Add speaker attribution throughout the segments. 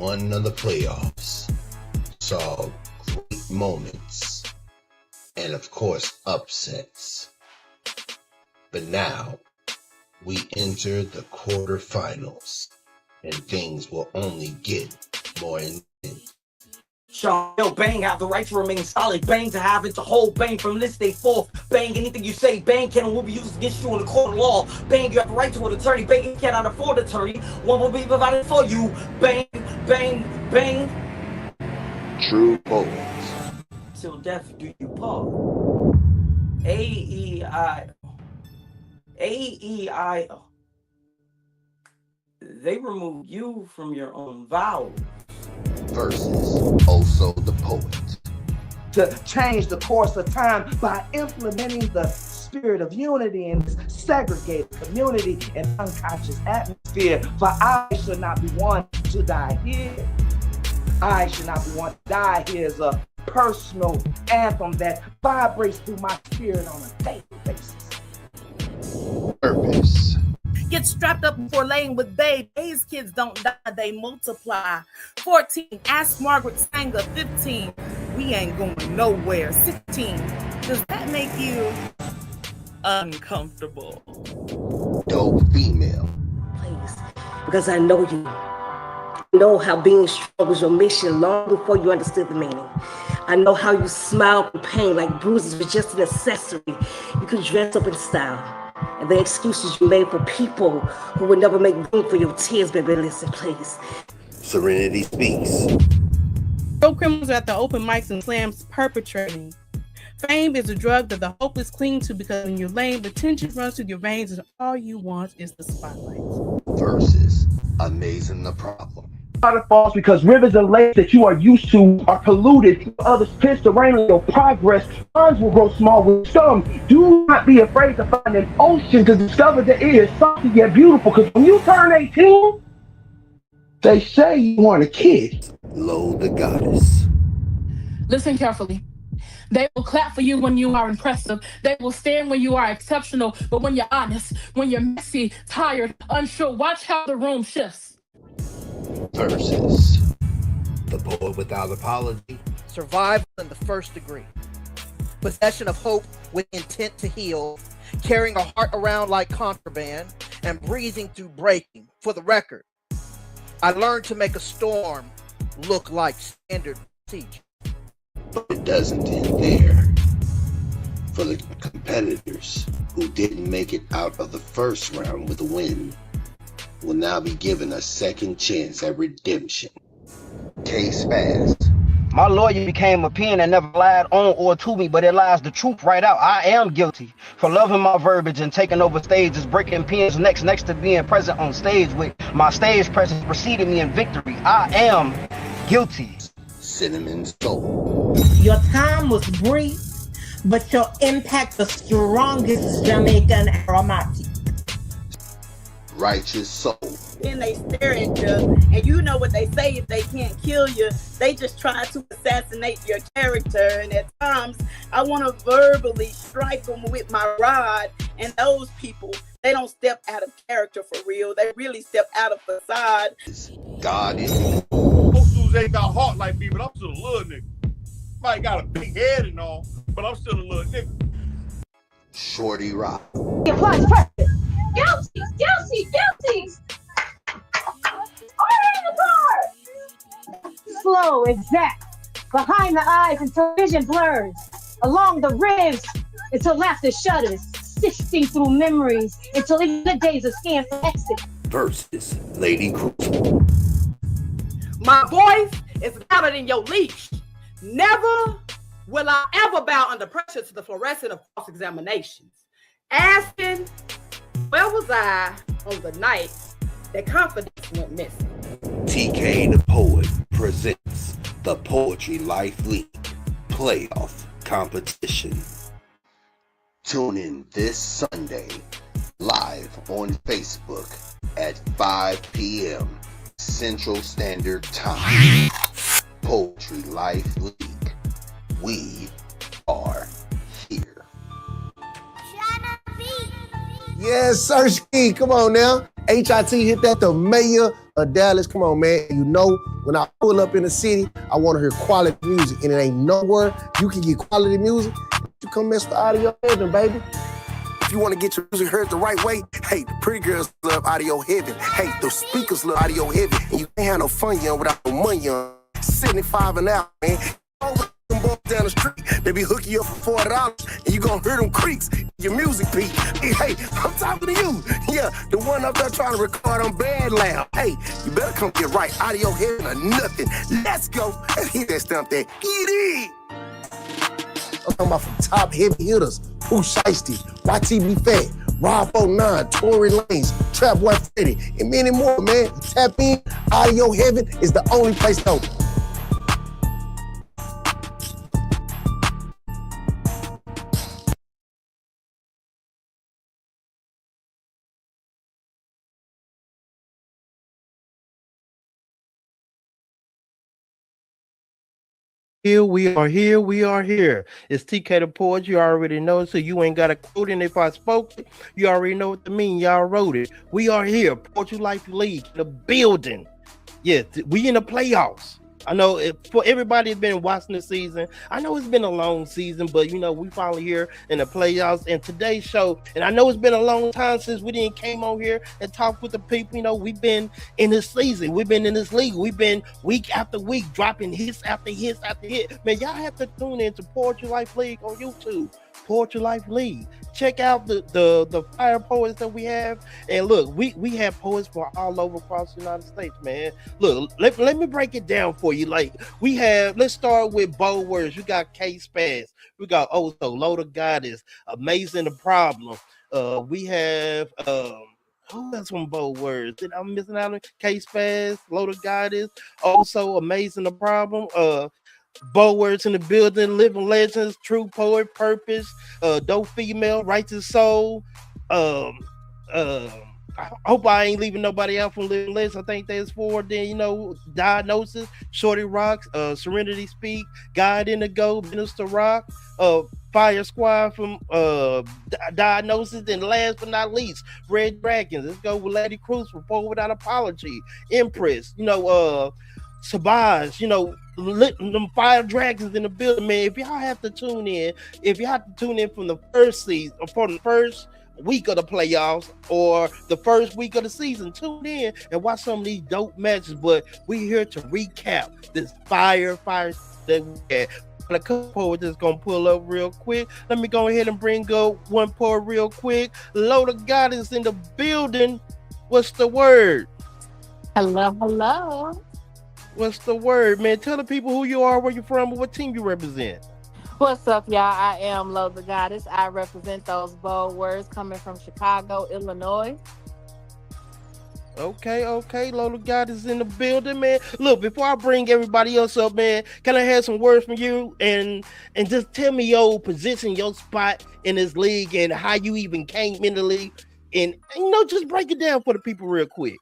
Speaker 1: one of the playoffs, saw great moments, and of course upsets. But now we enter the quarterfinals, and things will only get more intense.
Speaker 2: Sean, Bang have the right to remain solid. Bang to have it to hold. Bang from this day forth. Bang, anything you say. Bang can and will be used against you in the court of law. Bang, you have the right to an attorney. Bang, you cannot afford an attorney. One will be provided for you. Bang, bang, bang.
Speaker 1: True poets.
Speaker 2: Till death do you part. A-E-I-O. A-E-I-O. They remove you from your own vowels.
Speaker 1: Versus also the poet.
Speaker 3: To change the course of time by implementing the spirit of unity in this segregated community and unconscious atmosphere. For I should not be one to die here. I should not be one to die here is a personal anthem that vibrates through my spirit on a daily basis.
Speaker 1: Purpose.
Speaker 4: Get strapped up before laying with babe. These kids don't die, they multiply. 14, ask Margaret Sanger. 15, we ain't going nowhere. 16, does that make you uncomfortable?
Speaker 1: Dope female.
Speaker 5: Please, because I know you. I know how being strong was your mission long before you understood the meaning. I know how you smiled in pain like bruises were just an accessory. You could dress up in style. And the excuses you made for people who would never make room for your tears, baby, listen, please.
Speaker 1: Serenity speaks.
Speaker 6: Real criminals are at the open mics and slams perpetrating. Fame is a drug that the hopeless cling to because when you're lame, the tension runs through your veins and all you want is the spotlight.
Speaker 1: Versus amazing the problem.
Speaker 3: Waterfalls because rivers and lakes that you are used to are polluted. Others pinch the rain on your progress. Ponds will grow small with some. Do not be afraid to find an ocean to discover that it is something yet beautiful. Because when you turn 18, they say you want a kid.
Speaker 1: Lo the goddess.
Speaker 7: Listen carefully. They will clap for you when you are impressive. They will stand when you are exceptional. But when you're honest, when you're messy, tired, unsure, watch how the room shifts.
Speaker 1: Versus the poet without apology.
Speaker 8: Survival in the first degree. Possession of hope with intent to heal. Carrying a heart around like contraband. And breathing through breaking. For the record, I learned to make a storm look like standard procedure.
Speaker 1: But it doesn't end there. For the competitors who didn't make it out of the first round with a win, will now be given a second chance at redemption. Case fast.
Speaker 9: My lawyer became a pen and never lied on or to me, but it lies the truth right out. I am guilty for loving my verbiage and taking over stages, breaking pens next to being present on stage with my stage presence preceding me in victory. I am guilty.
Speaker 1: Cinnamon soul.
Speaker 10: Your time was brief, but your impact the strongest Jamaican aromatic.
Speaker 1: Righteous soul.
Speaker 11: Then they stare at you, and you know what they say: if they can't kill you, they just try to assassinate your character. And at times, I want to verbally strike them with my rod. And those people, they don't step out of character for real. They really step out of facade.
Speaker 1: God is me.
Speaker 12: Most dudes ain't got heart like me, but I'm still a little nigga. Might got a big head and all, but I'm still a little nigga.
Speaker 1: Shorty Rock.
Speaker 13: He applies pressure. Guilty, guilty, guilty. Order in the car. Slow, exact. Behind the eyes until vision blurs. Along the ribs until laughter shudders. Sifting through memories until even the days are scanned for exit.
Speaker 1: Versus Lady Crucible.
Speaker 11: My voice is louder than your leash. Never will I ever bow under pressure to the fluorescent of false examinations. Asking, where was I on the night that confidence went missing?
Speaker 1: TK the Poet presents the Poetry Life League Playoff Competition. Tune in this Sunday, live on Facebook at 5 p.m. Central Standard Time. Poetry Life League. We are here.
Speaker 14: Yes, Sirski. Come on now. HIT hit that the mayor Dallas, come on, man. You know, when I pull up in the city, I want to hear quality music, and it ain't nowhere you can get quality music. You come mess with Audio Heaven, baby. If you want to get your music heard the right way, hey, the pretty girls love Audio Heaven. Hey, the speakers love Audio Heaven. And you can't have no fun, young, without no money, young. 75 an hour, man. Over them boys down the street, they be hooking you up for $40, and you gonna hear them creaks, your music beat. Hey, I'm talking to you. Yeah, the one up there trying to record on Bad Loud. Hey, you better come get right. Audio Heaven or nothing. Let's go. Let's hit that stump there. Get it. I'm talking about from top heavy hitters, Pooh Shiesty, YTB Fat, Rob 09, Tory Lanez, Trap Boy Freddy, and many more, man. Tap in. Audio Heaven is the only place to go.
Speaker 15: Here we are, here we are here. It's TK the Poet, you already know, so you ain't got a quote, and if I spoke it, you already know what to mean, y'all wrote it. We are here, Poetry Life League, the building. Yeah, we in the playoffs. I know for everybody that's been watching the season, I know it's been a long season, but you know, we finally here in the playoffs. And today's show, and I know it's been a long time since we didn't came on here and talk with the people. You know, we've been in this season, we've been in this league, we've been week after week dropping hits after hits after hit. Man, y'all have to tune into Poetry Life League on YouTube. Poetry Life League. Check out the fire poets that we have. And look, we have poets from all over across the United States, man. Look, let me break it down for you. Like, we have, let's start with bold words. We got K-Spaz. We got Also, Load of Goddess, Amazing the Problem. We have who else from bold words? Did I'm missing out on K-Spaz, Load of Goddess, Also Amazing the Problem. Bold words in the building, Living Legends, True Poet, Purpose, Dope Female, Righteous Soul. I hope I ain't leaving nobody out from Living Legends. I think there's 4. Then, you know, Diagnosis, Shorty Rocks, Serenity Speak, God Indigo, Minister Rock, Fire Squad from Diagnosis, and last but not least, Red Dragons. Let's go with Lady Cruz, Report Without Apology, Empress, you know, Sabaj, you know, them Fire Dragons in the building, man. If y'all have to tune in, from the first season, or from the first week of the playoffs, or the first week of the season, tune in and watch some of these dope matches. But we're here to recap this fire that we had. A couple poets that's gonna pull up real quick. Let me go ahead and bring up one poet real quick. Load of Goddess in the building. What's the word?
Speaker 7: Hello, hello.
Speaker 15: What's the word, man? Tell the people who you are, where you're from, and what team you represent.
Speaker 7: What's up, y'all? I am Lo the Goddess. I represent those bold words coming from Chicago, Illinois.
Speaker 15: Okay. Lola God is in the building, man. Look, before I bring everybody else up, man, can I have some words from you and just tell me your position, your spot in this league, and how you even came in the league, and you know, just break it down for the people real quick.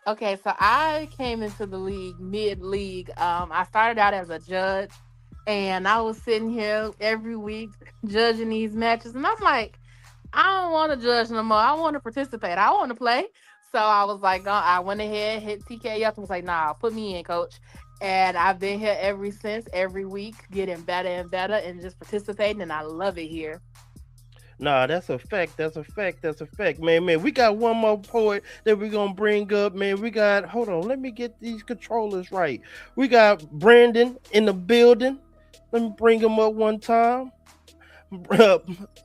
Speaker 7: Okay, so I came into the league mid-league. I started out as a judge, and I was sitting here every week judging these matches, and I'm like, I don't want to judge no more. I want to participate. I want to play. So I was like, I went ahead, hit TK up, and was like, nah, put me in, coach. And I've been here ever since, every week, getting better and better, and just participating, and I love it here.
Speaker 15: Nah, that's a fact. Man, we got one more poet that we're going to bring up, man. We got, hold on, let me get these controllers right. We got Brandon in the building. Let me bring him up one time.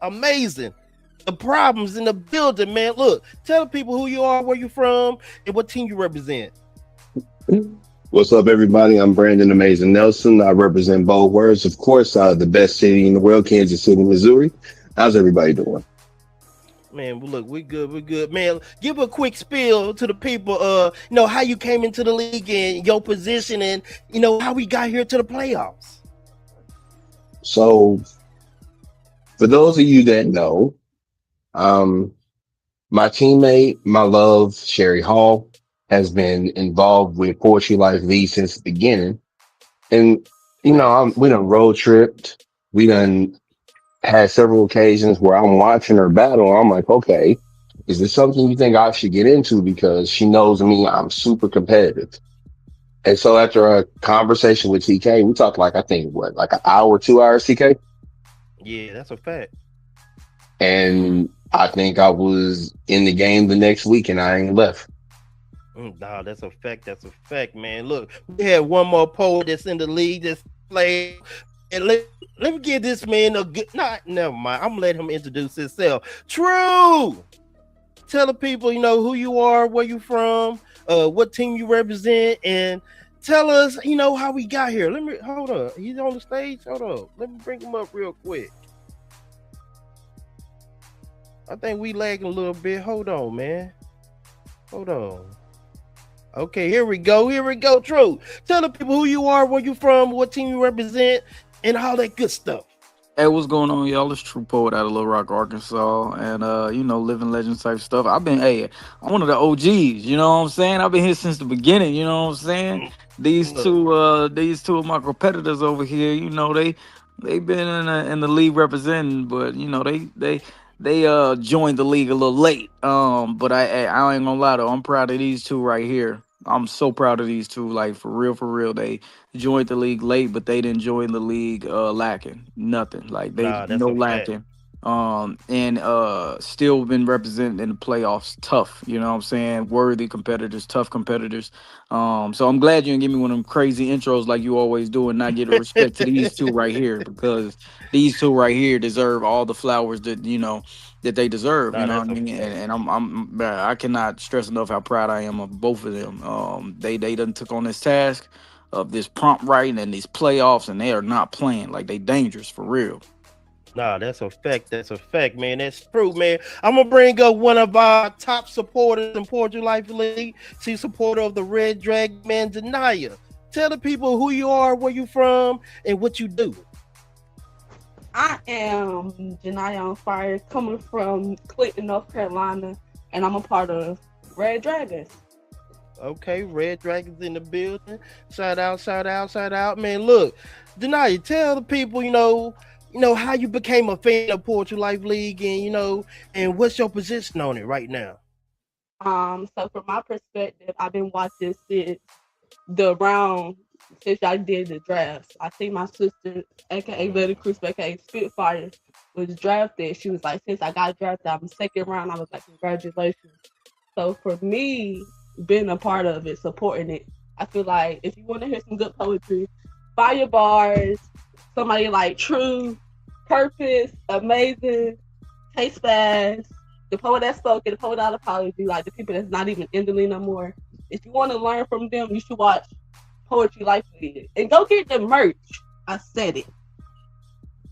Speaker 15: Amazing. The Problems in the building, man. Look, tell the people who you are, where you're from, and what team you represent.
Speaker 1: What's up, everybody? I'm Brandon Amazing Nelson. I represent Bold Words, of course, the best city in the world, Kansas City, Missouri. How's everybody doing?
Speaker 15: Man, look, we're good. Man, give a quick spiel to the people, you know, how you came into the league and your position, and, you know, how we got here to the playoffs.
Speaker 1: So, for those of you that know, my teammate, my love, Sherry Hall, has been involved with Poetry Life League since the beginning. And, you know, we done road tripped. We done had several occasions where I'm watching her battle. I'm like, okay,
Speaker 16: Is this something you think I should get into? Because she knows me, I'm super competitive. And so after a conversation with TK, we talked like, I think, what, like an hour, 2 hours, TK?
Speaker 15: Yeah, that's a fact.
Speaker 16: And I think I was in the game the next week and I ain't left.
Speaker 15: Nah, that's a fact. That's a fact, man. Look, we had one more poet that's in the league that's played. And let me give this man a good. Not, never mind. I'm gonna let him introduce himself. True. Tell the people, who you are, where you from, what team you represent, and tell us, how we got here. Let me hold up. He's on the stage. Hold up. Let me bring him up real quick. I think we lagging a little bit. Hold on, man. Hold on. Okay, here we go. Here we go. True. Tell the people who you are, where you from, what team you represent, and all that good stuff.
Speaker 17: Hey, what's going on, y'all? It's True Poet out of Little Rock, Arkansas, and living legend type stuff. I'm one of the OGs, you know what I'm saying? I've been here since the beginning, you know what I'm saying? These two of my competitors over here, they've been in the league representing, but they joined the league a little late. But I ain't gonna lie though, I'm proud of these two right here. I'm so proud of these two, like for real. They joined the league late, but they didn't join the league lacking nothing. Like they no lacking. And still been represented in the playoffs. Tough, you know what I'm saying? Worthy competitors, tough competitors. So I'm glad you didn't give me one of them crazy intros like you always do and not get a respect to these two right here, because these two right here deserve all the flowers that that they deserve. You know what I mean? And I cannot stress enough how proud I am of both of them. They done took on this task of this prompt writing and these playoffs, and they are not playing. Like, they dangerous for real.
Speaker 15: Nah, that's a fact. That's a fact, man. That's true, man. I'm gonna bring up one of our top supporters in Poetry Life League. She's supporter of the Red Dragon, man, Janaya. Tell the people who you are, where you from, and what you do.
Speaker 18: I am Janaya on Fire, coming from Clinton, North Carolina, and I'm a part of Red Dragons.
Speaker 15: Okay, Red Dragons in the building. Shout out. Man, look, Janaya, tell the people, how you became a fan of Poetry Life League, and and what's your position on it right now?
Speaker 18: So from my perspective, I've been watching since I did the drafts. I see my sister, aka Betty Cruz, aka Spitfire, was drafted. She was like, since I got drafted, I'm second round. I was like, congratulations. So for me, being a part of it, supporting it, I feel like if you want to hear some good poetry, fire bars, somebody like True, Purpose, Amazing, Taste Fast, the poet that spoke it, the poet out apology, like the people that's not even in the league no more. If you want to learn from them, you should watch Poetry Life League and go get the merch. I said it.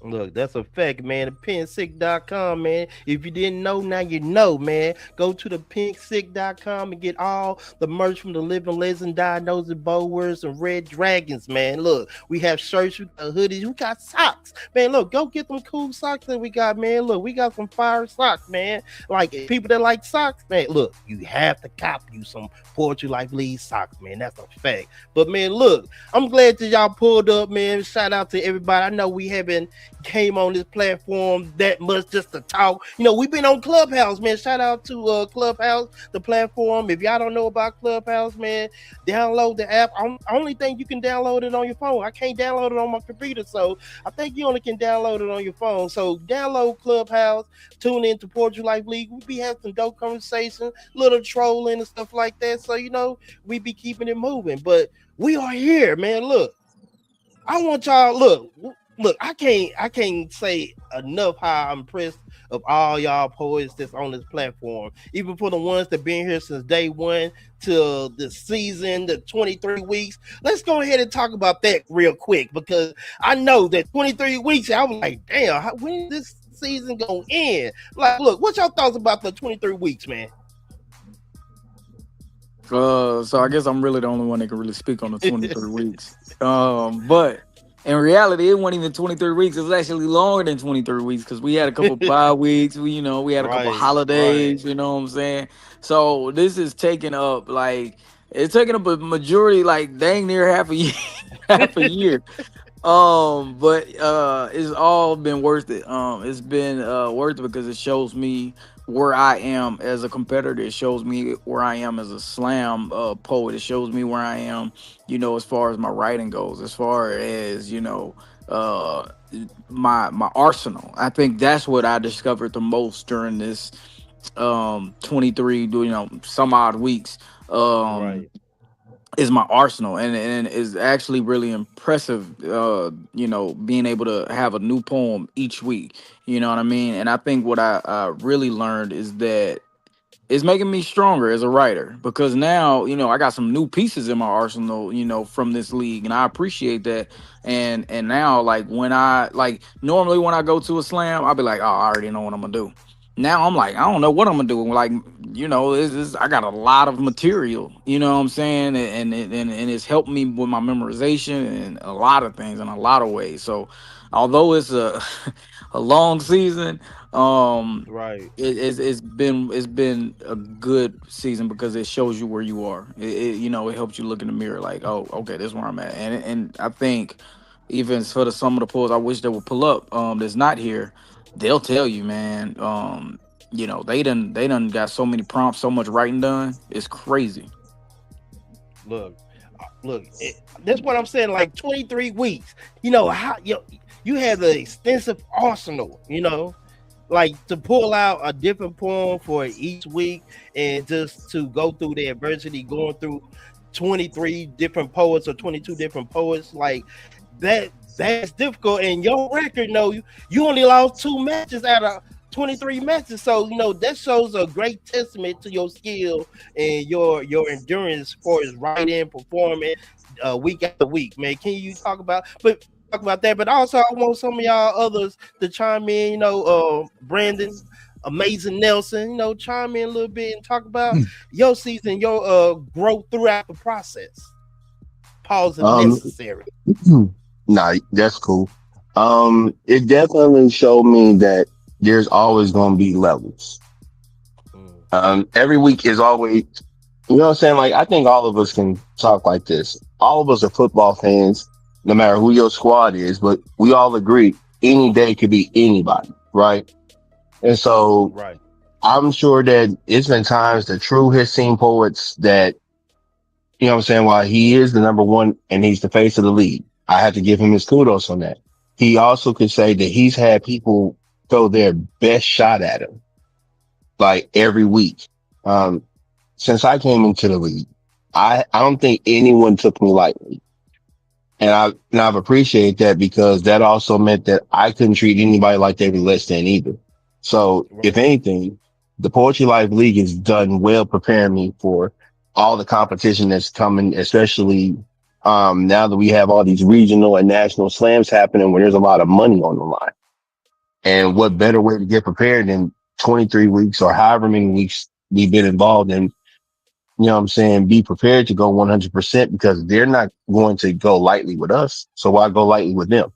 Speaker 15: Look, that's a fact, man. The pinksick.com, man. If you didn't know, now you know, man. Go to the pinksick.com and get all the merch from the Living Legend, Diagnosing Bowers, and Red Dragons, man. Look, we have shirts, we got hoodies, we got socks. Man, look, go get them cool socks that we got, man. Look, we got some fire socks, man. Like, people that like socks, man, look, you have to cop you some Poetry Life League socks, man. That's a fact. But, man, look, I'm glad that y'all pulled up, man. Shout out to everybody. I know we haven't came on this platform that much just to talk. We've been on Clubhouse, man. Shout out to Clubhouse, the platform. If y'all don't know about Clubhouse, man, download the app. I only think you can download it on your phone. I can't download it on my computer, so I think you only can download it on your phone. So download Clubhouse, tune in to Poetry Life League. We be having some dope conversation, little trolling and stuff like that. So we be keeping it moving. But we are here, man. Look, I want y'all Look, I can't say enough how I'm impressed of all y'all poets that's on this platform. Even for the ones that been here since day one till the season, the 23 weeks. Let's go ahead and talk about that real quick, because I know that 23 weeks, I was like, damn, when is this season gonna end? Like, look, what's your thoughts about the 23 weeks, man?
Speaker 17: So I guess I'm really the only one that can really speak on the 23 weeks. But in reality, it wasn't even 23 weeks. It was actually longer than 23 weeks, because we had a couple bye weeks. We had a couple holidays. You know what I'm saying? So this is taking up it's taking up a majority, like dang near half a year. But it's all been worth it. It's been worth it because it shows me where I am as a competitor. It shows me where I am as a slam poet. It shows me where I am, as far as my writing goes, as far as uh my arsenal. I think that's what I discovered the most during this 23 some odd weeks.
Speaker 15: Right.
Speaker 17: Is my arsenal, and is actually really impressive, being able to have a new poem each week, you know what I mean. And I think what I really learned is that it's making me stronger as a writer, because now I got some new pieces in my arsenal, from this league, and I appreciate that. And now, like, when I like normally when I go to a slam, I'll be like, oh, I already know what I'm gonna do. Now I'm like, I don't know what I'm gonna do. Like, I got a lot of material, you know what I'm saying, and it's helped me with my memorization and a lot of things in a lot of ways. So although it's a a long season,
Speaker 15: Right.
Speaker 17: it's been a good season because it shows you where you are. It helps you look in the mirror like, oh, okay, this is where I'm at. And I think even for some of the polls I wish they would pull up, that's not here, they'll tell you, man. They done got so many prompts, so much writing done. It's crazy.
Speaker 15: Look, that's what I'm saying. Like 23 weeks, how you have an extensive arsenal, like to pull out a different poem for each week, and just to go through the adversity, going through 23 different poets or 22 different poets, like that's difficult. And your record, you only lost 2 matches out of 23 matches, so that shows a great testament to your skill and your endurance for his writing, performing week after week. Man, can you talk about that? But also, I want some of y'all others to chime in. Brandon, Amazing Nelson, chime in a little bit and talk about your season, your growth throughout the process. Pause if necessary.
Speaker 16: Nah, that's cool. It definitely showed me that there's always going to be levels. Every week is always, you know what I'm saying? Like, I think all of us can talk like this. All of us are football fans, no matter who your squad is, but we all agree any day could be anybody, right? And so
Speaker 15: right.
Speaker 16: I'm sure that it's been times that True has seen poets that, you know what I'm saying, while he is the number one and he's the face of the league, I have to give him his kudos on that. He also could say that he's had people throw their best shot at him, like every week. Since I came into the league, I don't think anyone took me lightly. And I've appreciated that, because that also meant that I couldn't treat anybody like they were less than either. So if anything, the Poetry Life League has done well preparing me for all the competition that's coming, especially now that we have all these regional and national slams happening where there's a lot of money on the line. And what better way to get prepared than 23 weeks or however many weeks we've been involved in, be prepared to go 100%, because they're not going to go lightly with us. So why go lightly with them?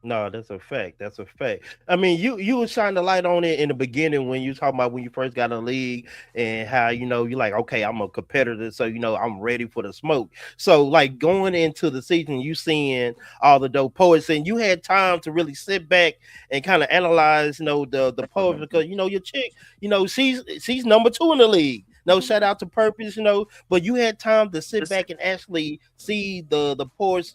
Speaker 15: No, that's a fact. That's a fact. I mean, you shine the light on it in the beginning when you talk about when you first got in the league and how, you're like, okay, I'm a competitor, so I'm ready for the smoke. So like going into the season, you seeing all the dope poets, and you had time to really sit back and kind of analyze, the poets, because your chick, she's number 2 in the league. No, shout out to Purpose, but you had time to sit back and actually see the poets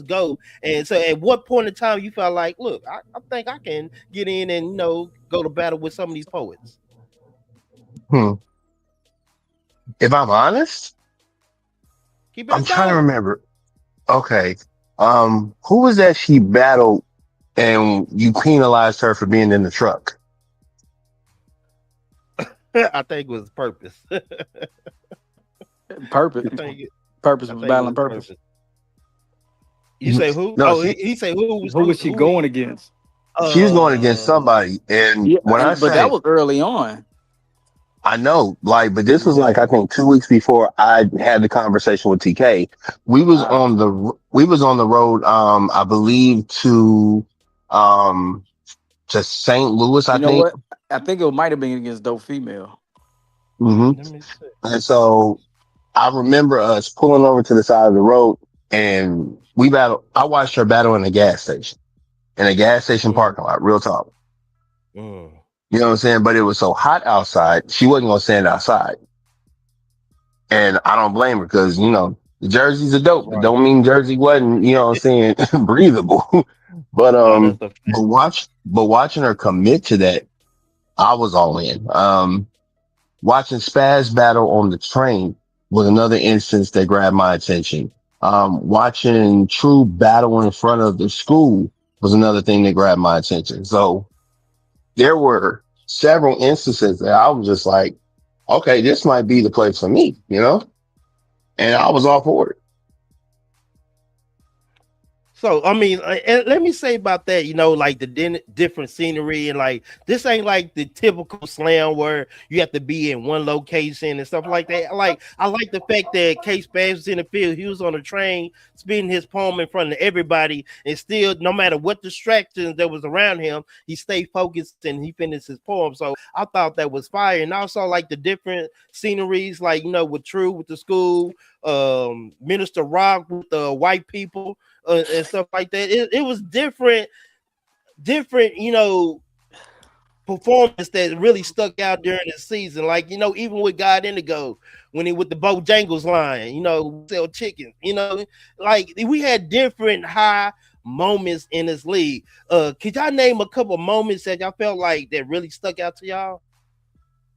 Speaker 15: go. And so at what point in time you felt like, look, I think I can get in and go to battle with some of these poets?
Speaker 16: If I'm honest, I'm trying to remember. Okay. Who was that she battled and you penalized her for being in the truck?
Speaker 15: I think it was Purpose.
Speaker 17: Purpose was battling Purpose.
Speaker 15: You say who?
Speaker 16: No,
Speaker 15: he say who
Speaker 17: was she going against?
Speaker 16: She was going against somebody, and but
Speaker 17: that was early on.
Speaker 16: I know, but this was I think 2 weeks before I had the conversation with TK. We was on the road, I believe to St. Louis. I think.
Speaker 17: What? I think it might have been against Dope Female.
Speaker 16: Mm-hmm. And so I remember us pulling over to the side of the road, and we battled. I watched her battle in a gas station, parking lot, real talk.
Speaker 15: Mm.
Speaker 16: You know what I'm saying? But it was so hot outside, she wasn't going to stand outside. And I don't blame her because, you know, the jerseys are dope. It don't mean Jersey wasn't, you know what I'm saying, breathable. But,
Speaker 15: No, that's a
Speaker 16: but watching her commit to that, I was all in. Watching Spaz battle on the train was another instance that grabbed my attention. Watching True battle in front of the school was another thing that grabbed my attention. So there were several instances that I was just like, okay, this might be the place for me, you know? And I was all for it.
Speaker 15: So I mean, and let me say about that, you know, like the different scenery, and like this ain't like the typical slam where you have to be in one location and stuff like that. Like I like the fact that K-Spaz was in the field, he was on the train spitting his poem in front of everybody, and still, no matter what distractions that was around him, he stayed focused and he finished his poem. So I thought that was fire, and also like the different sceneries, like, you know, with True with the school, Minister Rock with the white people. And stuff like that. It was different, you know, performance that really stuck out during the season. Like, you know, even with God Indigo, when he with the Bojangles line, you know, sell chicken, you know, like we had different high moments in this league. Could y'all name a couple moments that y'all felt like that really stuck out to y'all?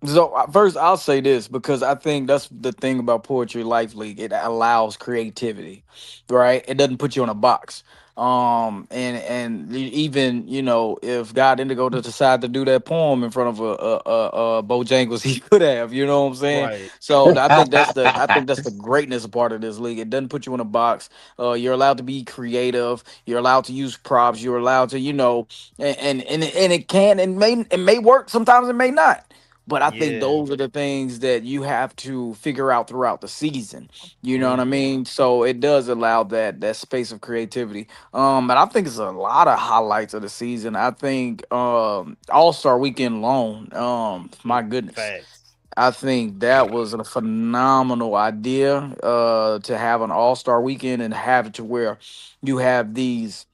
Speaker 17: So first, I'll say this because I think that's the thing about Poetry Life League. It allows creativity, right? It doesn't put you in a box. And even, you know, if God Indigo to decide to do that poem in front of a Bojangles, he could have. You know what I'm saying?
Speaker 15: Right.
Speaker 17: So I think that's the greatness part of this league. It doesn't put you in a box. You're allowed to be creative. You're allowed to use props. You're allowed to, you know, and it can and may work. Sometimes it may not. But I think those are the things that you have to figure out throughout the season. You know what I mean? So it does allow that space of creativity. And I think it's a lot of highlights of the season. I think All-Star Weekend alone, my goodness.
Speaker 15: Facts.
Speaker 17: I think that was a phenomenal idea to have an All-Star Weekend and have it to where you have these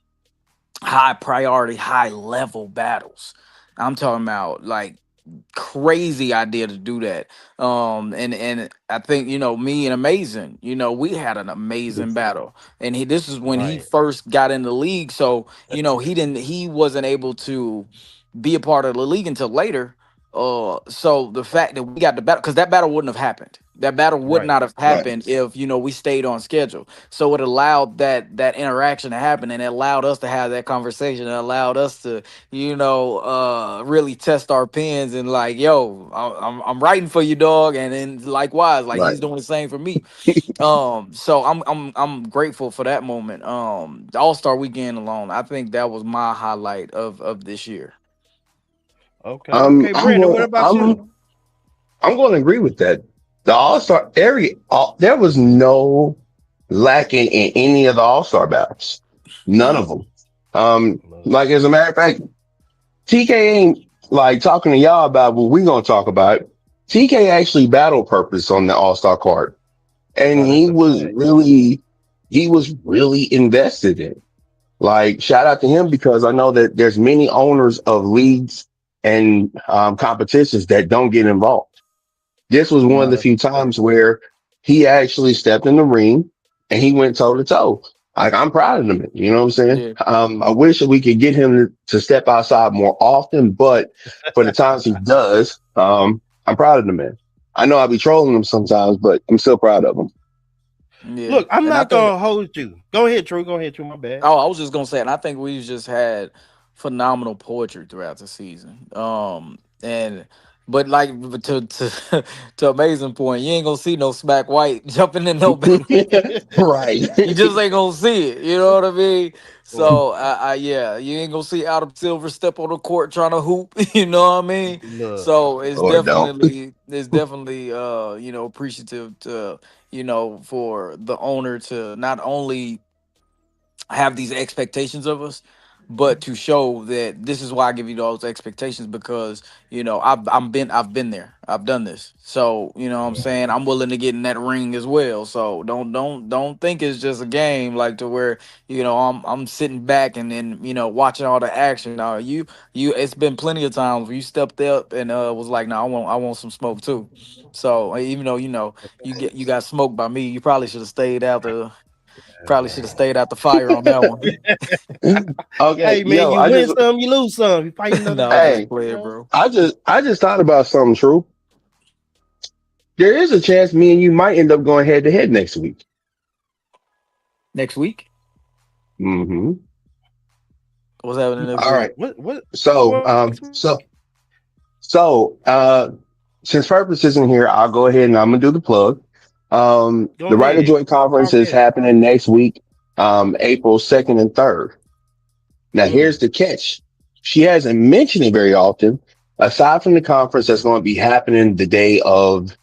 Speaker 17: high priority, high level battles. I'm talking about like crazy idea to do that. And I think, you know, me and Amazing, you know, we had an amazing battle. And this is when he
Speaker 15: Right.
Speaker 17: first got in the league. So, you know, he wasn't able to be a part of the league until later. So the fact that we got the battle, because that battle wouldn't have happened. That battle would
Speaker 15: Right.
Speaker 17: not have
Speaker 16: Right.
Speaker 17: happened if, you know, we stayed on schedule. So it allowed that interaction to happen, and it allowed us to have that conversation. It allowed us to, you know, really test our pens and like, yo, I'm writing for you, dog, and then likewise, like
Speaker 16: Right.
Speaker 17: he's doing the same for me. So I'm grateful for that moment. The All-Star Weekend alone, I think that was my highlight of this year.
Speaker 15: Okay. Okay, Brandon, what about you?
Speaker 16: I'm going to agree with that. The All-Star area, there was no lacking in any of the All-Star battles. None of them. Like, as a matter of fact, TK ain't like talking to y'all about what we going to talk about. TK actually battled Purpose on the All-Star card. And he was really invested in it. Like, shout out to him, because I know that there's many owners of leagues and competitions that don't get involved. This was one of the few times where he actually stepped in the ring and he went toe to toe. Like, I'm proud of him. You know what I'm saying?
Speaker 17: Yeah.
Speaker 16: I wish that we could get him to step outside more often, but for the times he does, I'm proud of the man. I know I be trolling him sometimes, but I'm still proud of him.
Speaker 17: Yeah.
Speaker 15: Look, I'm
Speaker 17: And I
Speaker 15: not
Speaker 17: think
Speaker 15: gonna hold you. Go ahead, True. My bad.
Speaker 17: Oh, I was just gonna say, and I think we've just had phenomenal poetry throughout the season. And but like to to Amazing point, you ain't gonna see no Smack White jumping in no bang.
Speaker 16: Right.
Speaker 17: You just ain't gonna see it. You know what I mean? So yeah, you ain't gonna see Adam Silver step on the court trying to hoop. You know what I mean?
Speaker 15: Look.
Speaker 17: So it's
Speaker 16: Or don't.
Speaker 17: definitely you know, appreciative to, you know, for the owner to not only have these expectations of us, but to show that this is why I give you those expectations, because you know I've been there, I've done this, so you know what I'm saying, I'm willing to get in that ring as well. So don't think it's just a game like to where you know I'm sitting back and then you know watching all the action. Now you it's been plenty of times where you stepped up and was like, no, I want some smoke too. So even though you know you got smoked by me, you probably should have stayed out the fire on that one.
Speaker 16: Okay,
Speaker 15: Hey man,
Speaker 16: yo,
Speaker 15: you
Speaker 16: I
Speaker 15: win
Speaker 16: just
Speaker 15: some, you lose some. You fight another
Speaker 17: No, I'm
Speaker 15: day.
Speaker 17: just playing, bro.
Speaker 16: I just thought about something, True. There is a chance me and you might end up going head to head next week.
Speaker 17: Next week?
Speaker 16: Mm-hmm.
Speaker 17: What's happening next
Speaker 16: All
Speaker 17: week?
Speaker 16: right.
Speaker 15: What
Speaker 16: So
Speaker 15: next week?
Speaker 16: since Purpose isn't here, I'll go ahead and I'm gonna do the plug.
Speaker 15: Go
Speaker 16: The Writer
Speaker 15: ahead.
Speaker 16: Joy Conference
Speaker 15: Talk
Speaker 16: is
Speaker 15: heavy.
Speaker 16: happening next week, April 2nd and 3rd. Now here's the catch. She hasn't mentioned it very often. Aside from the conference that's going to be happening the day of,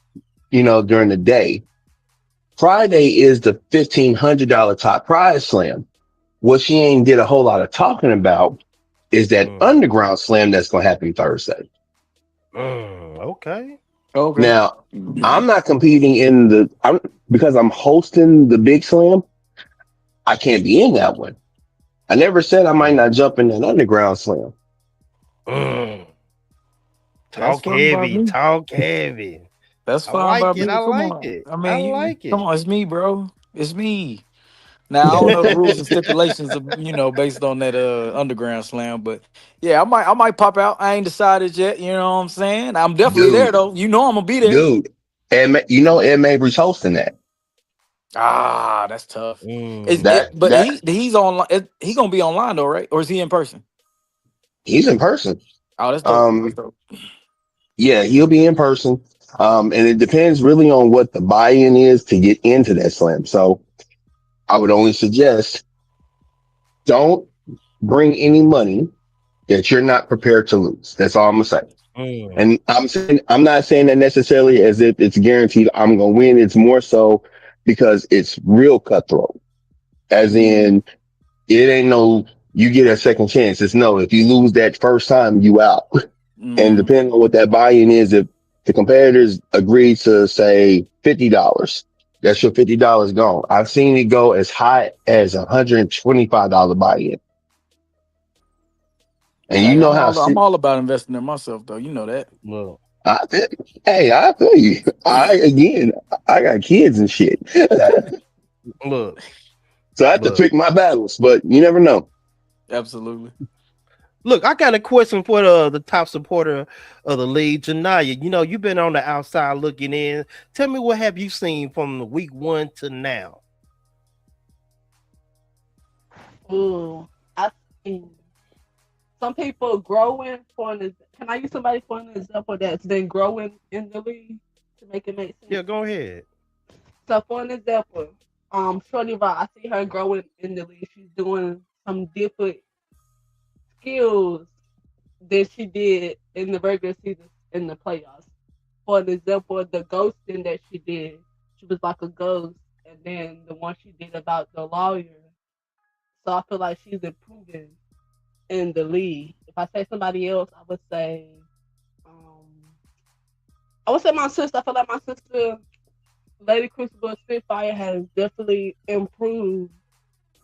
Speaker 16: you know, during the day, Friday is the $1,500 top prize slam. What she ain't did a whole lot of talking about is that underground slam that's going to happen Thursday.
Speaker 15: Okay.
Speaker 16: Now, I'm not competing because I'm hosting the big slam. I can't be in that one. I never said I might not jump in that underground slam.
Speaker 15: Talk heavy. Talk heavy.
Speaker 17: That's
Speaker 15: I
Speaker 17: fine
Speaker 15: like
Speaker 17: by
Speaker 15: it.
Speaker 17: me.
Speaker 15: I
Speaker 17: Come
Speaker 15: like
Speaker 17: on.
Speaker 15: it.
Speaker 17: I mean,
Speaker 15: I like it.
Speaker 17: come on, it's me, bro. It's me. Now I don't know the rules and stipulations of you know based on that underground slam, but yeah, I might pop out. I ain't decided yet. You know what I'm saying? I'm definitely there though. You know I'm gonna be there.
Speaker 16: Dude, you know Ed Mabry's hosting that.
Speaker 17: Ah, that's tough. But
Speaker 16: That
Speaker 17: he's online. He gonna be online though, right? Or is he in person?
Speaker 16: he's in person.
Speaker 17: Oh, that's dope. That's dope.
Speaker 16: Yeah, he'll be in person. And it depends really on what the buy-in is to get into that slam. So I would only suggest don't bring any money that you're not prepared to lose. That's all I'm gonna say. And I'm not saying that necessarily as if it's guaranteed I'm gonna win. It's more so because it's real cutthroat. As in, it ain't no you get a second chance. It's no, if you lose that first time, you out. And depending on what that buy-in is, if the competitors agree to say $50, that's your $50 gone. I've seen it go as high as $125 buy-in. And you know how
Speaker 17: I'm all about investing in myself though. You know that.
Speaker 15: Look.
Speaker 16: I feel you. I got kids and shit.
Speaker 15: Look.
Speaker 16: So I have to pick my battles, but you never know.
Speaker 17: Absolutely.
Speaker 15: Look, I got a question for the top supporter of the league, Janaya. You know, you've been on the outside looking in. Tell me, what have you seen from the week 1 to now?
Speaker 18: Ooh, I think some people growing can I use somebody for an example that's been growing in the league to make it make sense?
Speaker 15: Yeah, go ahead.
Speaker 18: So for an example, Shorty Rock, I see her growing in the league. She's doing some different skills that she did in the regular season in the playoffs. For an example, the ghosting that she did, she was like a ghost, and then the one she did about the lawyer. So I feel like she's improving in the league. If I say somebody else, I would say my sister. I feel like my sister, Lady Crucible Spitfire, has definitely improved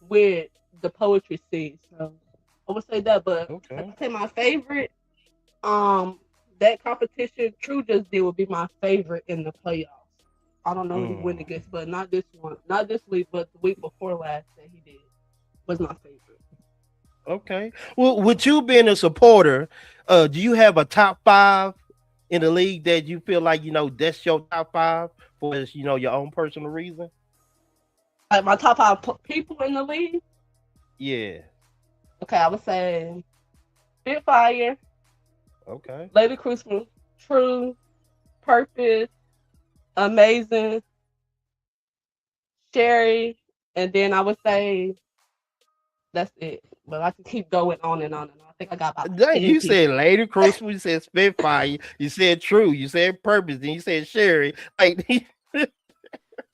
Speaker 18: with the poetry scene. So I would say that, but if I say my favorite, that competition True just did would be my favorite in the playoffs. I don't know who he went against, but not this one, not this week, but the week before last that he did was my favorite.
Speaker 15: Okay. Well, with you being a supporter, do you have a top 5 in the league that you feel like, you know, that's your top 5 for, you know, your own personal reason?
Speaker 18: Like my top 5 people in the league?
Speaker 15: Yeah.
Speaker 18: Okay, I would say Spitfire.
Speaker 15: Okay.
Speaker 18: Lady Crucible, True, Purpose, Amazing, Sherry, and then I would say that's it. But I can keep going on and on and on. I think I got about
Speaker 15: Dang,
Speaker 18: 10
Speaker 15: you
Speaker 18: people.
Speaker 15: said Lady Crucible, you said Spitfire, you said True, you said Purpose, then you said Sherry. Like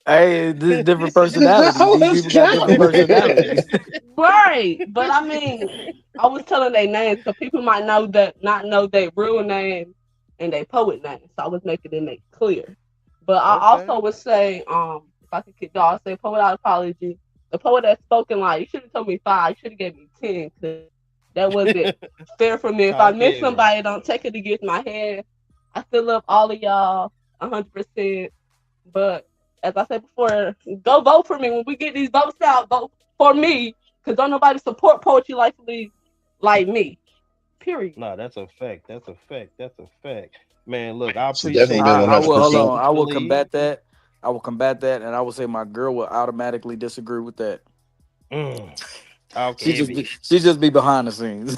Speaker 17: Hey, this different personalities. These people got different personalities.
Speaker 18: Right, but I mean, I was telling their names so people might not know their real name and their poet name. So I was making it make clear. But I also would say, if I could get y'all say poet out apology, the poet that's spoken like you should have told me 5, you should have gave me 10 because that wasn't fair for me. If I miss somebody, don't take it against my head. I still love all of y'all 100%. But as I said before, go vote for me when we get these votes out. Vote for me. Because don't nobody support Poetry Life League like me. Period.
Speaker 15: No, that's a fact. That's a fact. That's a fact. Man, look, I
Speaker 16: So
Speaker 15: appreciate
Speaker 16: definitely been
Speaker 17: I will hold
Speaker 16: 100%.
Speaker 17: on. I will combat that. And I will say my girl will automatically disagree with that.
Speaker 15: Okay,
Speaker 17: She just be behind the scenes.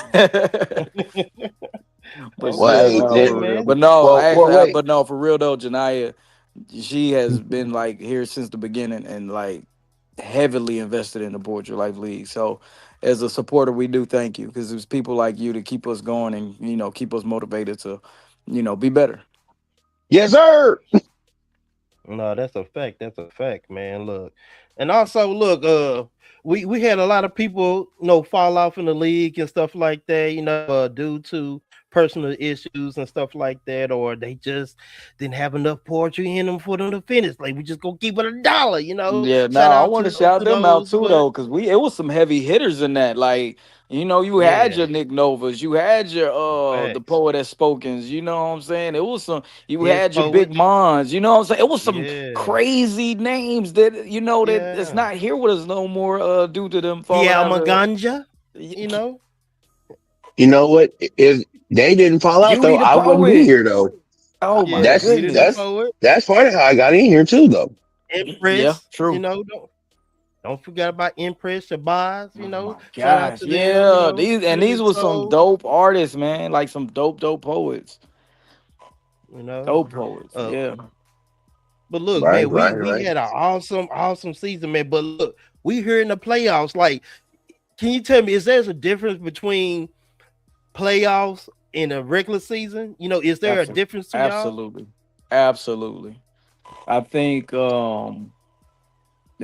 Speaker 17: But
Speaker 16: Well,
Speaker 17: but no,
Speaker 16: well,
Speaker 17: actually,
Speaker 16: wait.
Speaker 17: but no, for real though, Janaya, she has been like here since the beginning and like heavily invested in the Poetry Life League. So as a supporter, we do thank you because there's people like you to keep us going and keep us motivated to be better.
Speaker 16: Yes, sir.
Speaker 15: No, that's a fact. That's a fact, man. Look, and also look, we had a lot of people, fall off in the league and stuff like that, due to personal issues and stuff like that, or they just didn't have enough poetry in them for them to finish. Like we just gonna keep it $1,
Speaker 17: Yeah, no, I want to shout them out too though, because it was some heavy hitters in that. Like, you had your Nick Novas, you had your the poet that spokens, you know what I'm saying? It was some had your Big Mons, you know what I'm saying? It was some crazy names that that's not here with us no more due to them falling out of
Speaker 15: Maganja,
Speaker 16: You know what? If they didn't fall out though, I wouldn't be here though.
Speaker 17: Oh my
Speaker 16: goodness. That's part of how I got in here too though.
Speaker 15: Empress,
Speaker 17: yeah, true.
Speaker 15: Don't forget about Empress Shabazz,
Speaker 17: Gosh, these were some dope artists, man. Like some dope poets. Dope poets. Yeah.
Speaker 15: But look, man, we had an awesome season, man. But look, we here in the playoffs. Like, can you tell me, is there a difference between playoffs and a regular season? Is there a difference to y'all?
Speaker 17: Absolutely. I think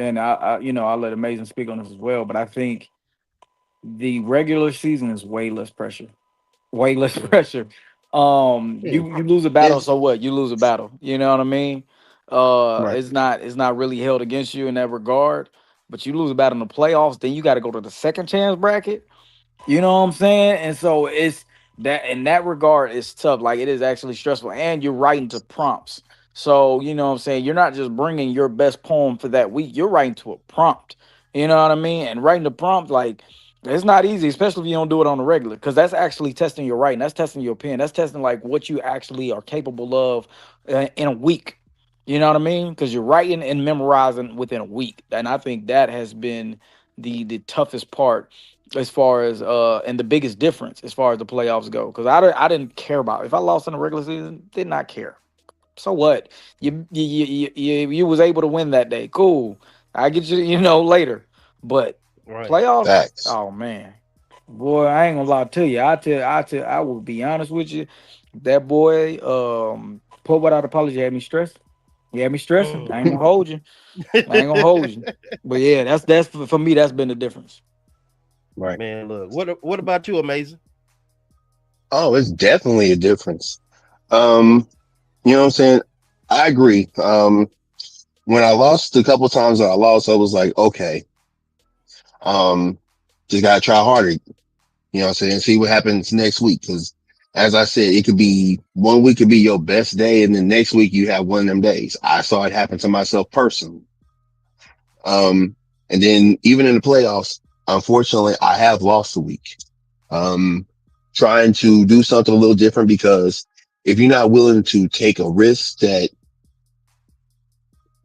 Speaker 17: and I'll let Amazing speak on this as well, but I think the regular season is way less pressure. Way less pressure. You lose a battle, so what? You lose a battle. You know what I mean? It's not really held against you in that regard. But you lose a battle in the playoffs, then you got to go to the second chance bracket. You know what I'm saying? And so it's that in that regard, it's tough. Like it is actually stressful, and you're writing to prompts. So you know what I'm saying? You're not just bringing your best poem for that week. You're writing to a prompt. You know what I mean? And writing the prompt, like it's not easy, especially if you don't do it on the regular, because that's actually testing your writing. That's testing your pen. That's testing like what you actually are capable of in a week. You know what I mean? Because you're writing and memorizing within a week. And I think that has been the toughest part as far as and the biggest difference as far as the playoffs go. Because I didn't care about it. If I lost in the regular season, did not care. So what? You was able to win that day. Cool. I get you, later. But playoffs, oh man. Boy, I ain't gonna lie to you. I will be honest with you. That boy, Poet Without Apology had me stressed. He had me stressing. I ain't gonna hold you. But yeah, that's for me. That's been the difference.
Speaker 16: Right,
Speaker 15: man. Look, what about you, Amazing?
Speaker 16: Oh, it's definitely a difference. You know what I'm saying? I agree. When I lost a couple times that I lost, I was like, okay, just gotta try harder. You know what I'm saying? See what happens next week. Because as I said, it could be 1 week could be your best day, and then next week you have one of them days. I saw it happen to myself personally. And then even in the playoffs, unfortunately, I have lost a week. Trying to do something a little different, because if you're not willing to take a risk in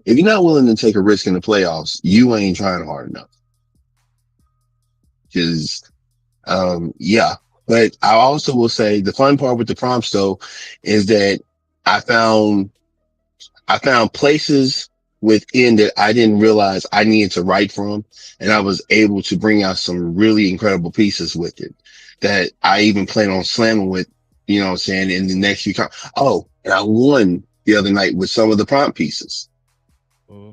Speaker 16: the playoffs, you ain't trying hard enough. Because, but I also will say the fun part with the prompts though is that I found places within that I didn't realize I needed to write from, and I was able to bring out some really incredible pieces with it that I even plan on slamming with, you know what I'm saying, in the next few times. Oh, and I won the other night with some of the prompt pieces.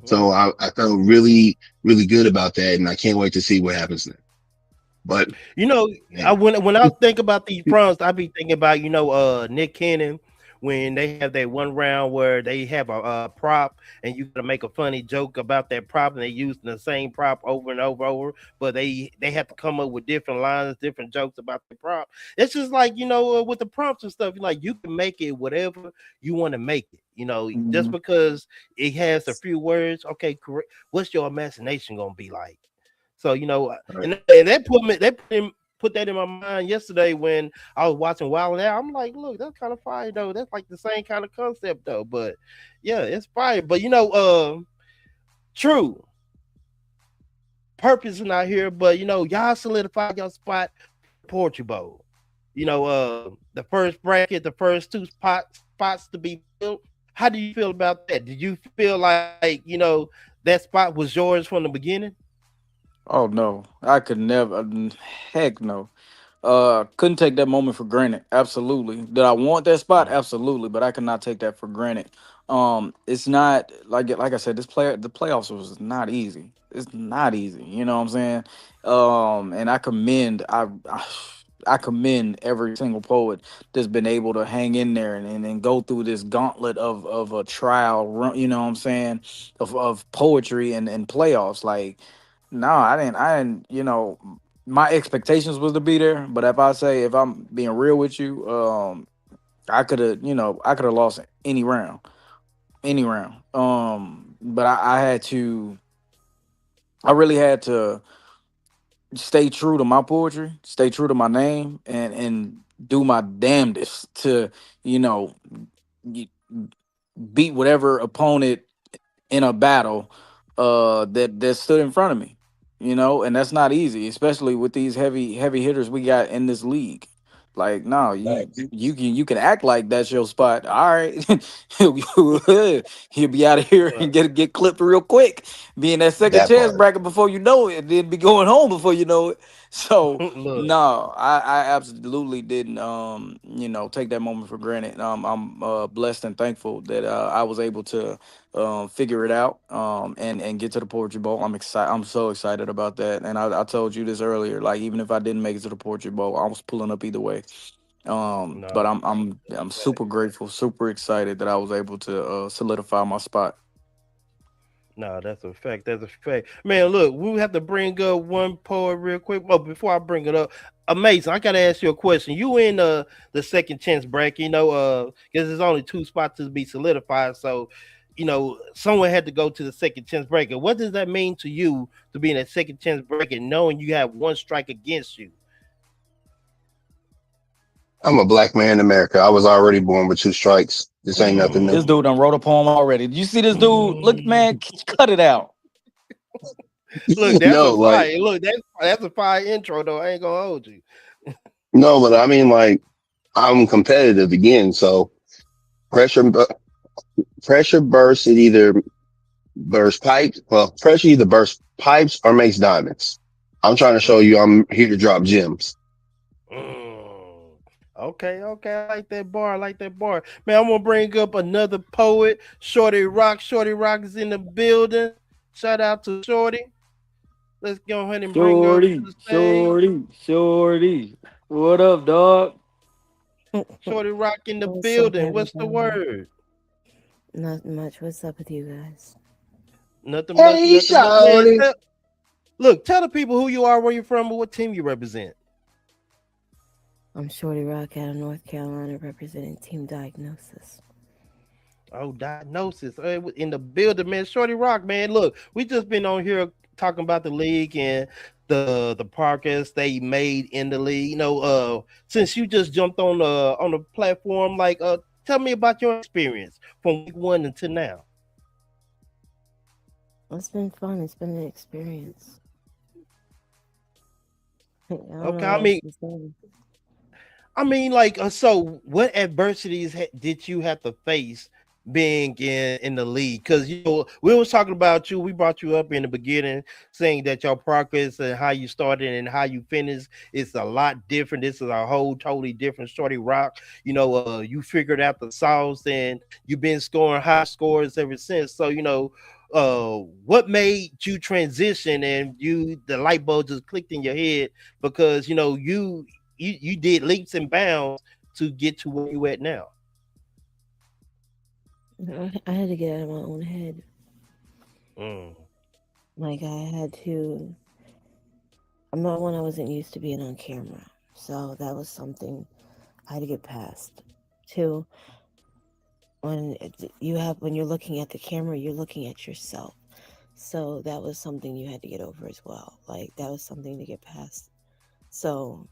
Speaker 16: So I felt really, really good about that, and I can't wait to see what happens next. But
Speaker 15: You know, when I think about these prompts, I be thinking about Nick Cannon when they have that one round where they have a prop and you gotta make a funny joke about that prop and they using the same prop over and over, but they have to come up with different lines, different jokes about the prop. It's just like with the prompts and stuff, like you can make it whatever you want to make it. Just because it has a few words, okay, correct. What's your imagination gonna be like? So and that put that in my mind yesterday when I was watching Wild 'N Out. I'm like, look, that's kind of fire though. That's like the same kind of concept though. But yeah, it's fire. But true. Purpose is not here, but y'all solidified your spot Poetry Bowl. The first bracket, the first two spots to be filled. How do you feel about that? Did you feel like that spot was yours from the beginning?
Speaker 17: Oh no, I could never. Heck no. Couldn't take that moment for granted. Absolutely. Did I want that spot? Absolutely, but I could not take that for granted. It's not like I said. The playoffs was not easy. It's not easy. You know what I'm saying? And I commend I commend every single poet that's been able to hang in there and go through this gauntlet of a trial run, you know what I'm saying, of poetry and playoffs. Like, no, I didn't, my expectations was to be there, but if I'm being real with you, I could have lost any round. But I really had to stay true to my poetry, stay true to my name, and do my damnedest to, beat whatever opponent in a battle that stood in front of me. And that's not easy, especially with these heavy hitters we got in this league. Like, no, you can act like that's your spot. All right, he'll be out of here and get clipped real quick. Be in that second chance bracket before you know it, and then be going home before you know it. So no, I absolutely didn't take that moment for granted. I'm blessed and thankful that I was able to figure it out and get to the Poetry Bowl. I'm excited. I'm so excited about that. And I told you this earlier. Like, even if I didn't make it to the Poetry Bowl, I was pulling up either way. But I'm super grateful, super excited that I was able to solidify my spot.
Speaker 15: No, that's a fact. That's a fact. Man, look, we have to bring up one poet real quick. But before I bring it up, Amazing, I gotta ask you a question. You in the second chance bracket, because there's only two spots to be solidified. So, someone had to go to the second chance bracket. What does that mean to you to be in a second chance bracket, knowing you have one strike against you?
Speaker 16: I'm a black man in America. I was already born with two strikes. This ain't nothing new.
Speaker 17: This dude done wrote a poem already. Did you see this dude? Look, man, cut it out.
Speaker 15: Look, that's a fire. Look, that's a fire intro, though. I ain't gonna hold you.
Speaker 16: No, but I mean, like, I'm competitive again. So pressure bursts. It either bursts pipes. Well, pressure either bursts pipes or makes diamonds. I'm trying to show you I'm here to drop gems.
Speaker 15: Okay, I like that bar. Man, I'm gonna bring up another poet, Shorty Rock. Shorty Rock is in the building. Shout out to Shorty. Let's go ahead and bring her to the stage.
Speaker 17: Shorty. What up, dog?
Speaker 15: Shorty Rock in the building. What's the word?
Speaker 19: Not much. What's up with you guys?
Speaker 15: Nothing
Speaker 14: Hey,
Speaker 15: much.
Speaker 14: Shorty.
Speaker 15: Look, tell the people who you are, where you're from, and what team you represent.
Speaker 19: I'm Shorty Rock out of North Carolina, representing Team Diagnosis.
Speaker 15: Oh, Diagnosis in the building, man. Shorty Rock, man. Look, we just been on here talking about the league and the progress they made in the league. Since you just jumped on the platform, like, tell me about your experience from week 1 until now.
Speaker 19: It's been fun. It's been an experience.
Speaker 15: I mean, like, so what adversities did you have to face being in the league? Because we was talking about you. We brought you up in the beginning, saying that your progress and how you started and how you finished is a lot different. This is a whole totally different Shorty Rock. You figured out the sauce and you've been scoring high scores ever since. So what made you transition and the light bulb just clicked in your head because you did leaps and bounds to get to where you at now?
Speaker 19: I had to get out of my own head. Like I had to. I'm not one. I wasn't used to being on camera, so that was something I had to get past. Two, when you're looking at the camera, you're looking at yourself. So that was something you had to get over as well. Like that was something to get past. So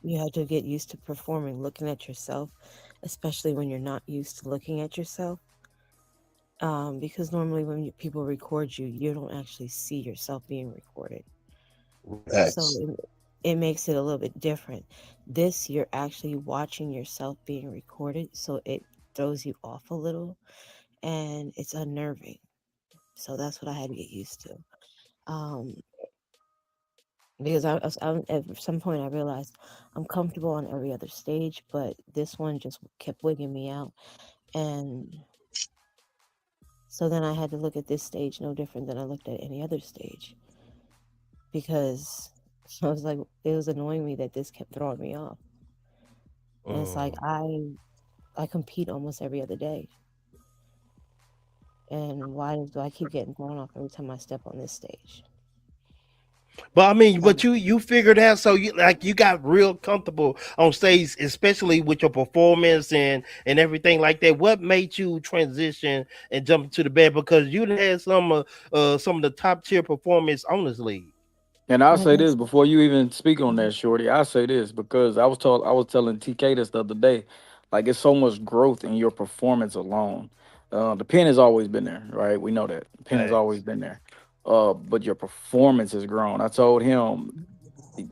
Speaker 19: you had to get used to performing, looking at yourself, especially when you're not used to looking at yourself. Because normally when people record you, you don't actually see yourself being recorded. So it makes it a little bit different. This, you're actually watching yourself being recorded, so it throws you off a little, and it's unnerving. So that's what I had to get used to. Because at some point I realized I'm comfortable on every other stage, but this one just kept wigging me out. And so then I had to look at this stage no different than I looked at any other stage. Because I was like, it was annoying me that this kept throwing me off. And it's like I compete almost every other day. And why do I keep getting thrown off every time I step on this stage?
Speaker 15: But I mean, but you figured out, so you got real comfortable on stage, especially with your performance and everything like that. What made you transition and jump into the band? Because you had some of the top tier performance on this league.
Speaker 17: And I'll say this before you even speak on that, Shorty. I'll say this because I was telling TK this the other day. Like, it's so much growth in your performance alone. The pen has always been there, right? We know that. The pen has always been there. But your performance has grown. I told him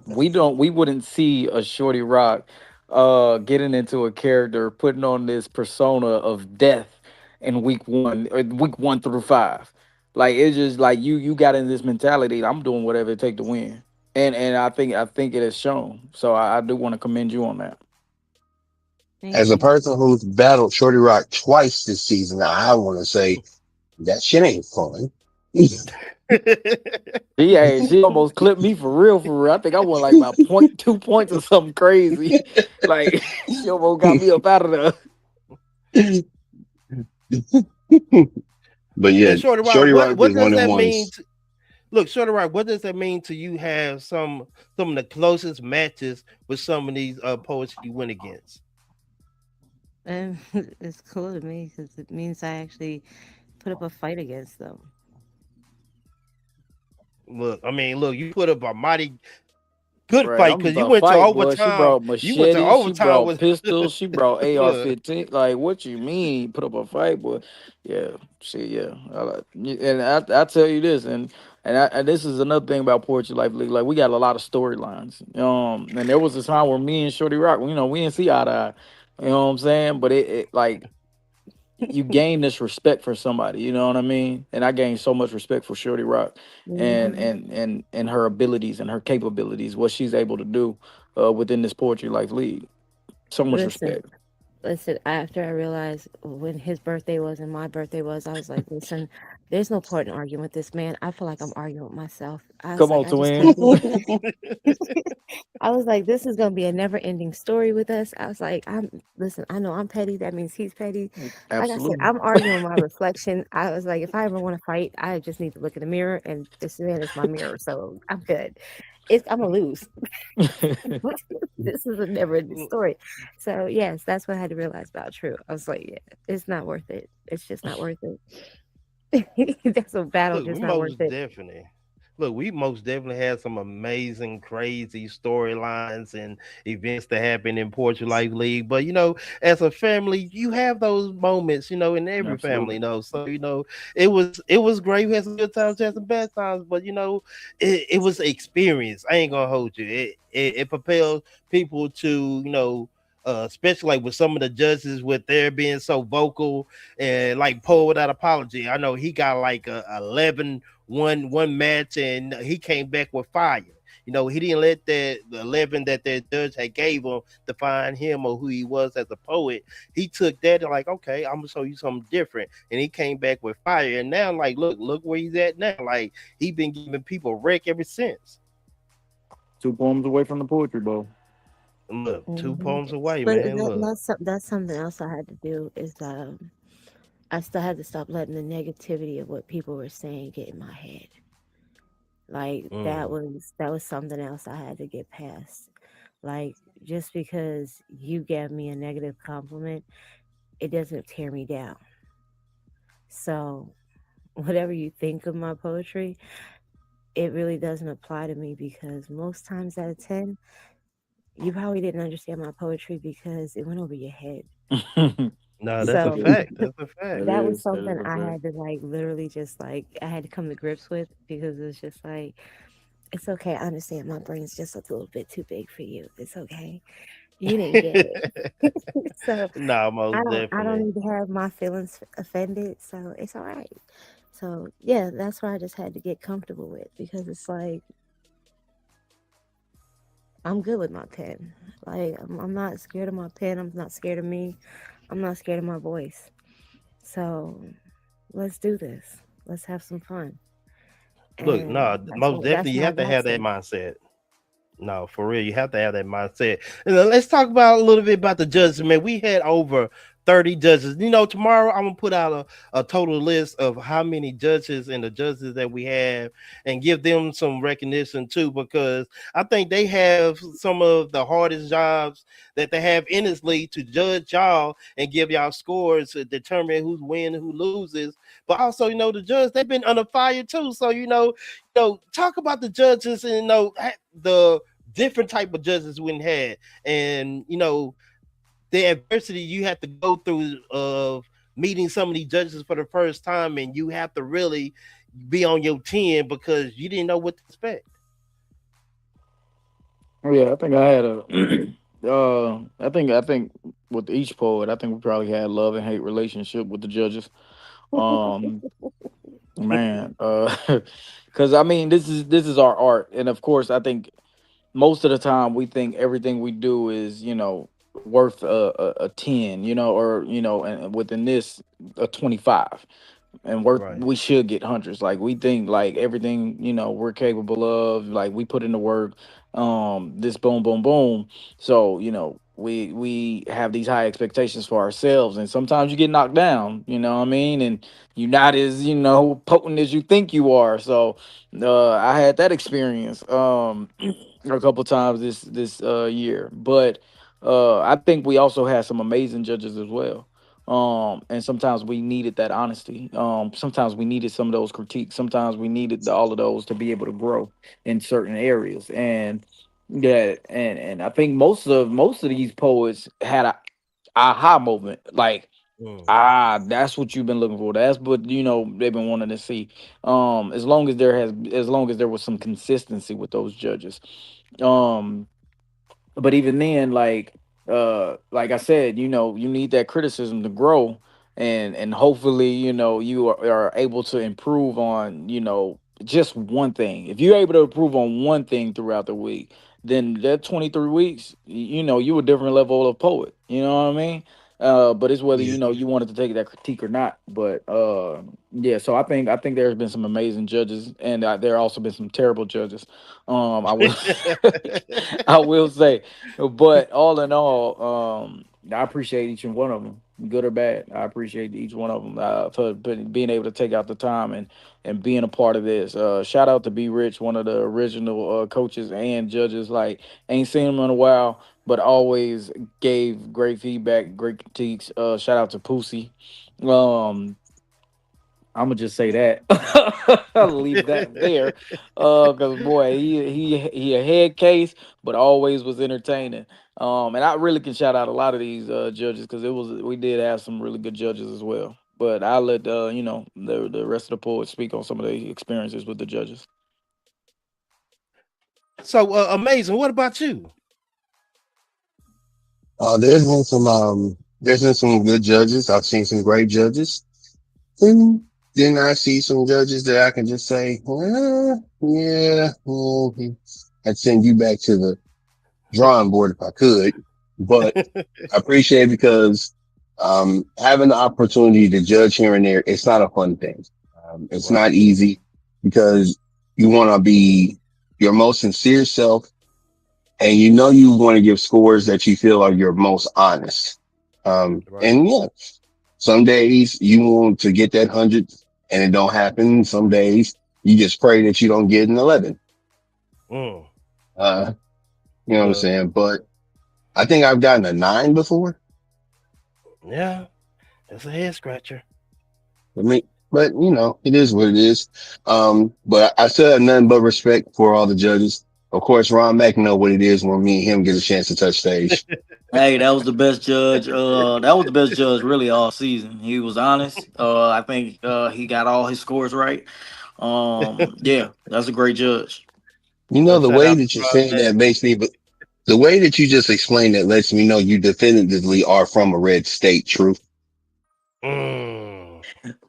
Speaker 17: we wouldn't see a Shorty Rock getting into a character, putting on this persona of death in week 1 through 5. Like, it's just like you got in this mentality. I'm doing whatever it takes to win, and I think it has shown. So I do want to commend you on that.
Speaker 16: As a person who's battled Shorty Rock twice this season, I want to say that shit ain't fun.
Speaker 17: She almost clipped me for real. I think I won like about 2 points or something crazy. Like, she almost got me up out of there.
Speaker 16: But yeah,
Speaker 15: Shorty Rock, what does that mean? Look, Shorty Rock, what does that mean to you? Have some of the closest matches with some of these poets you went against?
Speaker 19: It's cool to me because it means I actually put up a fight against them.
Speaker 15: Look, you put up a mighty good
Speaker 17: Right,
Speaker 15: fight because you went to overtime.
Speaker 17: She brought machetes,
Speaker 15: You went to overtime
Speaker 17: she brought
Speaker 15: with
Speaker 17: pistols, she brought AR-15. Like, what you mean? Put up a fight, boy? Yeah, and I tell you this, and this is another thing about Poetry Life League. Like, we got a lot of storylines. And there was a time where me and Shorty Rock, we didn't see eye to eye. You know what I'm saying? But it like, you gain this respect for somebody, you know what I mean? And I gained so much respect for Shorty Rock and her abilities and her capabilities, what she's able to do within this Poetry Life League. So much respect.
Speaker 19: Listen, after I realized when his birthday was and my birthday was, I was like, listen, there's no point in arguing with this man. I feel like I'm arguing with myself.
Speaker 17: Come on, twin.
Speaker 19: I was like, this is going to be a never ending story with us. I was like, listen, I know I'm petty. That means he's petty.
Speaker 17: Absolutely.
Speaker 19: Like I said, I'm arguing with my reflection. I was like, if I ever want to fight, I just need to look in the mirror, and this man is my mirror. So I'm good. I'm going to lose. This is a never ending story. So yes, that's what I had to realize about True. I was like, yeah, it's not worth it. It's just not worth it. That's a battle. Just not worth it.
Speaker 15: Definitely. Look, we most definitely had some amazing, crazy storylines and events that happen in Poetry Life League. But, as a family, you have those moments, in every family, So, it was great. We had some good times, we had some bad times, but, it was experience. I ain't gonna hold you. It propels people to, especially like with some of the judges with their being so vocal and like Poet Without Apology. I know he got like 11 one match and he came back with fire. You know, he didn't let the 11 that the judge had gave him define him or who he was as a poet. He took that and like, okay, I'm gonna show you something different. And he came back with fire. And now, like, look where he's at now. Like, he been giving people wreck ever since.
Speaker 17: 2 poems away from the poetry bowl.
Speaker 15: Look, 2
Speaker 19: Mhm.
Speaker 15: poems away,
Speaker 19: But
Speaker 15: man. Look.
Speaker 19: that's something else I had to do is I still had to stop letting the negativity of what people were saying get in my head. Like that was something else I had to get past. Like just because you gave me a negative compliment, it doesn't tear me down. So whatever you think of my poetry, it really doesn't apply to me because most times out of 10, you probably didn't understand my poetry because it went over your head.
Speaker 15: No, that's a
Speaker 19: So
Speaker 15: fact. That's a fact.
Speaker 19: that was something I had to like literally just like I had to come to grips with because it's just like it's okay. I understand my brain's just a little bit too big for you. It's okay. You didn't get it. So
Speaker 15: No, most
Speaker 19: I don't
Speaker 15: definitely.
Speaker 19: need to have my feelings offended. So it's all right. So yeah, that's what I just had to get comfortable with because it's like I'm good with my pen. Like I'm not scared of my pen. I'm not scared of me. I'm not scared of my voice. So let's do this. Let's have some fun.
Speaker 15: Look, no,
Speaker 19: And
Speaker 15: most definitely
Speaker 19: that's
Speaker 15: you
Speaker 19: my
Speaker 15: have to have that
Speaker 19: mindset.
Speaker 15: mindset. No, for real, you have to have that mindset. And let's talk about a little bit about the judges, man. We had over 30 judges. You know, tomorrow I'm gonna put out a total list of how many judges and the judges that we have and give them some recognition too, because I think they have some of the hardest jobs that they have in this league to judge y'all and give y'all scores to determine who's win, who loses. But also, you know, the judges, they've been under fire too. So, talk about the judges and the different type of judges we had, and the adversity you have to go through of meeting some of these judges for the first time, and you have to really be on your 10 because you didn't know what to expect.
Speaker 17: Oh, yeah, I think I had I think with each poet, I think we probably had love and hate relationship with the judges. Um, man, because I mean, this is our art, and of course, I think most of the time we think everything we do is worth a 10, or and within this a 25, and
Speaker 15: Right.
Speaker 17: we should get hundreds. Like we think like everything we're capable of, like we put in the work, this boom boom boom. So we have these high expectations for ourselves, and sometimes you get knocked down, what I mean, and you're not as potent as you think you are. So I had that experience a couple times this year, but I think we also had some amazing judges as well. And sometimes we needed that honesty. Sometimes we needed some of those critiques. Sometimes we needed all of those to be able to grow in certain areas. And yeah, and I think most of these poets had a aha moment, like that's what you've been looking for. That's what they've been wanting to see. As long as there was some consistency with those judges. Um, but even then, like I said, you need that criticism to grow, and hopefully you are able to improve on just one thing. If you're able to improve on one thing throughout the week, then that 23 weeks, you a different level of poet, you know what I mean. But it's whether
Speaker 1: Yeah.
Speaker 17: you wanted to take that critique or not. But yeah, so I think there's been some amazing judges, and there also been some terrible judges. I will I will say, but all in all, I appreciate each and one of them, good or bad. I appreciate each one of them for being able to take out the time and being a part of this. Shout out to B Rich, one of the original coaches and judges. Like, ain't seen him in a while, but always gave great feedback, great critiques. Shout out to Pussy. I'm gonna just say that. I'll leave that there. Cause boy, he a head case, but always was entertaining. And I really can shout out a lot of these judges because we did have some really good judges as well. But I'll let the rest of the poets speak on some of the experiences with the judges.
Speaker 15: So amazing. What about you?
Speaker 16: There's been some good judges. I've seen some great judges. And then I see some judges that I can just say, well, yeah, I'd send you back to the drawing board if I could. But I appreciate it because having the opportunity to judge here and there, it's not a fun thing. It's not easy because you want to be your most sincere self, and you want to give scores that you feel are your most honest. And yeah, some days you want to get that 100 and it don't happen. Some days you just pray that you don't get an 11. You know what I'm saying? But I think I've gotten a 9 before.
Speaker 15: Yeah, that's a head scratcher.
Speaker 16: But it is what it is. But I still have nothing but respect for all the judges. Of course, Ron Mack know what it is when me and him get a chance to touch stage.
Speaker 17: Hey, that was the best judge. That was the best judge really all season. He was honest. I think he got all his scores right. Yeah, that's a great judge.
Speaker 16: The way that you're saying that makes me, but the way that you just explained that lets me know you definitively are from a red state. True.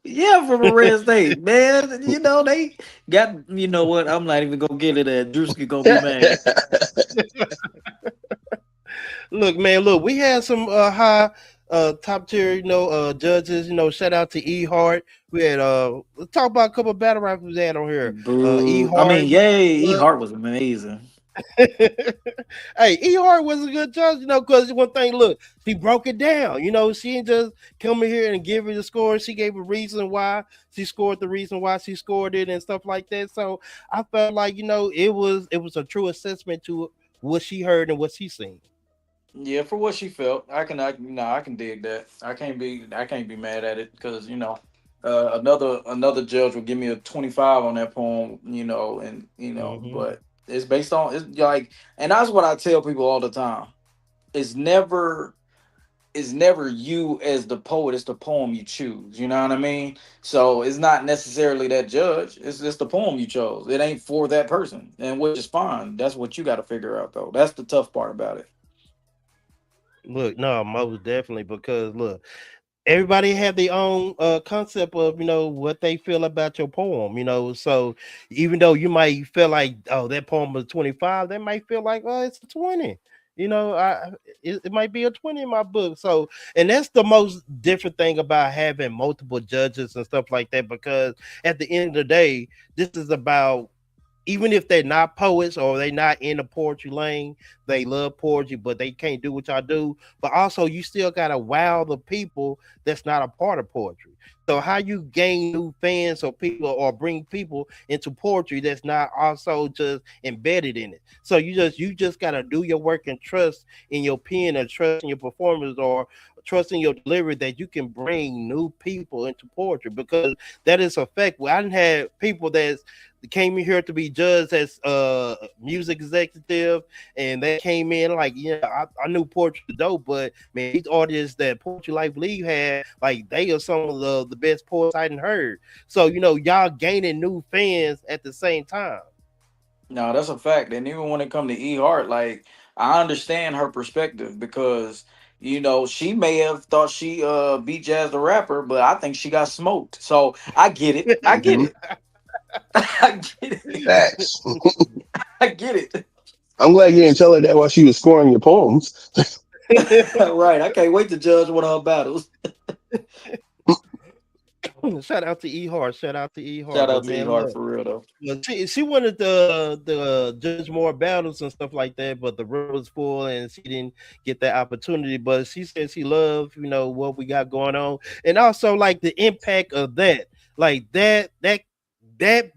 Speaker 17: Yeah, from a red state, man. They got. You know what? I'm not even gonna get it. Drewski gonna be mad.
Speaker 15: Look, man. Look, we had some high, top tier, judges. Shout out to E Hart. We had let's talk about a couple of battle rappers we had on here. E Hart.
Speaker 17: E Hart was amazing.
Speaker 15: Hey, E Hart was a good judge, because one thing, look, she broke it down. She didn't just come in here and give her the score. She gave a reason why she scored the reason why she scored it and stuff like that. So I felt like, it was a true assessment to what she heard and what she seen.
Speaker 17: Yeah, for what she felt, I can dig that. I can't be mad at it because another judge would give me a 25 on that poem, but it's based on and that's what I tell people all the time. It's never you as the poet, it's the poem you choose. You know what I mean? So it's not necessarily that judge, it's just the poem you chose. It ain't for that person, and which is fine. That's what you got to figure out though. That's the tough part about it.
Speaker 15: Look, no, most definitely, because look, everybody have their own concept of what they feel about your poem. So even though you might feel like, oh, that poem was 25, they might feel like, oh, it's a 20. It might be a 20 in my book. So, and that's the most different thing about having multiple judges and stuff like that, because at the end of the day, this is about, even if they're not poets or they're not in the poetry lane, they love poetry, but they can't do what y'all do. But also, you still gotta wow the people that's not a part of poetry. So how you gain new fans or people, or bring people into poetry that's not also just embedded in it. So you just gotta do your work and trust in your pen, or trust in your performance, or trust in your delivery, that you can bring new people into poetry, because that is a fact. I didn't have people that came in here to be judged as music executive, and they came in like, I knew poetry was dope, but man, these artists that Poetry Life League had, like, they are some of the best poets I hadn't heard. So y'all gaining new fans at the same time.
Speaker 17: No, that's a fact. And even when it comes to E Hart, like, I understand her perspective, because she may have thought she beat Jazz the Rapper, but I think she got smoked. So I get it. I get it. I get it.
Speaker 16: Facts.
Speaker 17: I get it.
Speaker 16: I'm glad you didn't tell her that while she was scoring your poems.
Speaker 17: Right. I can't wait to judge one of her battles.
Speaker 15: Shout out to E Hart. Shout out to E Hart.
Speaker 17: Shout out to E Hart for real though.
Speaker 15: She wanted to judge more battles and stuff like that, but the room was full and she didn't get that opportunity. But she said she loved, what we got going on, and also like the impact of that, like that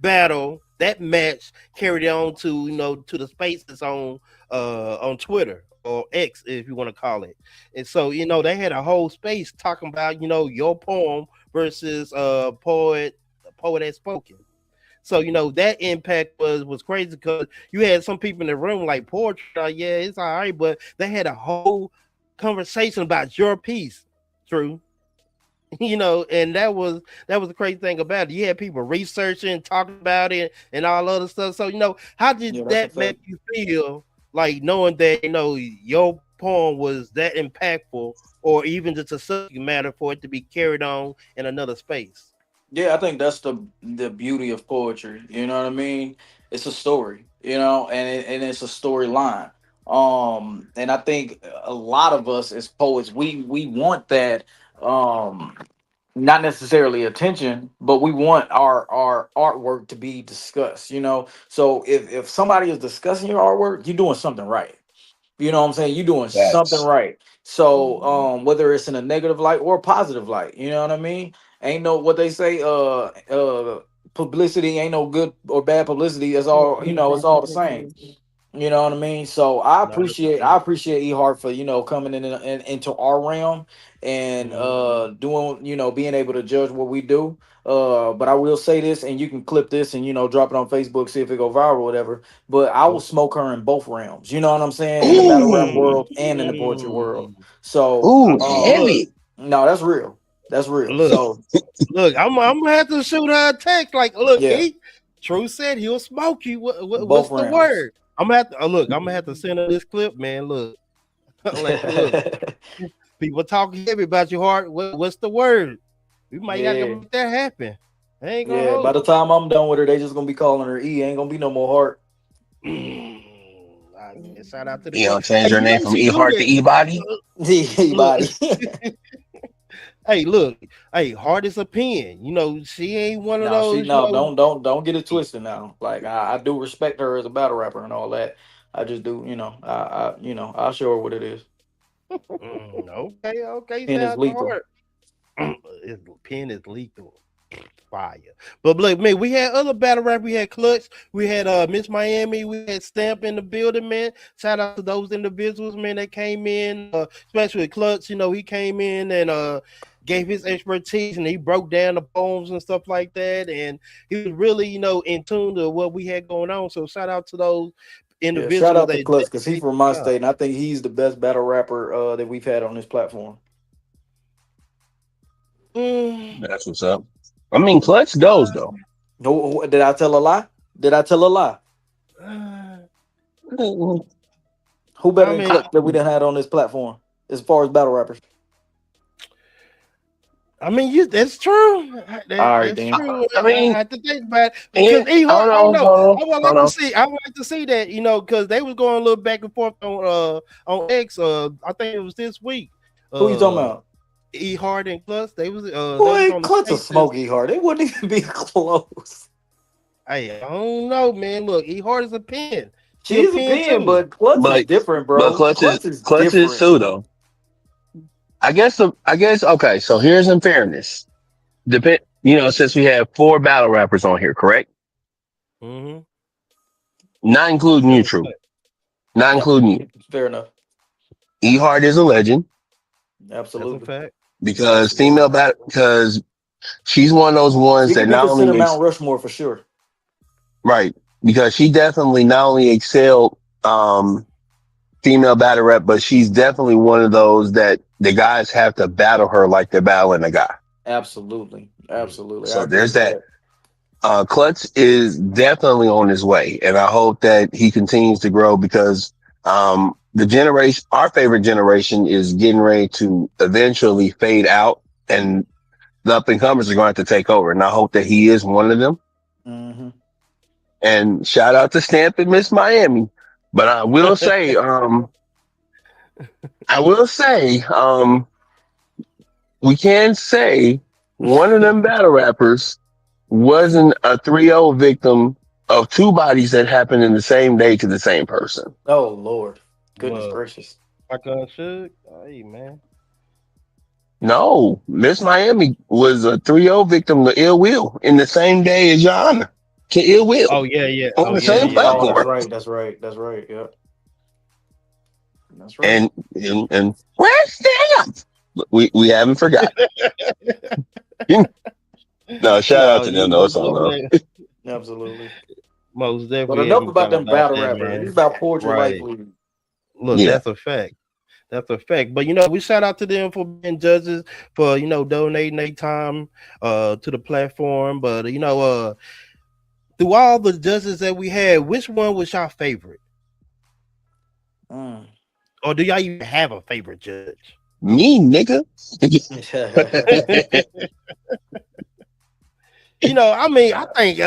Speaker 15: battle, that match carried on to to the spaces on Twitter, or X, if you want to call it. And so they had a whole space talking about your poem versus poet has spoken. So that impact was crazy, because you had some people in the room like, poetry, yeah, it's all right, but they had a whole conversation about your piece. True. And that was the crazy thing about it. You had people researching, talking about it, and all other stuff. So how did that make you feel, like knowing that your poem was that impactful, or even just a subject matter for it to be carried on in another space?
Speaker 17: Yeah, I think that's the beauty of poetry. You know what I mean? It's a story, and it's a storyline. And I think a lot of us as poets, we want that, not necessarily attention, but we want our artwork to be discussed. So if somebody is discussing your artwork, you're doing something right. You know what I'm saying? You're doing something
Speaker 16: Facts.
Speaker 17: right. So whether it's in a negative light or a positive light, you know what I mean? Ain't no what they say, publicity ain't no good or bad publicity. It's all, it's all the same. You know what I mean? So I
Speaker 15: 100%.
Speaker 17: appreciate E Hart for coming into our realm and doing, being able to judge what we do. But I will say this, and you can clip this and drop it on Facebook, see if it go viral or whatever. But I will smoke her in both realms. You know what I'm saying? In the battle rap world and in the poetry world. So
Speaker 16: Ooh,
Speaker 15: Look,
Speaker 16: heavy.
Speaker 17: no, that's real. That's real.
Speaker 15: look,
Speaker 17: So
Speaker 15: look. I'm gonna have to shoot her a text. Like, look,
Speaker 17: yeah,
Speaker 15: True said he'll smoke you. What's
Speaker 17: both
Speaker 15: the
Speaker 17: realms.
Speaker 15: word? I'm gonna have to look. I'm gonna have to send her this clip, man. Look, like, look. People talking heavy about your heart. What's the word? We might have to
Speaker 17: Yeah.
Speaker 15: make that happen. I ain't gonna
Speaker 17: Yeah,
Speaker 15: hold
Speaker 17: by the time I'm done with her, they just gonna be calling her E. Ain't gonna be no more Heart.
Speaker 15: Shout out to the
Speaker 16: You
Speaker 15: girl.
Speaker 16: know, change
Speaker 15: Hey,
Speaker 16: her
Speaker 15: you
Speaker 16: name
Speaker 15: know
Speaker 16: from
Speaker 15: she
Speaker 16: E
Speaker 15: do
Speaker 16: Heart to
Speaker 15: that.
Speaker 16: E Body.
Speaker 17: E-Body.
Speaker 15: Hey, look. Hey, Heart is a pen. You know, she ain't one of
Speaker 17: No,
Speaker 15: those. You know,
Speaker 17: don't get it twisted now. Like I do respect her as a battle rapper and all that. I just do, I'll show her what it is.
Speaker 15: okay.
Speaker 17: Pen
Speaker 15: Shout
Speaker 17: is
Speaker 15: out to
Speaker 17: lethal.
Speaker 15: Heart. Pen is lethal. Fire. But look, man, we had other battle rap. We had Clutch. We had Miss Miami. We had Stamp in the building, man. Shout out to those individuals, man, that came in, especially Clutch. You know, he came in and gave his expertise and he broke down the poems and stuff like that. And he was really, in tune to what we had going on. So shout out to those
Speaker 17: Yeah, shout
Speaker 15: individuals
Speaker 17: out to
Speaker 15: that
Speaker 17: Clutch because he's
Speaker 15: did
Speaker 17: from
Speaker 15: the
Speaker 17: my
Speaker 15: job.
Speaker 17: state, and I think he's the best battle rapper that we've had on this platform.
Speaker 16: That's what's up. I mean, Clutch goes though.
Speaker 17: Did I tell a lie? Did I tell a lie? Who better
Speaker 15: I
Speaker 17: than
Speaker 15: mean,
Speaker 17: Clutch that we done had on this platform as far as battle rappers?
Speaker 15: That's true.
Speaker 17: All right,
Speaker 15: That's
Speaker 17: then.
Speaker 15: true.
Speaker 16: I
Speaker 15: I
Speaker 16: mean,
Speaker 15: have to think about it
Speaker 16: and,
Speaker 15: because
Speaker 16: hold
Speaker 15: I don't
Speaker 16: on,
Speaker 15: know.
Speaker 16: hold
Speaker 15: I
Speaker 16: on,
Speaker 15: would
Speaker 16: hold
Speaker 15: like to
Speaker 16: on.
Speaker 15: see. I would like to see that, because they was going a little back and forth on X. I think it was this week.
Speaker 17: Who you talking about?
Speaker 15: E Hard and Clutch. They was
Speaker 17: Boy,
Speaker 15: on the
Speaker 17: Clutch a
Speaker 15: spaces.
Speaker 17: smoky heart. It wouldn't even be close.
Speaker 15: Hey, I don't know, man. Look, E Hard is a pen.
Speaker 17: She's a pen, but Clutch is different,
Speaker 16: But
Speaker 17: bro. Clutch is
Speaker 16: Clutch is
Speaker 17: different.
Speaker 16: too though. I guess okay. So here's in fairness. Since we have 4 battle rappers on here, correct?
Speaker 15: Mm-hmm.
Speaker 16: Not including you, True. Not
Speaker 17: Yeah,
Speaker 16: including you.
Speaker 17: fair enough.
Speaker 16: E Hart is a legend
Speaker 17: Absolutely.
Speaker 15: That's a fact.
Speaker 16: because because she's one of those ones
Speaker 17: She
Speaker 16: that
Speaker 17: could be
Speaker 16: not
Speaker 17: considered
Speaker 16: only
Speaker 17: Mount Rushmore for sure.
Speaker 16: right, because she definitely not only excelled female battle rap, but she's definitely one of those that the guys have to battle her like they're battling a guy.
Speaker 17: Absolutely. Absolutely. I
Speaker 16: So
Speaker 17: agree
Speaker 16: there's
Speaker 17: with
Speaker 16: that.
Speaker 17: that.
Speaker 16: Clutch is definitely on his way, and I hope that he continues to grow because our favorite generation, is getting ready to eventually fade out, and the up and comers are going to have to take over. And I hope that he is one of them.
Speaker 17: Mm-hmm.
Speaker 16: And shout out to Stamp and Miss Miami. But I will say, we can say one of them battle rappers wasn't a 3-0 victim of 2 bodies that happened in the same day to the same person.
Speaker 17: Oh Lord, goodness
Speaker 15: Well,
Speaker 17: gracious!
Speaker 15: Like Suge. Hey, man.
Speaker 16: No, Miss Miami was a 3-0 victim to Ill Will in the same day as Your Honor to Ill Will.
Speaker 15: Oh yeah.
Speaker 16: On the same
Speaker 17: Oh, that's
Speaker 16: platform.
Speaker 17: right. That's right. That's right. Yep. That's right.
Speaker 16: And where's Stamp? We haven't forgotten. No, shout out to them. No, it's all love.
Speaker 17: Absolutely.
Speaker 15: Most definitely.
Speaker 17: But enough
Speaker 15: haven't
Speaker 17: about them
Speaker 15: forgotten
Speaker 17: battle
Speaker 15: that,
Speaker 17: rappers.
Speaker 15: man.
Speaker 17: It's about Poetry Life
Speaker 15: Right.
Speaker 17: League.
Speaker 15: Look,
Speaker 16: Yeah.
Speaker 15: that's a fact. That's a fact. But we shout out to them for being judges, for donating their time to the platform. But through all the judges that we had, which one was your favorite? Or do y'all even have a favorite judge?
Speaker 16: Me, nigga.
Speaker 15: I think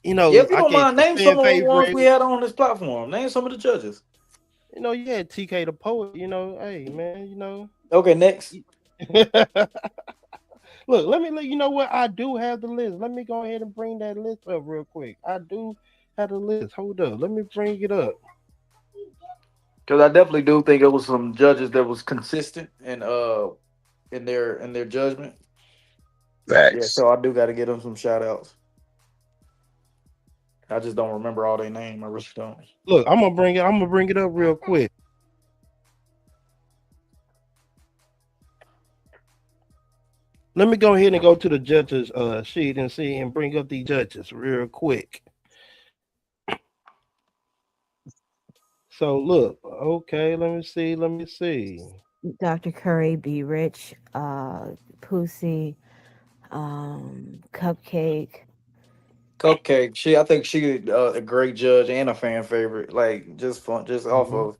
Speaker 15: you know,
Speaker 17: Yeah, if you
Speaker 15: I
Speaker 17: don't
Speaker 15: guess
Speaker 17: mind,
Speaker 15: the
Speaker 17: name
Speaker 15: fan
Speaker 17: some of the ones
Speaker 15: favorite.
Speaker 17: we had on this platform. Name some of the judges.
Speaker 15: You know, you had TK the poet. You know, hey man, you know.
Speaker 17: Okay, next.
Speaker 15: Look, let me let you know what I do have the list. Let me go ahead and bring that list up real quick. I do have the list. Hold up, let me bring it up.
Speaker 17: Because I definitely do think it was some judges that was consistent in their judgment. Yeah,
Speaker 16: Facts.
Speaker 17: so I do got to give them some shout outs. I just don't remember all their name. I really don't.
Speaker 15: Look, I'm gonna bring it. I'm gonna bring it up real quick. Let me go ahead and go to the judges sheet and see and bring up the judges real quick. So look, okay, let me see.
Speaker 19: Dr. Curry, Be Rich, Pussy, Cupcake.
Speaker 17: Cupcake, I think she a great judge and a fan favorite. Like just fun, just off of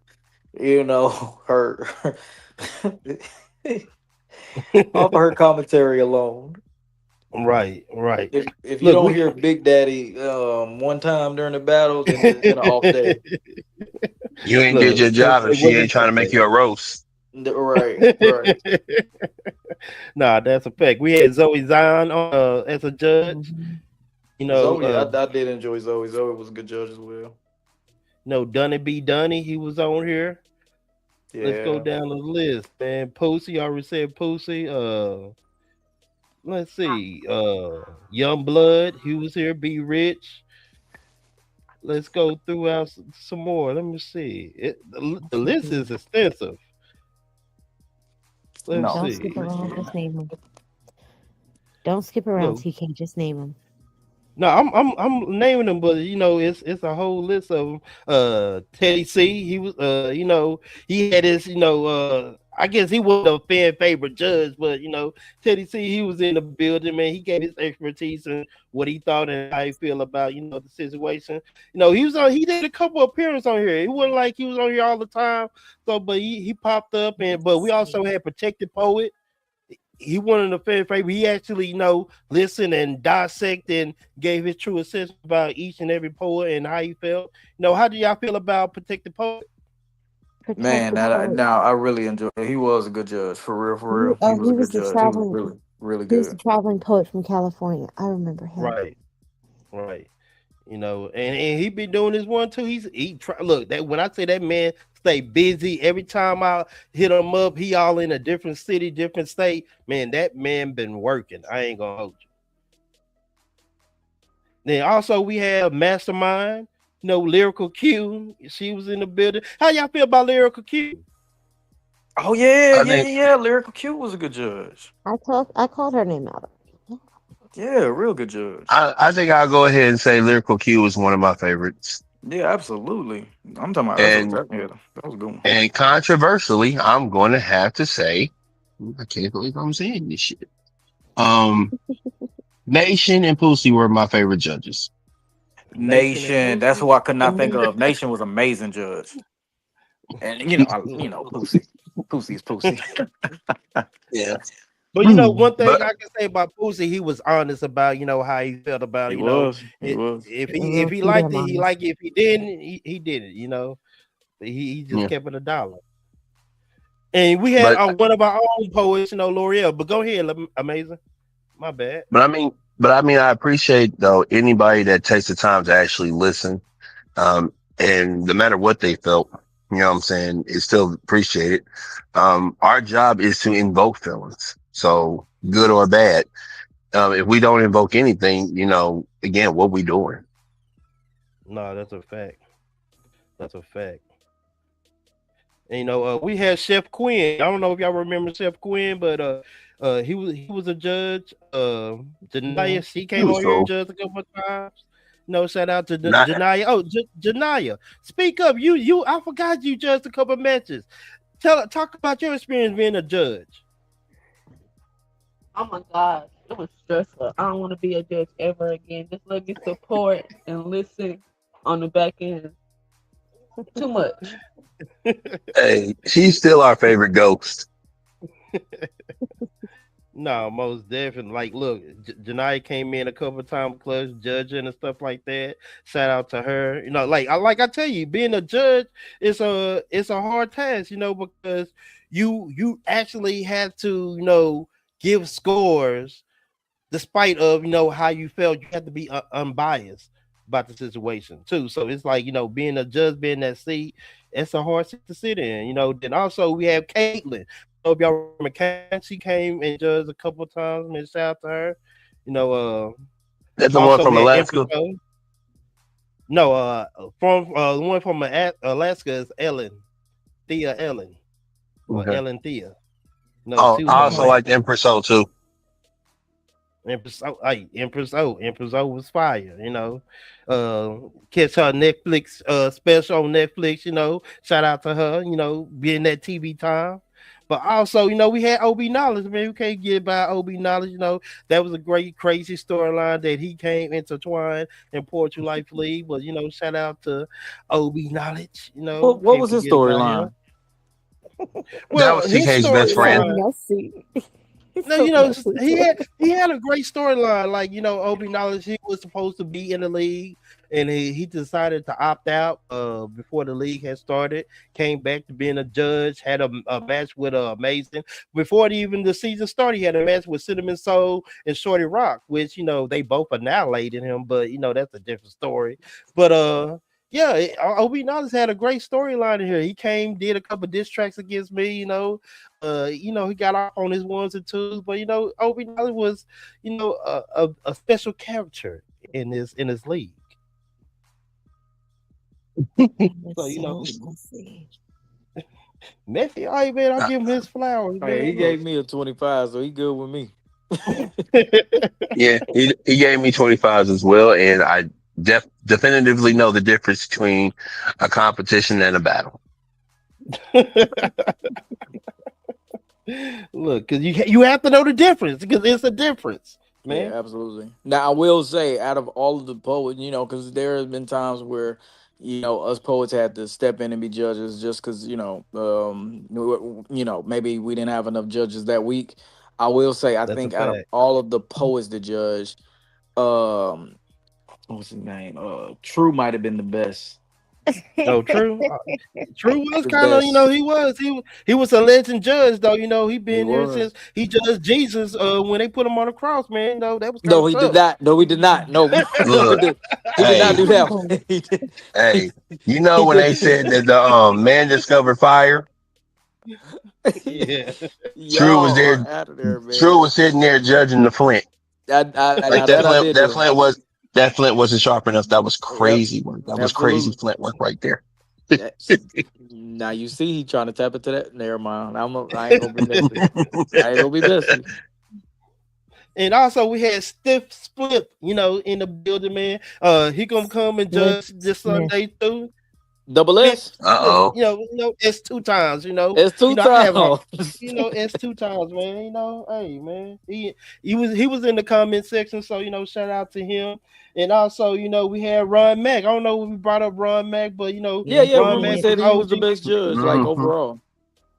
Speaker 17: her off of her commentary alone.
Speaker 15: Right.
Speaker 17: If you
Speaker 15: Look,
Speaker 17: don't hear Big Daddy one time during the battle, then it's been an off day.
Speaker 16: You ain't
Speaker 15: Look,
Speaker 16: did your job if
Speaker 15: it
Speaker 16: she ain't
Speaker 15: wasn't
Speaker 16: trying to make you a roast.
Speaker 17: Right.
Speaker 15: Nah, that's a fact. We had Zoe Zion as a judge. You know,
Speaker 17: Zoe, I did enjoy Zoe. Zoe was a good judge as well.
Speaker 15: No, Dunny B. Dunny, he was on here.
Speaker 17: Yeah.
Speaker 15: Let's go down the list, man. Pussy, I already said Pussy. Let's see. Young Blood, he was here. Be Rich. Let's go through some more. Let me see. The list is extensive. Let's
Speaker 19: Don't
Speaker 15: see.
Speaker 19: skip around. Just name them. Don't skip around, TK. Just name them.
Speaker 15: No, I'm naming them, but you know, it's a whole list of them. Teddy C, he was you know, he had his, you know, I guess he wasn't a fan favorite judge, but you know, Teddy C, he was in the building, man. He gave his expertise and what he thought and how he feel about, you know, the situation. You know, he did a couple of appearances on here. It wasn't like he was on here all the time. So, but he popped up, but we also had Protected Poet. He wanted a fan favorite. He actually, you know, listened and dissected and gave his true assessment about each and every poet and how he felt. You know, how do y'all feel about Protected Poet?
Speaker 17: Man, now I really enjoyed it. He was a good judge, for real, for real. He was a good judge. He was really, really
Speaker 19: He was the
Speaker 17: good.
Speaker 19: traveling poet from California. I remember him.
Speaker 15: Right. You know, and he been doing this one too. Look, that when I say that man stay busy, every time I hit him up, he all in a different city, different state. Man, that man been working. I ain't gonna hold you. Then also we have Mastermind, you know, Lyrical Q. She was in the building. How y'all feel about Lyrical Q?
Speaker 17: Oh yeah. Lyrical Q was a good judge.
Speaker 19: I called her name out.
Speaker 17: Yeah, real good judge.
Speaker 16: I think I'll go ahead and say Lyrical Q was one of my favorites.
Speaker 17: Yeah, absolutely. I'm talking about that was a good one.
Speaker 16: And controversially, I'm going to have to say, I can't believe I'm saying this shit. Nation and Pussy were my favorite judges.
Speaker 17: Nation, that's who I could not think of. Nation was amazing judge, and Pussy is Pussy.
Speaker 16: Yeah.
Speaker 15: But you know, one thing I can say about Pussy, he was honest about, you know, how he felt about it.
Speaker 17: He
Speaker 15: You know,
Speaker 17: was.
Speaker 15: If he liked it, he liked it. If he didn't, he didn't. You know, he just kept it $1. And we had one of our own poets, you know, L'Oreal. But go ahead, Amazing. My bad.
Speaker 16: But I mean, I appreciate though anybody that takes the time to actually listen, and no matter what they felt, you know what I'm saying, it's still appreciated. Our job is to invoke feelings. So good or bad. If we don't invoke anything, you know, again, what we doing?
Speaker 15: No, that's a fact. That's a fact. And, you know, we had Chef Quinn. I don't know if y'all remember Chef Quinn, but he was a judge. Janaya, she came on here and judged a couple of times. No, shout out to Janaya. Oh, Janaya, speak up. You. I forgot you judged a couple of matches. Talk about your experience being a judge.
Speaker 18: Oh my God, it was stressful. I don't want to be a judge ever again. Just let me support and listen on the back end. Too much.
Speaker 16: Hey, she's still our favorite ghost.
Speaker 15: No, most definitely. Like, look, Janaya came in a couple of times, clutch judging and stuff like that. Shout out to her. You know, like I tell you, being a judge is a hard task. You know, because you actually have to give scores despite of how you felt. You have to be unbiased about the situation too. So it's like being a judge, being that seat, it's a hard seat to sit in. Then also we have Caitlin. I hope y'all remember Caitlin. She came and judged a couple of times. Man, shout out to her.
Speaker 16: That's the one
Speaker 15: Also
Speaker 16: from
Speaker 15: we had
Speaker 16: Alaska.
Speaker 15: Empress O. No, from the one from Alaska is Ellen, Thea Ellen, or
Speaker 16: Okay.
Speaker 15: Ellen Thea. No,
Speaker 16: Oh,
Speaker 15: she was
Speaker 16: I
Speaker 15: from
Speaker 16: also
Speaker 15: Alaska.
Speaker 16: like Empress O too.
Speaker 15: Empress O was fire. Catch her Netflix special on Netflix. Shout out to her. Being that TV time. But also, we had OB Knowledge, man. We can't get by OB Knowledge. That was a great, crazy storyline that he came intertwined in Portugal Life League. But shout out to OB Knowledge.
Speaker 17: What
Speaker 15: Can't
Speaker 17: was his
Speaker 15: forget about him.
Speaker 17: storyline?
Speaker 16: That
Speaker 15: Well,
Speaker 16: was
Speaker 15: his
Speaker 16: TK's best friend.
Speaker 15: storyline.
Speaker 19: Messy.
Speaker 15: No, he had a great storyline. Like Obi Knowledge, he was supposed to be in the league, and he decided to opt out before the league had started. Came back to being a judge. Had a match with Amazing before even the season started. He had a match with Cinnamon Soul and Shorty Rock, which they both annihilated him. But that's a different story. But yeah, Obi Knowledge had a great storyline in here. He came, did a couple diss tracks against me. He got off on his ones and twos, but Obi Knowledge was, a special character in this league. So Messi, all right, man, I'll give him his flowers.
Speaker 17: Hey,
Speaker 15: Man.
Speaker 17: he gave me a 25, so he good with me.
Speaker 16: Yeah, he gave me 25s as well, and I definitively know the difference between a competition and a battle.
Speaker 15: Look, because you have to know the difference, because it's a difference, man.
Speaker 17: Yeah, absolutely. Now, I will say, out of all of the poets, because there have been times where, us poets had to step in and be judges just because, maybe we didn't have enough judges that week. I will say, I
Speaker 15: That's
Speaker 17: think
Speaker 15: a
Speaker 17: out of
Speaker 15: fact.
Speaker 17: all of the poets to judge, what's his name? True might have been the best.
Speaker 15: No, True was
Speaker 17: The
Speaker 15: kind of,
Speaker 17: best.
Speaker 15: he was a legend judge though. He
Speaker 17: He
Speaker 15: been here
Speaker 17: was.
Speaker 15: since he judged Jesus when they put him on the cross, man. That was kind
Speaker 17: No,
Speaker 15: of
Speaker 17: he did
Speaker 15: tough.
Speaker 17: not. No, he did not. No, he
Speaker 16: Look,
Speaker 17: did not
Speaker 16: hey,
Speaker 17: do that one. He did.
Speaker 16: hey,
Speaker 17: He
Speaker 16: when they
Speaker 17: did.
Speaker 16: said that the man discovered fire,
Speaker 15: Yeah.
Speaker 16: True was
Speaker 17: Y'all
Speaker 16: there.
Speaker 17: are out of there,
Speaker 16: True
Speaker 17: man.
Speaker 16: was sitting there judging the flint.
Speaker 17: Now
Speaker 16: Like
Speaker 17: that I did do.
Speaker 16: that flint wasn't sharp enough. That was
Speaker 17: Yep,
Speaker 16: crazy work. That was crazy
Speaker 17: absolutely.
Speaker 16: flint work right there.
Speaker 17: Now you see he trying to tap into that. Never mind. I ain't gonna be messy. I ain't gonna be messy.
Speaker 15: And also we had Stiff Split, in the building, man. He gonna come and judge this Sunday too.
Speaker 17: Double S.
Speaker 16: Uh-oh.
Speaker 15: It's 2 times.
Speaker 17: It's 2
Speaker 15: I have
Speaker 17: times.
Speaker 15: it's 2 times, man. Hey, man. He was in the comment section, so shout out to him. And also, we had Ron Mack. I don't know if we brought up Ron Mack, but
Speaker 17: Yeah.
Speaker 15: Ron
Speaker 17: We
Speaker 15: Mack
Speaker 17: said
Speaker 15: was
Speaker 17: he was the
Speaker 15: OG.
Speaker 17: best judge, like overall.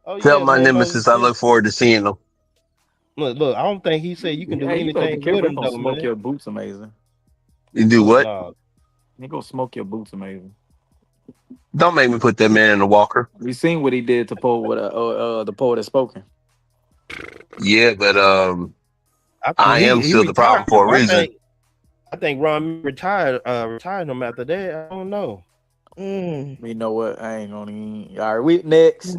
Speaker 15: Oh
Speaker 16: Tell
Speaker 15: yeah,
Speaker 16: my
Speaker 15: man.
Speaker 16: nemesis I look forward to seeing him.
Speaker 15: Look, I don't think he said you can do
Speaker 17: Hey, you better be
Speaker 15: anything
Speaker 17: careful.
Speaker 15: with
Speaker 17: He
Speaker 15: him
Speaker 17: gonna
Speaker 15: though,
Speaker 17: smoke
Speaker 15: man.
Speaker 17: your boots, amazing.
Speaker 16: You do what?
Speaker 15: No.
Speaker 17: He gonna smoke your boots, amazing.
Speaker 16: Don't make me put that man in the walker.
Speaker 17: You seen what he did to poet with the poet has spoken.
Speaker 16: Yeah, but
Speaker 15: I
Speaker 16: I
Speaker 15: think
Speaker 16: am
Speaker 15: he
Speaker 16: still the problem
Speaker 15: retired.
Speaker 16: for a reason.
Speaker 15: I think Ron retired him after that. I don't know.
Speaker 17: You know what? I ain't gonna. All right, we next.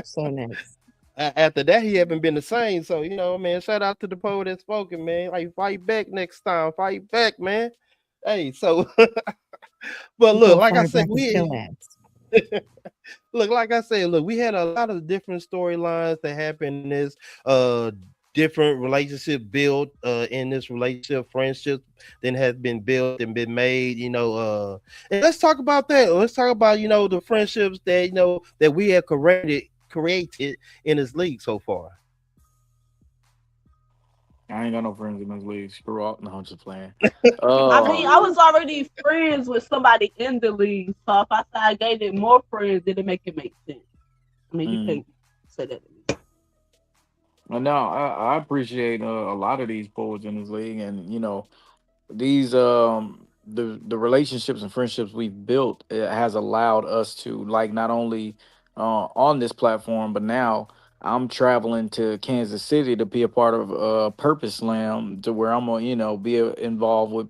Speaker 19: So next.
Speaker 15: After that, he haven't been the same. So man, shout out to the poet that's spoken, man. Like fight back next time, fight back, man. Hey, so, but look, like I said, we had a lot of different storylines that happened in this different relationship built in this relationship, friendship that has been built and been made, and let's talk about that. Let's talk about the friendships that that we have created in this league so far.
Speaker 17: I ain't got no friends in this league. Screw off. No, I'm just playing.
Speaker 18: I mean, I was already friends with somebody in the league, so if I said I gave it more friends, did it make sense? I mean, you can't say that to me.
Speaker 17: No, I appreciate a lot of these poets in this league, and these the relationships and friendships we've built, it has allowed us to, like, not only on this platform, but now I'm traveling to Kansas City to be a part of Purpose Slam, to where I'm gonna involved with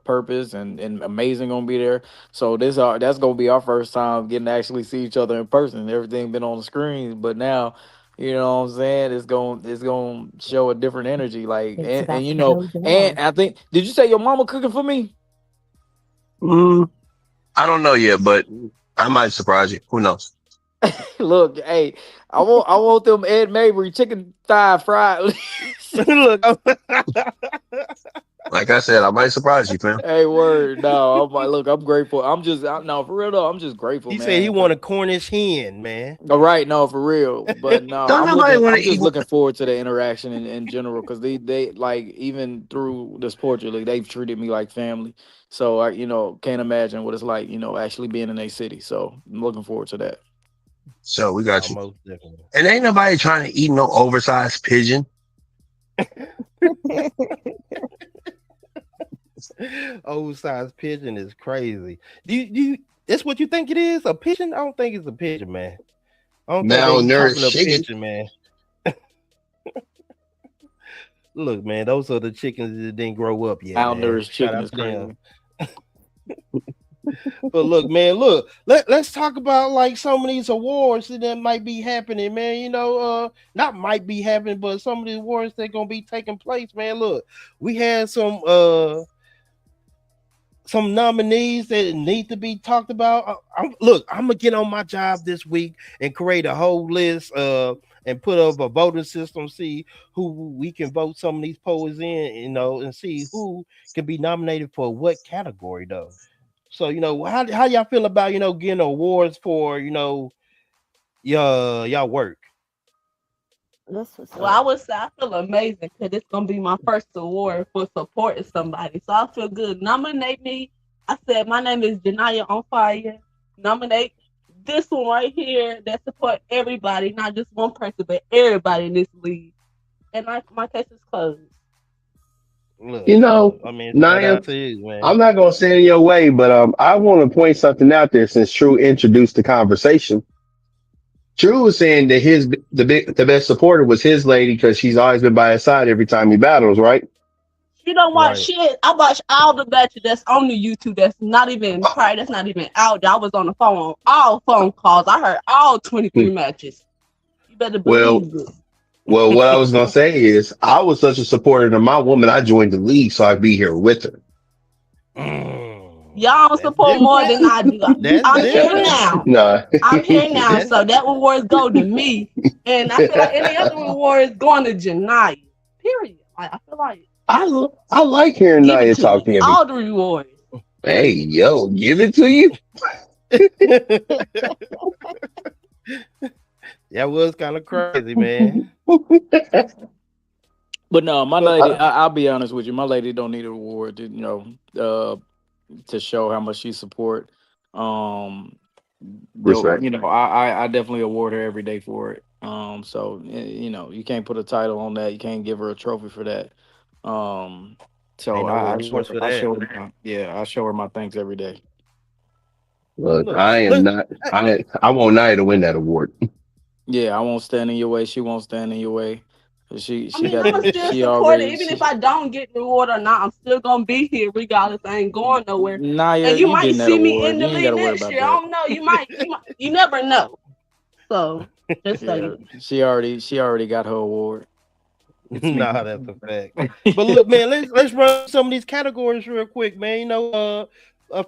Speaker 17: Purpose, and Amazing gonna be there. So that's gonna be our first time getting to actually see each other in person. Everything been on the screens, but now, what I'm saying, it's going to show a different energy. Like,
Speaker 19: It's
Speaker 17: and
Speaker 19: about
Speaker 17: you
Speaker 19: to
Speaker 17: know,
Speaker 19: close it
Speaker 17: and
Speaker 19: off.
Speaker 17: I think, did you say your mama cooking for me?
Speaker 16: I don't know yet, but I might surprise you. Who knows?
Speaker 17: Look, hey, I want them Ed Mabry chicken thigh fried.
Speaker 15: Look,
Speaker 16: Like I said, I might surprise you, fam.
Speaker 17: Hey, word. No, I'm grateful. No, for real though. I'm just grateful,
Speaker 15: he said he
Speaker 17: man.
Speaker 15: want a Cornish hen, man.
Speaker 17: All right, no, for real. But no,
Speaker 16: Don't nobody want
Speaker 17: I'm
Speaker 16: to eat.
Speaker 17: just looking forward to the interaction in general, because they like, even through this Portugal League, they've treated me like family. So I, can't imagine what it's like, actually being in a city. So I'm looking forward to that.
Speaker 16: So we got you.
Speaker 15: Almost definitely.
Speaker 16: And ain't nobody trying to eat no oversized pigeon.
Speaker 15: Oversized pigeon is crazy. Do you that's what you think it is? A pigeon? I don't think it's a pigeon, man. I don't think they
Speaker 16: Malnourished
Speaker 15: chopping up
Speaker 16: chicken.
Speaker 15: pigeon, man. Look, man, those are the chickens that didn't grow up yet, man.
Speaker 17: Malnourished
Speaker 15: Shout
Speaker 17: chicken
Speaker 15: out
Speaker 17: is
Speaker 15: to them.
Speaker 17: crazy.
Speaker 15: But look, man, let's talk about like some of these awards that might be happening, man. Not might be happening, but some of the awards that gonna be taking place, man. Look, we had some nominees that need to be talked about. I'm gonna get on my job this week and create a whole list and put up a voting system, see who we can vote some of these poets in, and see who can be nominated for what category though. So, how y'all feel about, getting awards for, y'all work?
Speaker 19: That's what's
Speaker 18: Well, I
Speaker 19: up.
Speaker 18: would say I feel amazing because it's gonna be my first award for supporting somebody. So I feel good. Nominate me. I said my name is Janaya on Fire. Nominate this one right here that support everybody, not just one person, but everybody in this league. And my case is closed.
Speaker 15: Look,
Speaker 16: You know,
Speaker 15: I mean, shout
Speaker 16: Naya,
Speaker 15: out to you, man.
Speaker 16: I'm not gonna stand in your way, but I want to point something out there since True introduced the conversation. True was saying that the best supporter was his lady because she's always been by his side every time he battles, right?
Speaker 18: She don't watch
Speaker 15: Right.
Speaker 18: shit. I watch all the matches that's on the YouTube that's not even probably that's not even out there. I was on the phone, all phone calls. I heard all 23 matches. You better
Speaker 16: Well,
Speaker 18: believe it.
Speaker 16: what I was gonna say is I was such a supporter of my woman, I joined the league so I'd be here with her.
Speaker 18: Y'all don't support more than I do.
Speaker 15: That's
Speaker 18: I'm here
Speaker 15: different.
Speaker 18: now.
Speaker 16: Nah.
Speaker 18: I'm here now.
Speaker 15: That's-
Speaker 18: So that awards go to me. And I feel like any other awards going to Janaya. Period. I feel like
Speaker 16: I like hearing
Speaker 18: give it
Speaker 16: Naya
Speaker 18: to
Speaker 16: talk
Speaker 18: me.
Speaker 16: to me.
Speaker 18: All the rewards.
Speaker 16: Hey, yo, give it to you.
Speaker 15: That was kind of crazy, man.
Speaker 17: But no, my lady, I'll be honest with you. My lady don't need an award to show how much she support. Um,
Speaker 16: Respect.
Speaker 17: I definitely award her every day for it. So you can't put a title on that. You can't give her a trophy for that. So
Speaker 15: Ain't no
Speaker 17: I show
Speaker 15: awards
Speaker 17: her,
Speaker 15: for that.
Speaker 17: I show her my thanks every day.
Speaker 16: Look,
Speaker 15: Look,
Speaker 16: I am not. I want Naya to win that award.
Speaker 17: Yeah, I won't stand in your way. She won't stand in your way. She
Speaker 18: I mean,
Speaker 17: got
Speaker 18: I'ma
Speaker 17: the
Speaker 18: still
Speaker 17: she
Speaker 18: support it.
Speaker 17: already
Speaker 18: Even if
Speaker 17: she
Speaker 18: I don't get the award or not, I'm still gonna be here regardless. I ain't going nowhere.
Speaker 17: Naya,
Speaker 18: And you
Speaker 17: you
Speaker 18: might
Speaker 17: getting that
Speaker 18: see me in
Speaker 17: award.
Speaker 18: the
Speaker 17: You ain't
Speaker 18: league
Speaker 17: gotta worry
Speaker 18: next
Speaker 17: about
Speaker 18: year. I
Speaker 17: that.
Speaker 18: don't know. You never know. So just so
Speaker 17: Yeah,
Speaker 18: you
Speaker 17: she already got her award. It's me.
Speaker 15: Nah, that's a fact. But look, man, let's run some of these categories real quick, man.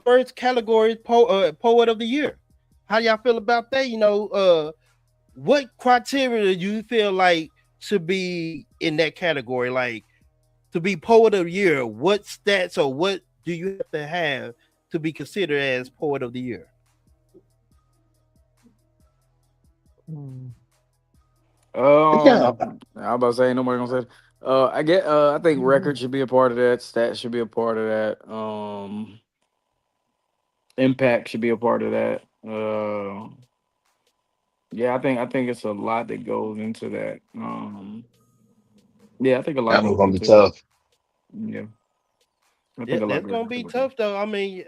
Speaker 15: First category is poet of the year. How y'all feel about that? What criteria do you feel like should be in that category? Like, to be poet of the year, what stats or what do you have to have to be considered as poet of the year?
Speaker 16: Yeah.
Speaker 17: I'm about to say, nobody gonna say it. I think record should be a part of that. Stats should be a part of that. Impact should be a part of that. Yeah, I think it's a lot that goes into that. Yeah, I think a lot
Speaker 16: That one's
Speaker 17: goes
Speaker 16: gonna be
Speaker 17: into it.
Speaker 16: tough.
Speaker 17: Yeah, I
Speaker 15: Yeah,
Speaker 17: think a lot
Speaker 15: that's
Speaker 17: goes
Speaker 15: gonna be
Speaker 17: into it.
Speaker 15: tough though. I mean,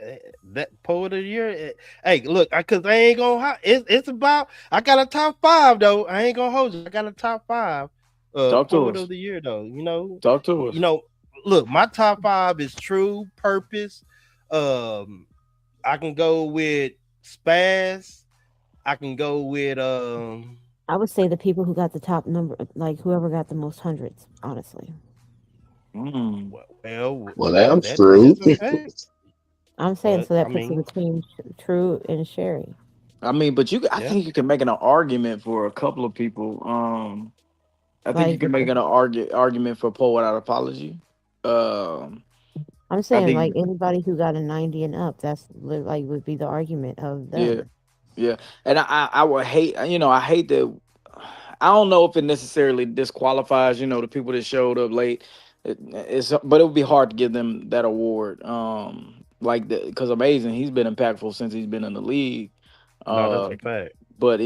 Speaker 15: that poet of the year. Hey, look, cause I ain't gonna. It's about. I got a top five though. I ain't gonna hold you. I got a top five.
Speaker 17: Talk to
Speaker 15: Poet of
Speaker 17: us.
Speaker 15: the year though. You know.
Speaker 17: Talk to
Speaker 15: You
Speaker 17: us.
Speaker 15: know. Look, my top five is True Purpose. Um, I can go with Spaz. I can go with
Speaker 19: I would say the people who got the top number, like whoever got the most hundreds, honestly.
Speaker 17: Mm.
Speaker 16: Well, that's true.
Speaker 15: that's okay.
Speaker 19: I'm saying
Speaker 15: But
Speaker 19: so
Speaker 15: I
Speaker 19: that puts it
Speaker 15: mean,
Speaker 19: between True and Sherry.
Speaker 17: I mean, but I
Speaker 15: yeah.
Speaker 17: think you can make an argument for a couple of people. I think you
Speaker 19: Like,
Speaker 17: can make an argument for Poet Out Apology. Um,
Speaker 19: I'm
Speaker 17: I
Speaker 19: saying, like
Speaker 17: think,
Speaker 19: anybody who got a 90 and up, that's like would be the argument of
Speaker 17: yeah,
Speaker 19: them.
Speaker 17: yeah, and I would hate, I hate that. I don't know if it necessarily disqualifies, the people that showed up late. But it would be hard to give them that award. Like because Amazing, he's been impactful since he's been in the league.
Speaker 15: No, that's
Speaker 17: Uh,
Speaker 15: a fact.
Speaker 17: but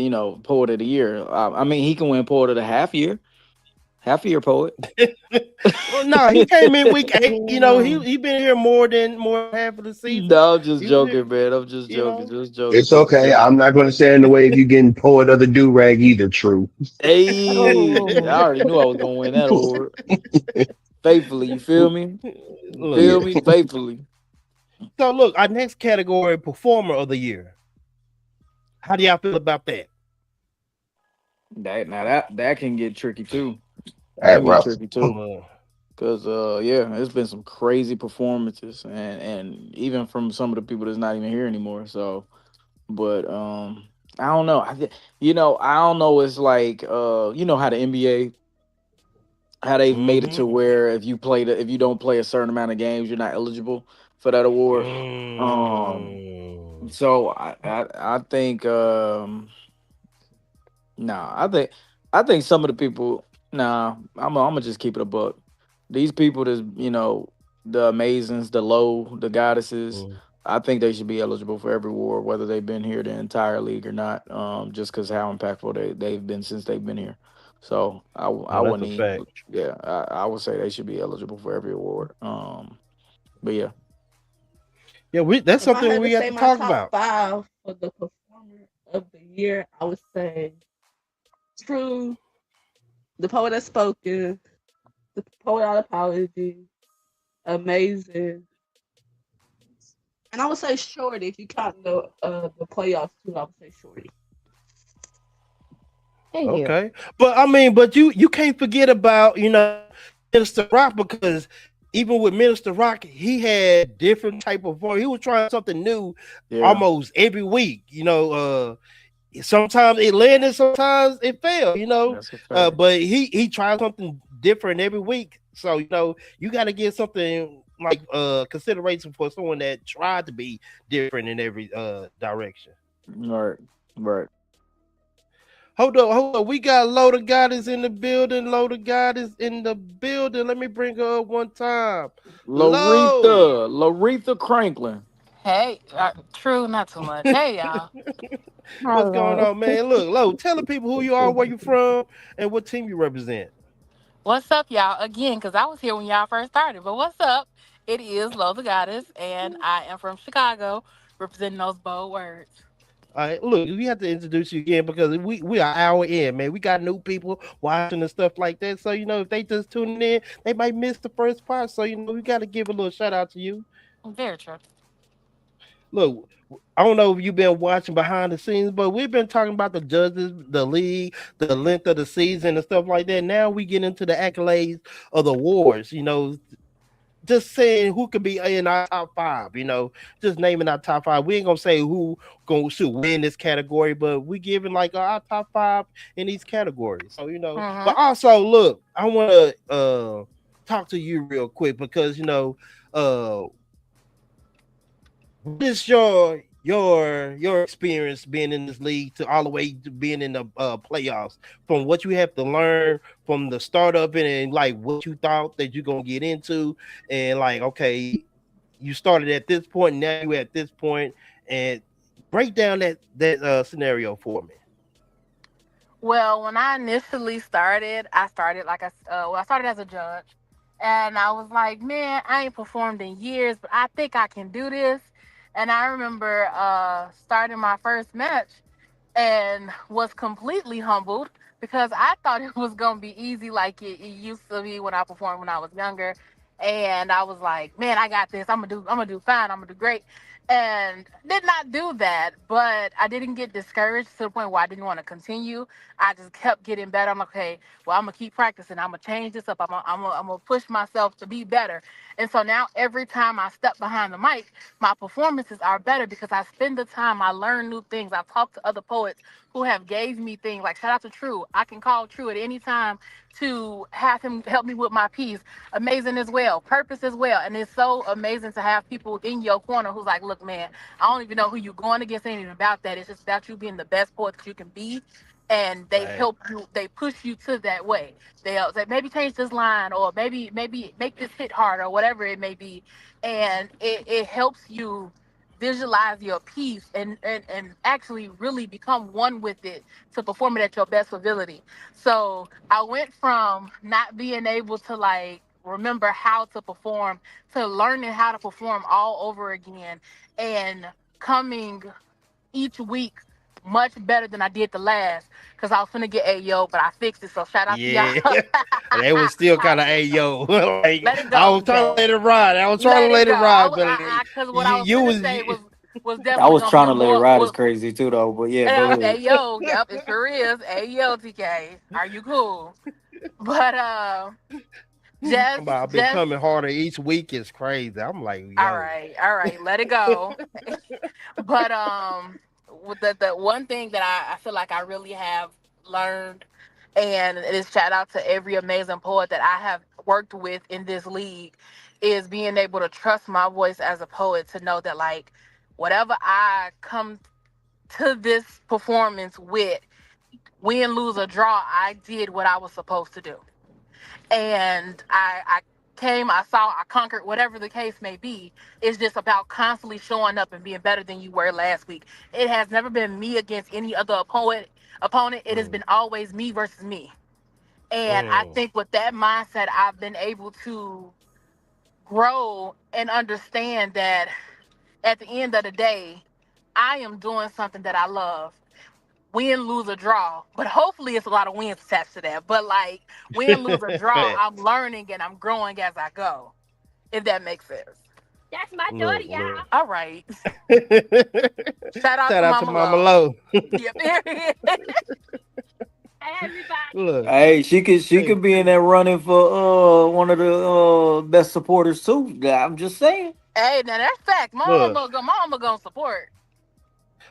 Speaker 17: Poet of the Year. I mean, he can win Poet of the half year poet.
Speaker 15: Well, no, he came in week 8. You know,
Speaker 19: Yeah.
Speaker 15: he been here more than half of the season.
Speaker 17: No, I'm just
Speaker 15: He was here,
Speaker 17: joking, man. I'm just
Speaker 15: you
Speaker 17: joking,
Speaker 15: know.
Speaker 17: just joking,
Speaker 16: It's
Speaker 17: just
Speaker 16: okay.
Speaker 17: joking.
Speaker 16: I'm not gonna stand in the way if you getting poet of the do rag either. True.
Speaker 17: Hey, I
Speaker 19: Oh,
Speaker 17: already knew I was gonna win that award. Faithfully, you feel me? You
Speaker 15: Look.
Speaker 17: feel
Speaker 16: Yeah.
Speaker 17: me? Faithfully.
Speaker 15: So look, our next category, performer of the year. How do y'all feel about that?
Speaker 17: That can get tricky too. That
Speaker 16: That
Speaker 17: can get
Speaker 16: rough.
Speaker 17: tricky too.
Speaker 15: Uh,
Speaker 17: Cause yeah, it's been some crazy performances and even from some of the people that's not even here anymore. So, but I don't know. I don't know. It's like how the NBA, how they've made it to where if you don't play a certain amount of games, you're not eligible for that award. So I think nah, I think some of the people, nah, I'm gonna just keep it a buck. These people that's, the Amazings, the Low, the Goddesses, I think they should be eligible for every award, whether they've been here the entire league or not. Just because how impactful they've been since they've been here. So I
Speaker 15: no, that's
Speaker 17: wouldn't
Speaker 15: a
Speaker 17: even,
Speaker 15: fact.
Speaker 17: yeah, I would say they should be eligible for every award. But yeah.
Speaker 15: Yeah, that's
Speaker 18: If I
Speaker 15: something
Speaker 18: had to
Speaker 15: we have
Speaker 18: say
Speaker 15: to
Speaker 18: my
Speaker 15: talk
Speaker 18: top
Speaker 15: about.
Speaker 18: 5 for the performer of the year, I would say True, the Poet That's Spoken, the Poet Out Apology, Amazing, and I would say Shorty. If you count the playoffs too, I would say Shorty.
Speaker 19: thank you.
Speaker 15: Okay. But I mean, you can't forget about, Minister Rock, because even with Minister Rock, he had different type of voice. He was trying something new
Speaker 17: Yeah.
Speaker 15: almost every week. Sometimes it landed, sometimes it failed,
Speaker 17: That's a fact.
Speaker 15: but he tried something different every week. So, you got to get something like consideration for someone that tried to be different in every direction.
Speaker 17: Right.
Speaker 15: Hold on. We got Loda Goddess in the building. Loda Goddess in the building. Let me bring her up one time.
Speaker 17: Laretha Cranklin.
Speaker 7: Hey, true, not too much. Hey, y'all.
Speaker 15: What's going
Speaker 19: Hello.
Speaker 15: on, man? Look, Lo, tell the people who you are, where you from, and what team you represent.
Speaker 7: What's up, y'all? Again, because I was here when y'all first started. But what's up? It is Lo the Goddess, and I am from Chicago, representing those bold words.
Speaker 15: All right, look, we have to introduce you again because we are hour in, man. We got new people watching and stuff like that. So, if they just tuning in, they might miss the first part. So, we got to give a little shout out to you.
Speaker 7: Very true.
Speaker 15: Look, I don't know if you've been watching behind the scenes, but we've been talking about the judges, the league, the length of the season and stuff like that. Now we get into the accolades of the awards, just saying who could be in our top 5, just naming our top 5. We ain't gonna say who should win this category, but we giving like our top 5 in these categories. So, but also look, I want to talk to you real quick because, what is your experience being in this league to all the way to being in the playoffs, from what you have to learn from the start of it and like what you thought that you're gonna get into, and like, okay, you started at this point, now you at this point, and break down that scenario for me.
Speaker 7: Well, when I initially started, I started as a judge, and I was like, man, I ain't performed in years, but I think I can do this. And I remember starting my first match, and was completely humbled because I thought it was gonna be easy like it used to be when I performed when I was younger. And I was like, man, I got this. I'm gonna do fine. I'm gonna do great. And did not do that, but I didn't get discouraged to the point where I didn't want to continue. I just kept getting better. I'm like, okay, well, I'm gonna keep practicing. I'm gonna change this up. I'm gonna push myself to be better. And so now every time I step behind the mic, my performances are better because I spend the time, I learn new things. I talk to other poets who have gave me things like shout out to True. I can call True at any time to have him help me with my piece. Amazing as well, Purpose as well. And it's so amazing to have people in your corner who's like, look, man, I don't even know who you're going against. It ain't even about that. It's just about you being the best poet that you can be. And they
Speaker 15: Right.
Speaker 7: help you, they push you to that way. They'll say, maybe change this line, or maybe make this hit harder, or whatever it may be. And it helps you visualize your piece and actually really become one with it to perform it at your best ability. So I went from not being able to like remember how to perform to learning how to perform all over again, and coming each week much better than I did the last, because I was finna get AO, but I fixed it. So shout out to y'all.
Speaker 15: Yeah, they was still kind of yo. Like,
Speaker 7: Let it
Speaker 15: I
Speaker 7: go,
Speaker 15: was trying to
Speaker 7: TK.
Speaker 15: let it ride. I was trying
Speaker 7: Let
Speaker 15: to
Speaker 7: it
Speaker 15: let
Speaker 7: go.
Speaker 15: it ride, but
Speaker 7: Because what I was
Speaker 15: you
Speaker 7: finna
Speaker 15: was
Speaker 7: say was
Speaker 17: I
Speaker 7: definitely
Speaker 17: was
Speaker 7: gonna be
Speaker 17: trying
Speaker 7: a
Speaker 17: to let it
Speaker 7: more
Speaker 17: ride is
Speaker 7: was
Speaker 17: crazy too, though. But yeah, go ahead.
Speaker 7: Ayo, yep, it sure is. Ayo, TK. Are you cool? But
Speaker 15: I've been
Speaker 7: just
Speaker 15: coming harder each week. It's crazy. I'm like, yo.
Speaker 7: all right, let it go. But with the one thing that I feel like I really have learned, and it is shout out to every amazing poet that I have worked with in this league, is being able to trust my voice as a poet, to know that like whatever I come to this performance with, win, lose, or draw, I did what I was supposed to do. And I came, I saw, I conquered, whatever the case may be. It's just about constantly showing up and being better than you were last week. It has never been me against any other opponent. It has been always me versus me. And I think with that mindset, I've been able to grow and understand that at the end of the day, I am doing something that I love. Win, lose, or draw. But hopefully it's a lot of wins attached to that. But like win, lose, or draw, I'm learning and I'm growing as I go. If that makes sense. That's my daughter, y'all.
Speaker 15: Look.
Speaker 7: All right. Shout out
Speaker 15: Shout
Speaker 7: to
Speaker 15: out to
Speaker 7: Mama
Speaker 15: Mama
Speaker 7: Low.
Speaker 15: Low.
Speaker 7: Yeah, period. Everybody.
Speaker 15: Look,
Speaker 17: Hey, she could be in that running for one of the best supporters too. I'm just saying.
Speaker 7: Hey, now that's fact.
Speaker 15: look,
Speaker 7: Mama gonna support.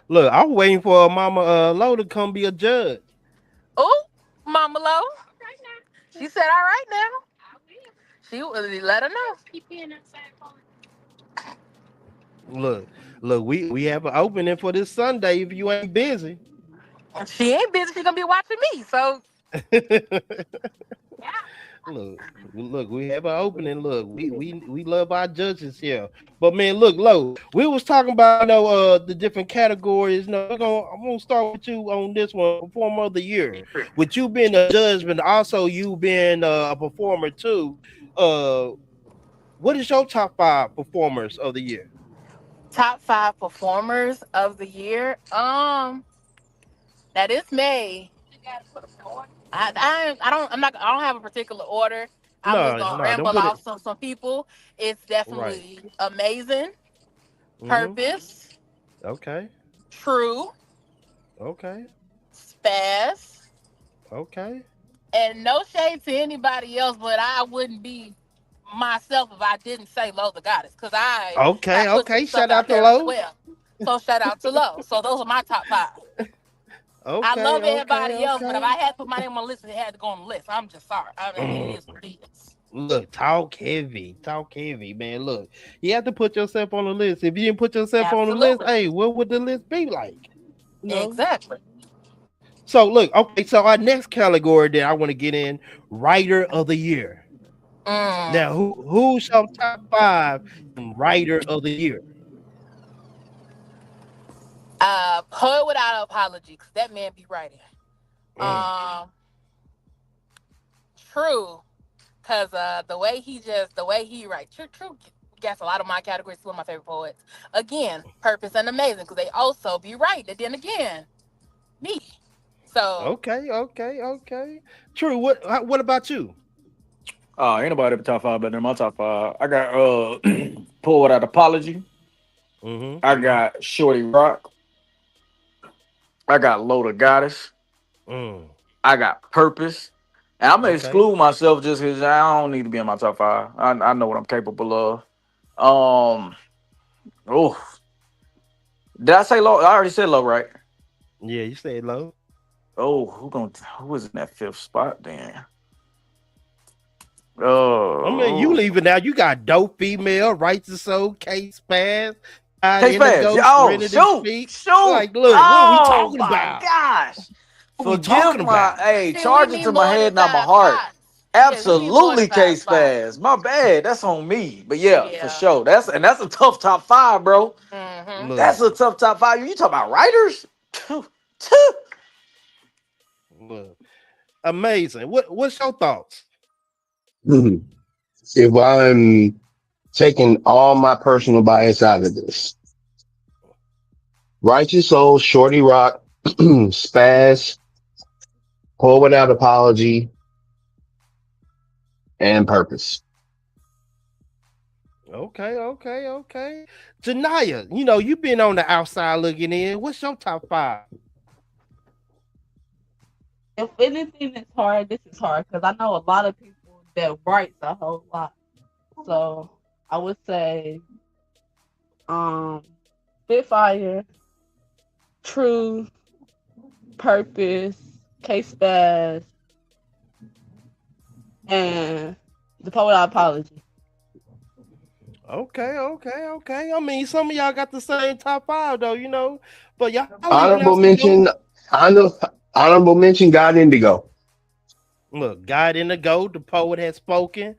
Speaker 15: look. I'm waiting for Mama Low to come be a judge.
Speaker 7: Oh, Mama Low. She said, all right now. She let her know.
Speaker 15: Look. We have an opening for this Sunday. If you ain't busy,
Speaker 7: She ain't busy. She gonna be watching me. So
Speaker 15: look. We have an opening. Look, we love our judges here. But man, look, Low. We was talking about the different categories. No, I'm gonna start with you on this one, Performer of the Year. With you being a judge, but also you being a performer too. What is your top 5 performers of the year?
Speaker 7: top 5 performers of the year. That is May. I don't have a particular order. I'm just gonna
Speaker 15: No, don't
Speaker 7: ramble
Speaker 15: put it
Speaker 7: off some people. It's
Speaker 15: right.
Speaker 7: definitely Amazing,
Speaker 15: Mm-hmm.
Speaker 7: Purpose,
Speaker 15: Okay.
Speaker 7: True,
Speaker 15: Okay.
Speaker 7: Spaz,
Speaker 15: Okay.
Speaker 7: and no shade to anybody else, but I wouldn't be myself if I didn't say Lo the Goddess, because I
Speaker 15: Okay.
Speaker 7: have put some
Speaker 15: Okay.
Speaker 7: stuff
Speaker 15: Shout out
Speaker 7: out
Speaker 15: to
Speaker 7: there as
Speaker 15: Low.
Speaker 7: well. So shout out to Lo. So those are my top 5. I
Speaker 15: Okay.
Speaker 7: love
Speaker 15: Okay.
Speaker 7: everybody else, but if
Speaker 15: Okay.
Speaker 7: I had to put my name on the list, it had to go on the list. I'm just sorry. I mean, it is what it is.
Speaker 15: Look, talk heavy, man. Look, you have to put yourself on the list. If you didn't put yourself on the list,
Speaker 7: Absolutely.
Speaker 15: hey, what would the list be like? You know.
Speaker 7: Exactly.
Speaker 15: So look, okay. So our next category that I want to get in, Writer of the Year. Now, who's your top 5 Writer of the Year?
Speaker 7: Poet Without Apology, because that man be writing. True, because the way he writes, True gets a lot of my categories. One of my favorite poets. Again, Purpose and Amazing, because they also be right. And then again, me. So
Speaker 15: Okay. True. What about you?
Speaker 17: Ain't nobody at the top five better than my top five. I got Poet Without Apology. I got Shorty Rock. I got Loda Goddess. I got Purpose. And I'm gonna exclude myself just because I don't need to be in my top five. I know what I'm capable of. Did I say low? I already said low, right?
Speaker 15: Yeah, you said low.
Speaker 17: Oh, who is in that fifth spot then?
Speaker 15: I mean, you leaving now. You got Dope Female, Righteous Soul, K-Spaz,
Speaker 17: K-Spaz. Oh, shoot.
Speaker 15: Like, look, what are we talking about?
Speaker 17: Gosh.
Speaker 15: What are we talking about?
Speaker 17: Hey, charge it to my head, not my heart. Absolutely, K-Spaz. My bad. That's on me. But yeah, for sure. That's a tough top five, bro. That's a tough top five. You talk about writers?
Speaker 15: Look. Amazing. What's your thoughts?
Speaker 16: If I'm taking all my personal bias out of this, Righteous Soul, Shorty Rock, Spaz, Poet Without Apology, and Purpose.
Speaker 15: Okay. Janaya, you've been on the outside looking in. What's your top five?
Speaker 18: If anything is hard, this is hard because I know a lot of people that writes a whole lot. So I would say Spitfire, True, Purpose, K-Spaz, and the Poet Without Apology.
Speaker 15: Okay. I mean, some of y'all got the same top five though, but y'all
Speaker 16: honorable mention, God Indigo.
Speaker 15: Look, God Indigo, the poet has spoken.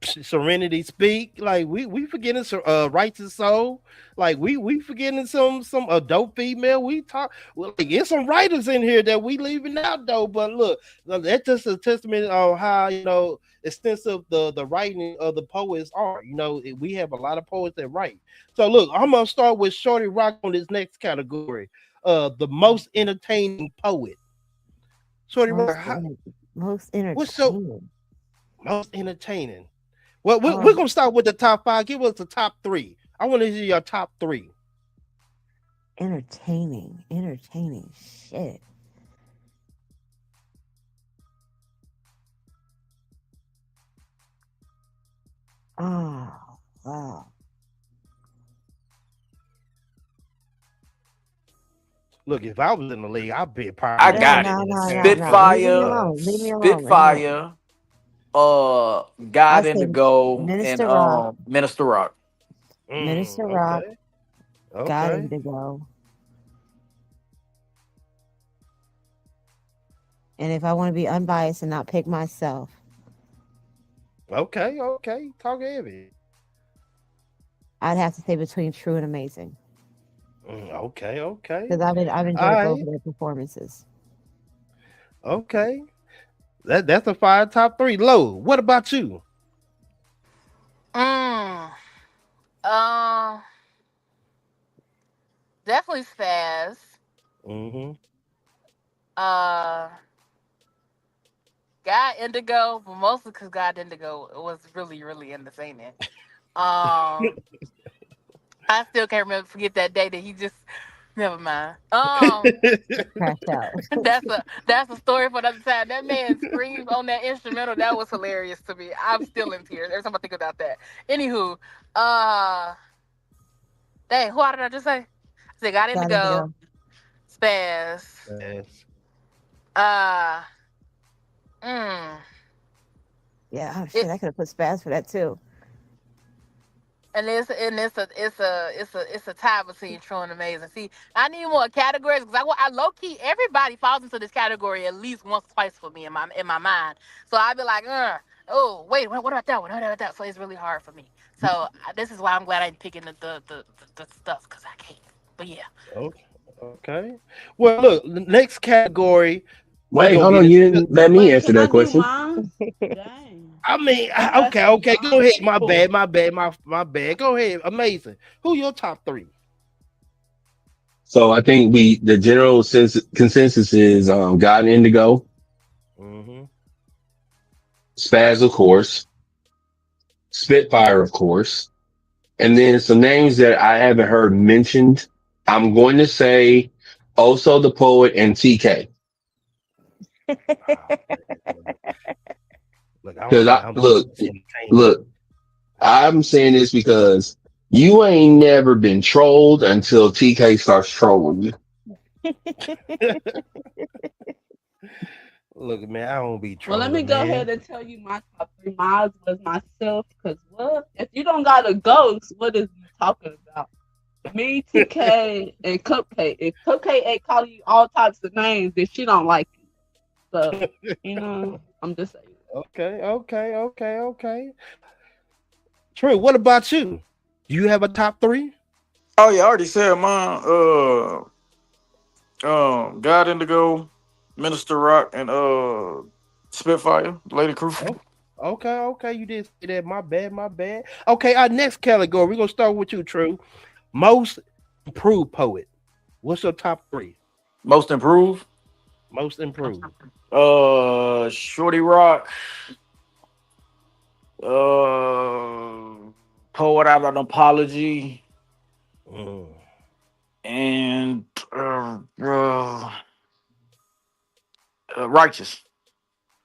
Speaker 15: Serenity Speak, like we forgetting Righteous Soul, like we forgetting some Dope Female. We talk like there's some writers in here that we leaving out though. But look, that's just a testament of how extensive the writing of the poets are. We have a lot of poets that write. So look, I'm gonna start with Shorty Rock on this next category. The most entertaining poet. Shorty Rock,
Speaker 19: most entertaining.
Speaker 15: What's so most entertaining? Well, we're gonna start with the top five. Give us the top three. I want to hear your top three.
Speaker 19: Entertaining shit. Oh, wow.
Speaker 15: Look, if I was in the league, I'd be a part.
Speaker 17: I got it. Spitfire, Spitfire. God Indigo,
Speaker 19: Minister
Speaker 17: and
Speaker 19: Rock.
Speaker 17: Minister Rock.
Speaker 19: Minister Rock. God Indigo. And if I want to be unbiased and not pick myself.
Speaker 15: Okay. Talk heavy.
Speaker 19: I'd have to say between True and Amazing.
Speaker 15: Okay.
Speaker 19: Because I've enjoyed both of their performances.
Speaker 15: Okay. That's a fire top three. Low. What about you?
Speaker 7: Definitely Spaz. God Indigo, but mostly because God Indigo was really, really entertaining. I still can't forget that day that he just. Never mind. That's a story for another time. That man screamed on that instrumental. That was hilarious to me. I'm still in tears every time I think about that. Anywho, dang, who did I just say? I said God Indigo, Spaz.
Speaker 19: Yeah, shit, I could have put Spaz for that too.
Speaker 7: And it's a tie between True and Amazing. See, I need more categories because I low key everybody falls into this category at least once, twice for me in my mind. So I'd be like, oh wait, what about that one? What about that? So it's really hard for me. So this is why I'm glad I'm picking the stuff because I can't. But yeah.
Speaker 15: Okay. Well, look, the next category,
Speaker 16: Wait,
Speaker 6: gonna
Speaker 16: hold
Speaker 6: get
Speaker 16: on. You
Speaker 6: into
Speaker 16: didn't let me answer
Speaker 18: Can I
Speaker 16: that
Speaker 18: do
Speaker 16: question.
Speaker 18: mine? Dang.
Speaker 6: I mean,
Speaker 18: I'm
Speaker 6: okay,
Speaker 18: asking
Speaker 6: okay, go ahead. My
Speaker 18: mine.
Speaker 6: bad, my bad. Go ahead. Amazing. Who your top three?
Speaker 16: So I think the general consensus is God and Indigo,
Speaker 6: Mm-hmm.
Speaker 16: Spaz, of course, Spitfire, of course, and then some names that I haven't heard mentioned. I'm going to say Oso the Poet and TK.
Speaker 6: Look, I don't
Speaker 16: Because
Speaker 6: think
Speaker 16: I
Speaker 6: I'm entertaining.
Speaker 16: look, I'm saying this because you ain't never been trolled until TK starts trolling you.
Speaker 6: Look, man, I don't be
Speaker 18: Well, let me
Speaker 6: trolling,
Speaker 18: go
Speaker 6: man.
Speaker 18: ahead and tell you my top three. Mine was myself, because what? If you don't got a ghost, what is you talking about? Me, TK, and Cupcake. If Cupcake ain't calling you all types of names, then she don't like you. So, I'm just saying.
Speaker 6: Okay. True. What about you? Do you have a top three?
Speaker 17: Oh yeah, I already said mine. God Indigo, Minister Rock, and Spitfire, Lady Crucible.
Speaker 6: Okay. You did say that. My bad. Okay, our next category. We're gonna start with you, True. Most improved poet. What's your top three?
Speaker 17: Most improved.
Speaker 6: Most improved.
Speaker 17: Shorty Rock. Poet Out of an Apology. And Righteous.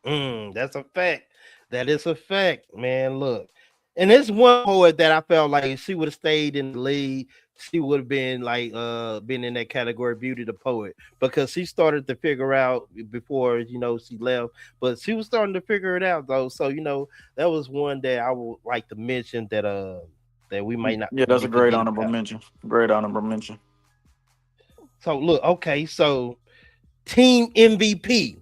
Speaker 6: That's a fact. That is a fact, man. Look, and it's one poet that I felt like if she would have stayed in the league, she would have been like been in that category, Beauty the Poet, because she started to figure out before she left, but she was starting to figure it out though. So that was one that I would like to mention that we might not
Speaker 17: Yeah, that's
Speaker 6: be
Speaker 17: a great
Speaker 6: forgetting
Speaker 17: honorable
Speaker 6: about.
Speaker 17: mention. Great honorable mention.
Speaker 6: So look, okay, so team MVP.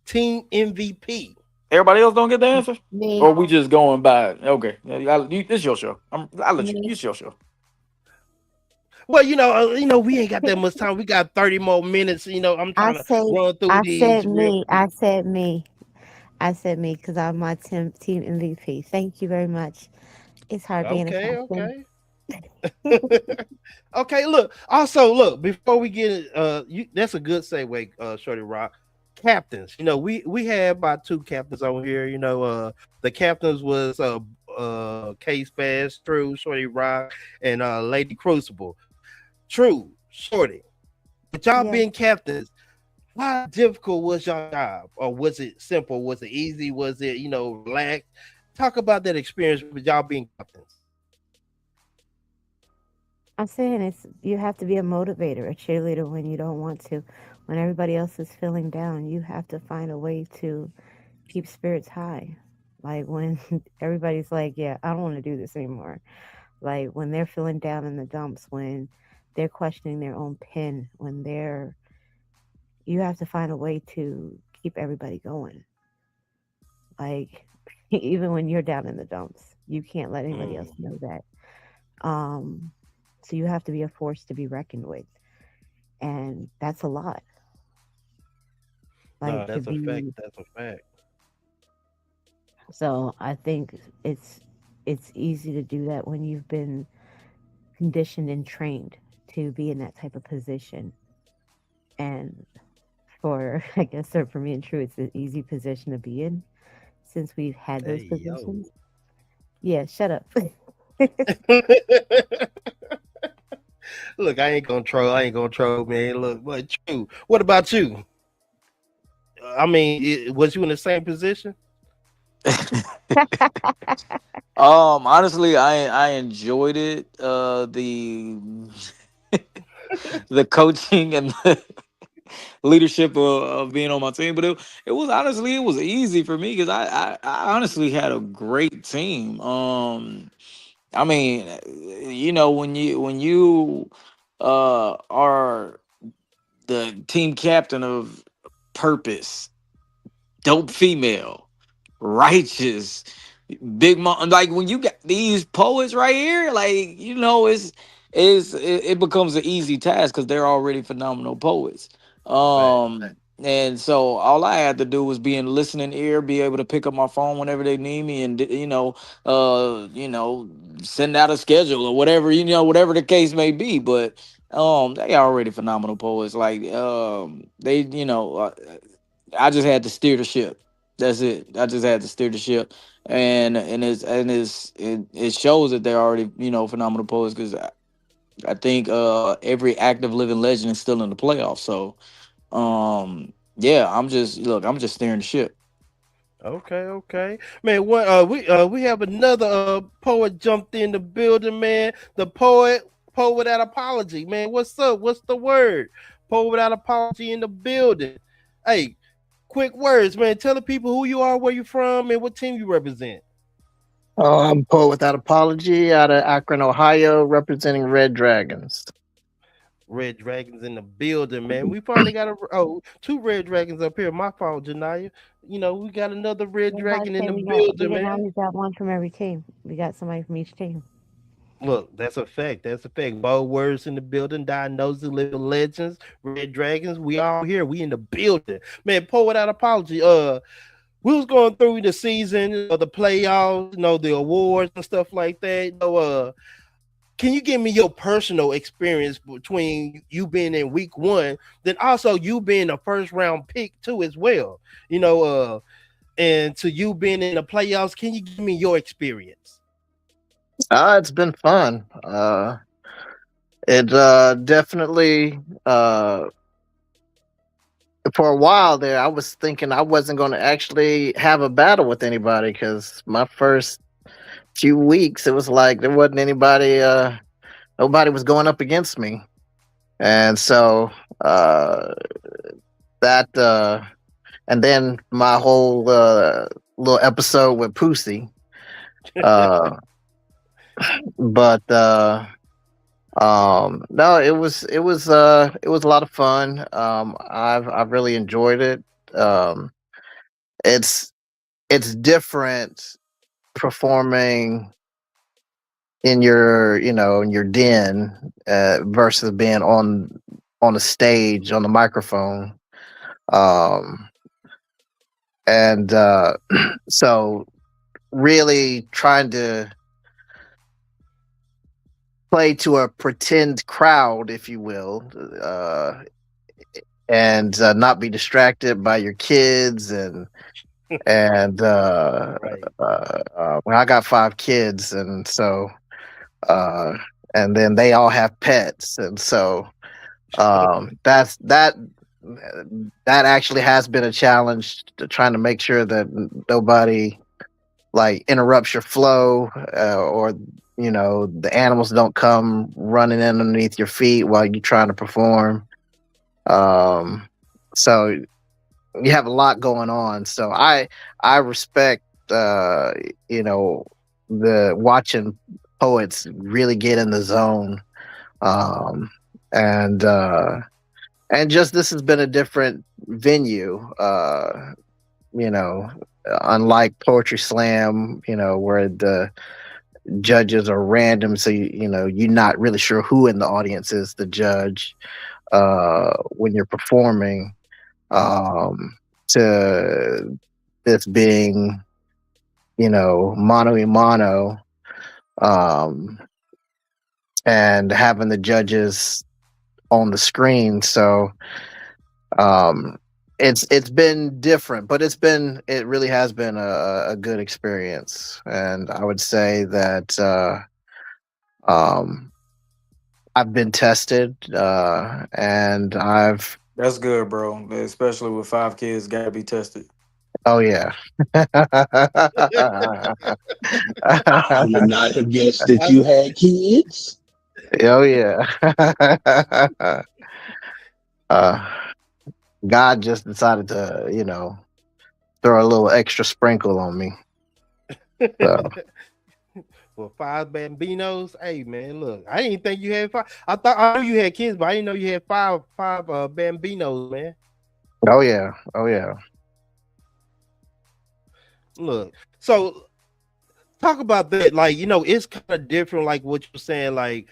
Speaker 6: Team MVP.
Speaker 17: Everybody else don't get the answer?
Speaker 19: Me.
Speaker 17: Or we just going by it? Okay. It's your show. I'll let you. It's your show.
Speaker 6: Well, we ain't got that much time. We got 30 more minutes. I'm trying to run through these real quick.
Speaker 19: I said me because I'm my team MVP. Thank you very much. It's hard being a captain.
Speaker 6: Okay, look. Also, look, before we get that's a good segue, Shorty Rock. Captains. We had about two captains on here. The captains was Case Fast, True, Shorty Rock, and Lady Crucible. True, Shorty. But y'all being captains, how difficult was your job? Or was it simple? Was it easy? Was it, relaxed? Talk about that experience with y'all being captains.
Speaker 19: I'm saying you have to be a motivator, a cheerleader when you don't want to. When everybody else is feeling down, you have to find a way to keep spirits high. Like when everybody's like, yeah, I don't want to do this anymore. Like when they're feeling down in the dumps, when they're questioning their own pen, you have to find a way to keep everybody going. Like even when you're down in the dumps, you can't let anybody else know that. So you have to be a force to be reckoned with. And that's a lot.
Speaker 6: No, that's a fact. That's a fact.
Speaker 19: So I think it's easy to do that when you've been conditioned and trained to be in that type of position. And for me and True, it's an easy position to be in since we've had those positions. Yeah, shut up.
Speaker 6: Look, I ain't gonna troll, man. Look, but True. What about you? I mean, was you in the same position?
Speaker 17: Honestly, I enjoyed it. The the coaching and the leadership of being on my team, but it was easy for me because I honestly had a great team. I mean, when you are the team captain of Purpose, Dope Female, Righteous, Big Mom, like when you got these poets right here, like it becomes an easy task because they're already phenomenal poets. And so all I had to do was be in listening ear, be able to pick up my phone whenever they need me, and send out a schedule or whatever, whatever the case may be. But they already phenomenal poets. Like I just had to steer the ship. That's it. I just had to steer the ship, and it shows that they're already phenomenal poets, because I think every active living legend is still in the playoffs. So I'm just steering the ship.
Speaker 15: Okay, man. What we have another poet jumped in the building, man. The poet without apology, man. What's up? What's the word? Poet without apology in the building. Hey, quick words, man. Tell the people who you are, where you from, and what team you represent.
Speaker 20: I'm Poet Without Apology out of Akron, Ohio, representing Red Dragons.
Speaker 15: Red Dragons in the building, man. We finally got two Red Dragons up here. My fault, Janaya. We got another Red Dragon in the building, man.
Speaker 19: We got one from every team. We got somebody from each team.
Speaker 15: Look, that's a fact. Bold words in the building. Diagnosis, living legends, Red Dragons. We all here. We in the building, man. Poet Without Apology. We was going through the season, the playoffs, the awards and stuff like that. Can you give me your personal experience between you being in week one, then also you being a first round pick too as well? And to you being in the playoffs, can you give me your experience?
Speaker 20: It's been fun. It definitely for a while there, I was thinking I wasn't going to actually have a battle with anybody, because my first few weeks, it was like there wasn't anybody, nobody was going up against me. And so and then my whole little episode with Pussy. But no, it was a lot of fun. I've really enjoyed it. It's different performing in your den versus being on a stage on the microphone. And so really trying to play to a pretend crowd, if you will, and not be distracted by your kids and when I got 5 kids, and so and then they all have pets, and so that actually has been a challenge, to trying to make sure that nobody like interrupts your flow, or the animals don't come running in underneath your feet while you're trying to perform. So you have a lot going on. So I respect, the watching poets really get in the zone. And just, this has been a different venue, unlike Poetry Slam, where the judges are random, so you're not really sure who in the audience is the judge when you're performing, to this being mano a mano, and having the judges on the screen. So it's been different, but it really has been a good experience. And I would say that I've been tested, and
Speaker 17: That's good, bro. Especially with 5 kids, gotta be tested.
Speaker 20: Oh yeah.
Speaker 1: I would not have guessed that you had kids.
Speaker 20: Oh yeah. God just decided to, throw a little extra sprinkle on me. So.
Speaker 15: Well, 5 bambinos. Hey man, look, I didn't think you had 5. I knew you had kids, but I didn't know you had five bambinos, man.
Speaker 20: Oh yeah.
Speaker 15: Look, so talk about that. Like, it's kind of different, like what you're saying, like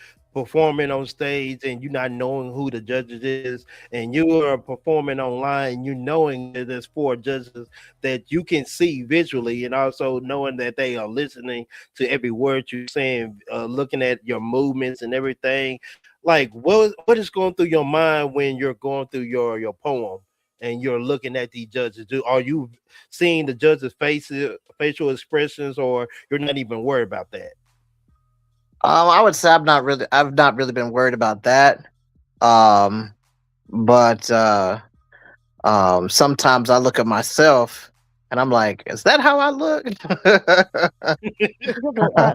Speaker 15: performing on stage and you not knowing who the judges is, and you are performing online, you knowing that there's 4 judges that you can see visually, and also knowing that they are listening to every word you're saying, looking at your movements and everything. Like, what is going through your mind when you're going through your poem and you're looking at these judges? Are you seeing the judges' faces, facial expressions, or you're not even worried about that?
Speaker 20: I would say I've not really been worried about that. But sometimes I look at myself and I'm like, is that how I look?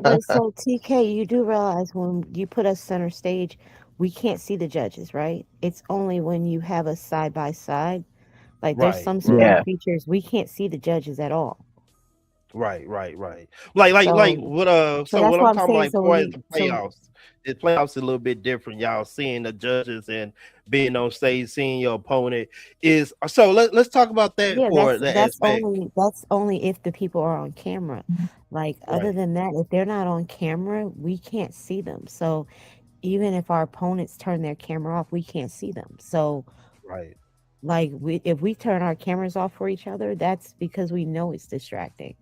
Speaker 19: But so TK, you do realize when you put us center stage, we can't see the judges, right? It's only when you have us side by side. Like there's
Speaker 15: Right,
Speaker 19: some
Speaker 15: right.
Speaker 19: screen
Speaker 20: Yeah.
Speaker 19: features we can't see the judges at all.
Speaker 15: Right. Like
Speaker 19: So
Speaker 15: what
Speaker 19: so
Speaker 15: so
Speaker 19: that's
Speaker 15: what
Speaker 19: why
Speaker 15: I'm
Speaker 19: I'm
Speaker 15: talking
Speaker 19: saying.
Speaker 15: like
Speaker 19: So
Speaker 15: for
Speaker 19: when
Speaker 15: as
Speaker 19: you
Speaker 15: the playoffs. The playoffs is a little bit different, y'all. Seeing the judges and being on stage, seeing your opponent is so. Let's talk about that
Speaker 19: yeah,
Speaker 15: for that
Speaker 19: that's
Speaker 15: aspect.
Speaker 19: only if the people are on camera. Like other
Speaker 15: Right,
Speaker 19: than that, if they're not on camera, we can't see them. So even if our opponents turn their camera off, we can't see them. So
Speaker 15: right.
Speaker 19: like if we turn our cameras off for each other, that's because we know it's distracting.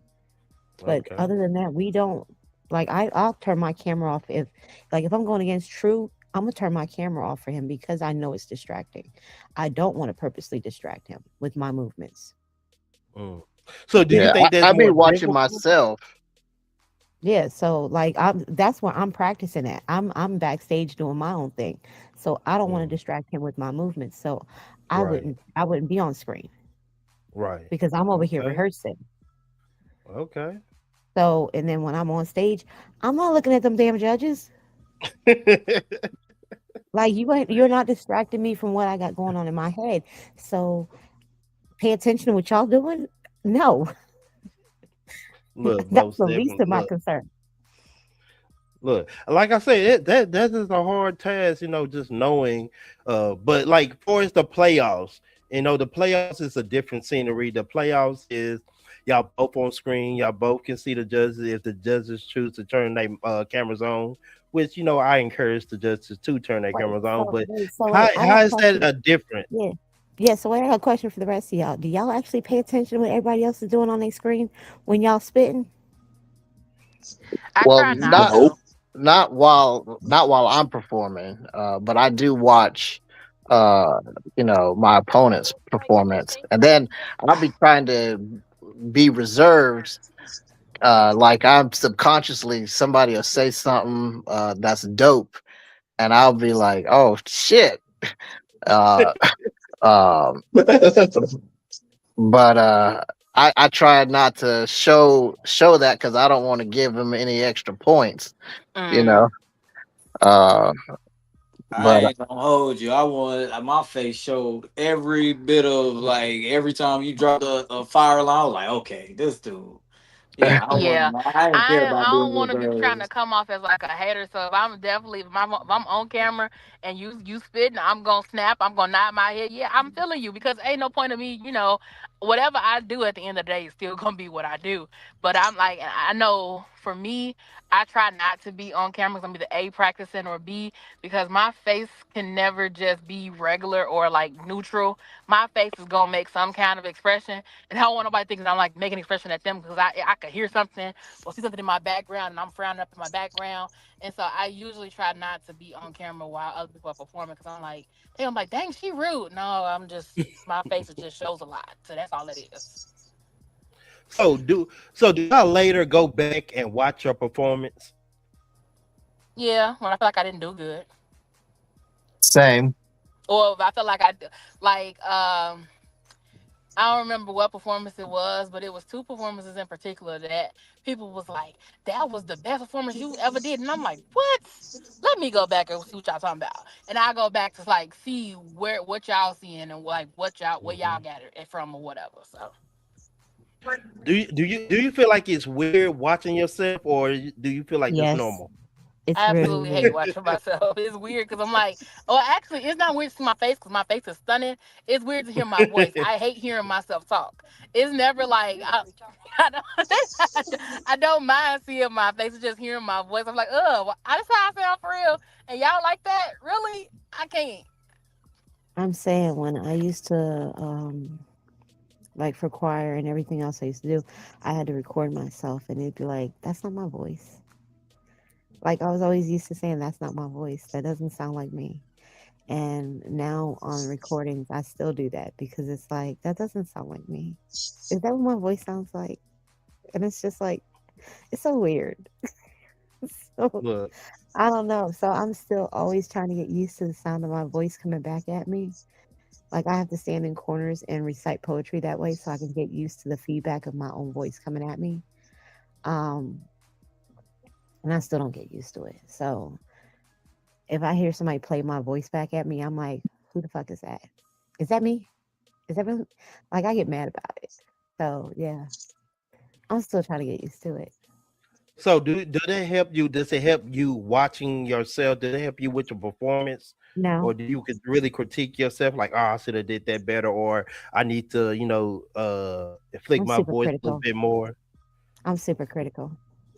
Speaker 19: But
Speaker 15: Okay.
Speaker 19: other than that, we don't like I'll turn my camera off if I'm going against True, I'm gonna turn my camera off for him because I know it's distracting. I don't want to purposely distract him with my movements.
Speaker 15: Mm. So do you
Speaker 20: Yeah,
Speaker 15: think that's
Speaker 20: I be
Speaker 15: more
Speaker 20: watching
Speaker 15: difficult?
Speaker 20: myself.
Speaker 19: Yeah, so that's where I'm practicing at. I'm backstage doing my own thing. So I don't want to
Speaker 15: Mm.
Speaker 19: distract him with my movements. So
Speaker 15: Right,
Speaker 19: I wouldn't be on screen
Speaker 15: right.
Speaker 19: because I'm over here
Speaker 15: Okay,
Speaker 19: rehearsing.
Speaker 15: okay.
Speaker 19: So and then when I'm on stage, I'm not looking at them damn judges. Like you're not distracting me from what I got going on in my head. So pay attention to what y'all doing. No,
Speaker 15: Look,
Speaker 19: that's
Speaker 15: most
Speaker 19: the least
Speaker 15: definitely.
Speaker 19: of my concern.
Speaker 15: Look, like I said, that is a hard task, just knowing. But like for it's the playoffs, the playoffs is a different scenery. The playoffs is y'all both on screen, y'all both can see the judges if the judges choose to turn their cameras on, which I encourage the judges to turn their cameras on. But
Speaker 19: Wait, I got
Speaker 15: how
Speaker 19: a
Speaker 15: is that
Speaker 19: question.
Speaker 15: a different?
Speaker 19: Yeah. Yeah, so I got a question for the rest of y'all. Do y'all actually pay attention to what everybody else is doing on their screen when y'all spitting?
Speaker 7: I
Speaker 20: Well,
Speaker 7: try not to.
Speaker 20: not while I'm performing, but I do watch my opponent's performance, and then I'll be trying to be reserved. Like I'm subconsciously somebody will say something that's dope, and I'll be like, oh shit. Uh, um, but I try not to show that because I don't want to give him any extra points, you
Speaker 7: Mm.
Speaker 20: know. Uh,
Speaker 17: I
Speaker 20: but
Speaker 17: ain't gonna hold you. I want my face showed every bit of like every time you dropped a fire line. I was like, okay, this dude. Yeah,
Speaker 7: Yeah,
Speaker 17: I didn't care
Speaker 7: I
Speaker 17: about
Speaker 7: don't
Speaker 17: being
Speaker 7: want to be trying to
Speaker 17: embarrassed.
Speaker 7: come off as like a hater. So if I'm on camera and you spitting, I'm gonna snap. I'm gonna nod my head. Yeah, I'm feeling you because ain't no point of me. Whatever I do at the end of the day is still gonna be what I do. But I'm like, I know for me, I try not to be on camera. 'Cause I'm either A, practicing, or B, because my face can never just be regular or like neutral. My face is gonna make some kind of expression, and I don't want nobody thinking I'm like making an expression at them because I could hear something or see something in my background and I'm frowning up in my background. And so I usually try not to be on camera while other people are performing because I'm like, dang, she rude. No, I'm just my face just shows a lot. So that's all it is.
Speaker 15: So do y'all later go back and watch your performance?
Speaker 7: Yeah, when I feel like I didn't do good.
Speaker 20: same.
Speaker 7: Or if I feel like I don't remember what performance it was, but it was two performances in particular that people was like, that was the best performance you ever did. And I'm like, what? Let me go back and see what y'all talking about. And I go back to like see what y'all seeing and like where y'all got it from or whatever. So
Speaker 15: Do you feel like it's weird watching yourself, or do you feel like it's
Speaker 19: Yes,
Speaker 15: normal?
Speaker 19: it's
Speaker 7: I
Speaker 19: really
Speaker 7: absolutely hate
Speaker 19: weird.
Speaker 7: watching myself. It's weird because I'm like, oh, actually, it's not weird to see my face because my face is stunning. It's weird to hear my voice. I hate hearing myself talk. It's never like, I don't, I don't mind seeing my face, just hearing my voice. I'm like, that's how I sound for real. And y'all like that? Really? I can't.
Speaker 19: I'm saying when I used to like for choir and everything else I used to do, I had to record myself and it'd be like, that's not my voice. Like I was always used to saying that's not my voice. That doesn't sound like me. And now on recordings I still do that because it's like that doesn't sound like me. Is that what my voice sounds like? And it's just like it's so weird. So
Speaker 15: Look,
Speaker 19: I don't know. So I'm still always trying to get used to the sound of my voice coming back at me. Like I have to stand in corners and recite poetry that way so I can get used to the feedback of my own voice coming at me. And I still don't get used to it. So if I hear somebody play my voice back at me, I'm like, who the fuck is that? Is that me? Is that really? Like I get mad about it. So yeah, I'm still trying to get used to it.
Speaker 15: so do they help you? Does it help you watching yourself? Does it help you with your performance?
Speaker 19: No.
Speaker 15: Or do you could really critique yourself like, oh, I should have did that better, or I need to, inflict
Speaker 19: I'm
Speaker 15: my
Speaker 19: super
Speaker 15: voice a little
Speaker 19: critical.
Speaker 15: bit more?
Speaker 19: I'm super critical.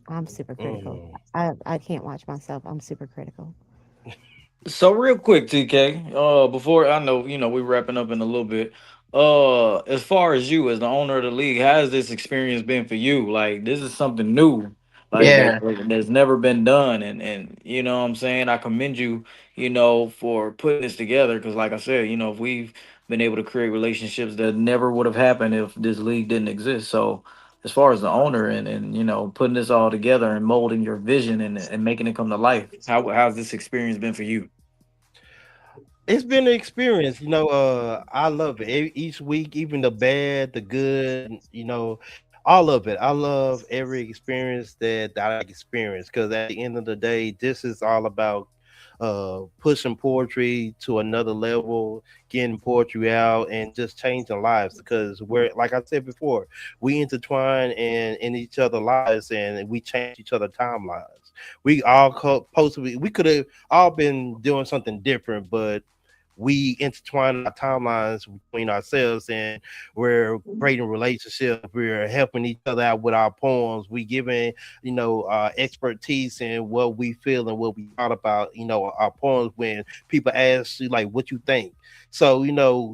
Speaker 19: I'm super critical. I can't watch myself. I'm super critical.
Speaker 17: So real quick, TK. Before I know, we're wrapping up in a little bit. As far as you as the owner of the league, how has this experience been for you? Like this is something new, like
Speaker 20: Yeah.
Speaker 17: that's never been done, and you know what I'm saying. I commend you, for putting this together because, like I said, if we've been able to create relationships that never would have happened if this league didn't exist. So as far as the owner and putting this all together and molding your vision and making it come to life, how's this experience been for you?
Speaker 15: It's been an experience, I love it. Each week, even the bad, the good, all of it. I love every experience that I experience because at the end of the day, this is all about pushing poetry to another level, getting poetry out, and just changing lives. Because we're, like I said before, we intertwine in each other's lives, and we change each other's timelines. We all possibly we could have all been doing something different, but we intertwine our timelines between ourselves and we're creating relationships. We're helping each other out with our poems. We giving, expertise in what we feel and what we thought about, our poems when people ask you like what you think. So,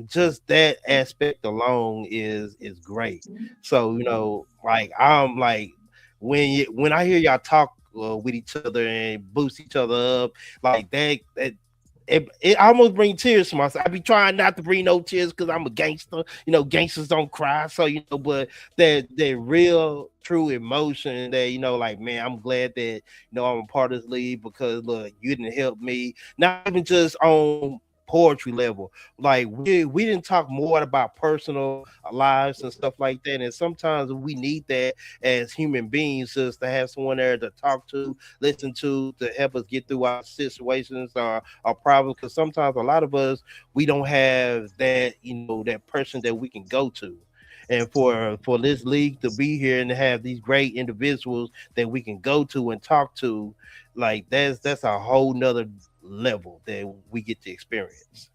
Speaker 15: just that aspect alone is great. So, like I'm like when I hear y'all talk with each other and boost each other up like that it almost brings tears to myself. I be trying not to bring no tears because I'm a gangster. Gangsters don't cry. So but that real true emotion that like, man, I'm glad that I'm a part of this league because look, you didn't help me. Not even just on poetry level. Like we didn't talk more about personal lives and stuff like that. And sometimes we need that as human beings, just to have someone there to talk to, listen to help us get through our situations or our problems. Because sometimes a lot of us we don't have that, that person that we can go to. And for this league to be here and to have these great individuals that we can go to and talk to, like that's a whole nother level that we get to experience.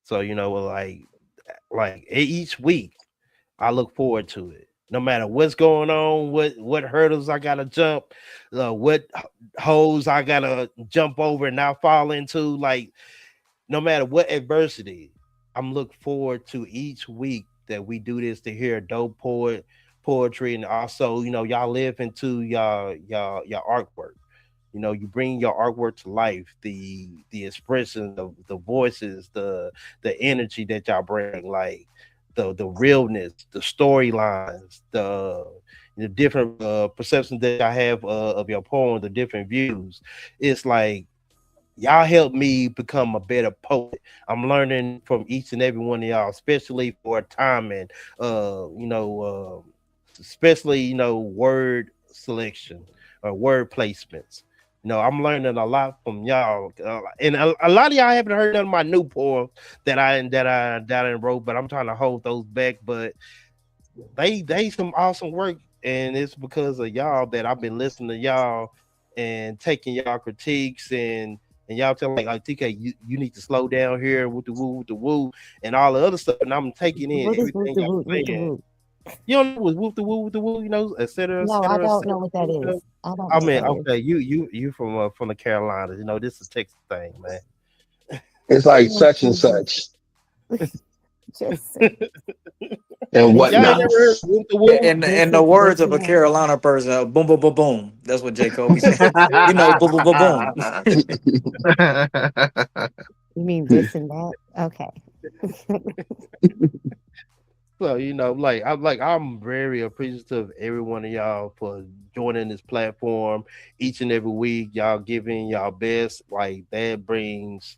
Speaker 15: So like each week I look forward to it. No matter what's going on, what hurdles I gotta jump, what holes I gotta jump over and not fall into, like no matter what adversity, I'm looking forward to each week that we do this to hear dope poetry, and also y'all live into your artwork. You bring your artwork to life, the expression, the voices, the energy that y'all bring, like the realness, the storylines, the different perceptions that I have of your poem, the different views. It's like y'all help me become a better poet. I'm learning from each and every one of y'all, especially for timing, especially word selection or word placements. I'm learning a lot from y'all, and a lot of y'all haven't heard none of my new poems that I wrote, but I'm trying to hold those back. But they some awesome work, and it's because of y'all that I've been listening to y'all and taking y'all critiques and and y'all tell like TK, you need to slow down here with the woo, and all the other stuff, and I'm taking in
Speaker 19: What is whoop
Speaker 15: everything
Speaker 19: the
Speaker 15: y'all
Speaker 19: whoop, whoop the
Speaker 15: saying.
Speaker 19: whoop?
Speaker 15: You don't know what whoop the woo, et cetera, et
Speaker 19: No, I
Speaker 15: cetera, et
Speaker 19: don't
Speaker 15: cetera.
Speaker 19: know what that
Speaker 15: You
Speaker 19: is.
Speaker 15: know?
Speaker 19: I don't
Speaker 15: I
Speaker 19: know what
Speaker 15: mean,
Speaker 19: that is.
Speaker 15: okay, you from the Carolinas, this is a Texas thing, man.
Speaker 16: It's like
Speaker 19: Yes,
Speaker 16: such and
Speaker 19: yes, yes.
Speaker 16: such
Speaker 19: Just say
Speaker 16: and
Speaker 19: it.
Speaker 15: Y'all ain't
Speaker 16: whatnot.
Speaker 15: never heard whoop the
Speaker 17: Yeah,
Speaker 15: woo?
Speaker 17: in the words of a Carolina person, boom, boom, boom, boom. That's what J. Cole be saying. You know, boom, boom, boom, boom.
Speaker 19: You mean this and that? Okay.
Speaker 15: So I'm very appreciative of every one of y'all for joining this platform each and every week. Y'all giving y'all best, like that brings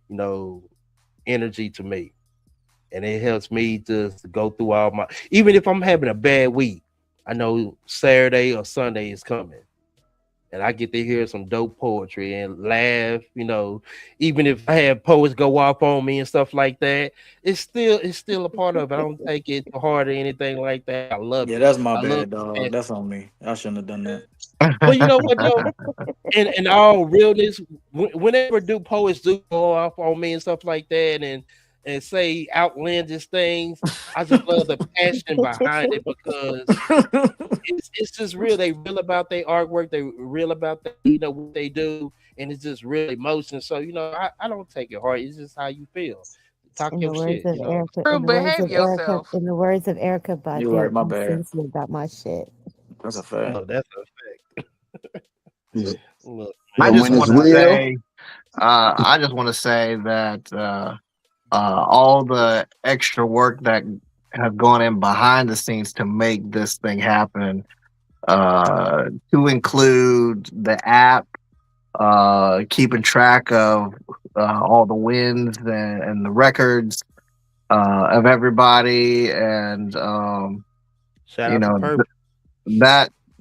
Speaker 15: you know energy to me, and it helps me to go through all my. Even if I'm having a bad week, I know Saturday or Sunday is coming, and I get to hear some dope poetry and laugh. Even if I have poets go off on me and stuff like that, it's still a part of it. I don't take it to heart or anything like that. I love
Speaker 17: Yeah,
Speaker 15: it.
Speaker 17: that's my
Speaker 15: I love
Speaker 17: bad, dog. That's on me. I shouldn't have done that.
Speaker 15: But you know what though? In all realness, whenever do poets do go off on me and stuff like that, and say outlandish things, I just love the passion behind it because it's just real. They real about their artwork. They real about what they do, and it's just real emotion. So I don't take it hard. It's just how you feel. Talk
Speaker 19: In the
Speaker 15: your
Speaker 19: words
Speaker 15: shit.
Speaker 19: of Erica,
Speaker 7: True, behave yourself.
Speaker 19: in the words of Erica
Speaker 17: You're right.
Speaker 19: Badu,
Speaker 17: My
Speaker 19: I'm
Speaker 17: bad.
Speaker 19: sensitive about my shit.
Speaker 17: That's a fact.
Speaker 15: Oh, that's a fact.
Speaker 16: Look,
Speaker 15: Look,
Speaker 20: I
Speaker 15: man.
Speaker 20: just
Speaker 16: when it's
Speaker 20: want to
Speaker 16: real,
Speaker 20: say, that all the extra work that has gone in behind the scenes to make this thing happen, to include the app, keeping track of all the wins and the records of everybody, and
Speaker 15: Shout
Speaker 20: you
Speaker 15: out to
Speaker 20: know
Speaker 15: Purple.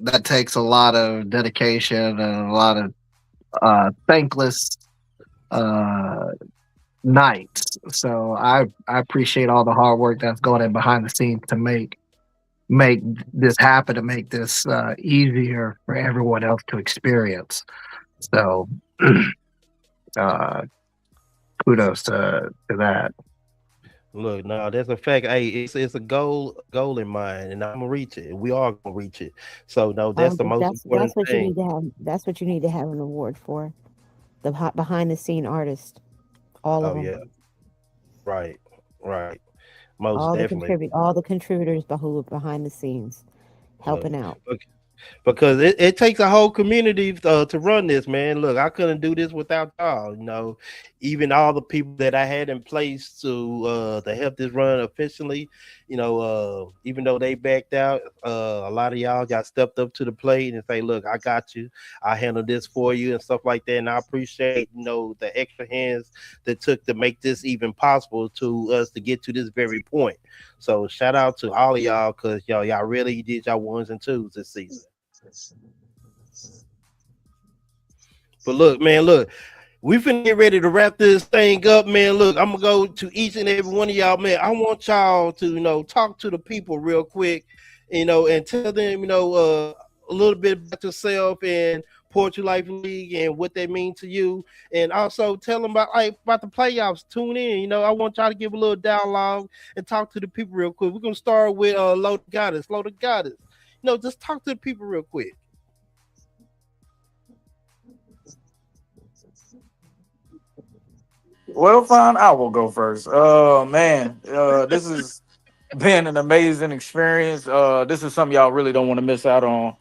Speaker 20: that takes a lot of dedication and a lot of thankless uh, nights. So I appreciate all the hard work that's going in behind the scenes to make this happen, to make this easier for everyone else to experience. So uh, kudos to that.
Speaker 15: Look, no, that's a fact. Hey, it's a goal in mind, and I'm gonna reach it. We are gonna reach it. So no, that's the most
Speaker 19: That's
Speaker 15: important
Speaker 19: what you
Speaker 15: thing.
Speaker 19: need to have. That's what you need to have an award for. The behind the scene artist, all of
Speaker 15: Oh
Speaker 19: them,
Speaker 15: yeah, right, right. Most definitely.
Speaker 19: all the contributors who are behind the scenes,
Speaker 15: Look,
Speaker 19: helping out.
Speaker 15: look, because it takes a whole community to run this, man. Look, I couldn't do this without y'all. Even all the people that I had in place to help this run efficiently. Even though they backed out, a lot of y'all got stepped up to the plate and say, "Look, I got you. I handle this for you," and stuff like that. And I appreciate the extra hands that took to make this even possible to us to get to this very point. So shout out to all of y'all because y'all really did y'all ones and twos this season. But look, man, look, we finna get ready to wrap this thing up, man. Look, I'm gonna go to each and every one of y'all, man. I want y'all to, talk to the people real quick, and tell them, a little bit about yourself and Poetry Life League and what they mean to you, and also tell them about the playoffs. Tune in. I want y'all to give a little dialogue and talk to the people real quick. We're gonna start with Loda Goddess. Loda Goddess. Just talk to the people real quick.
Speaker 17: Well, fine. I will go first. Man, this has been an amazing experience. This is something y'all really don't want to miss out on.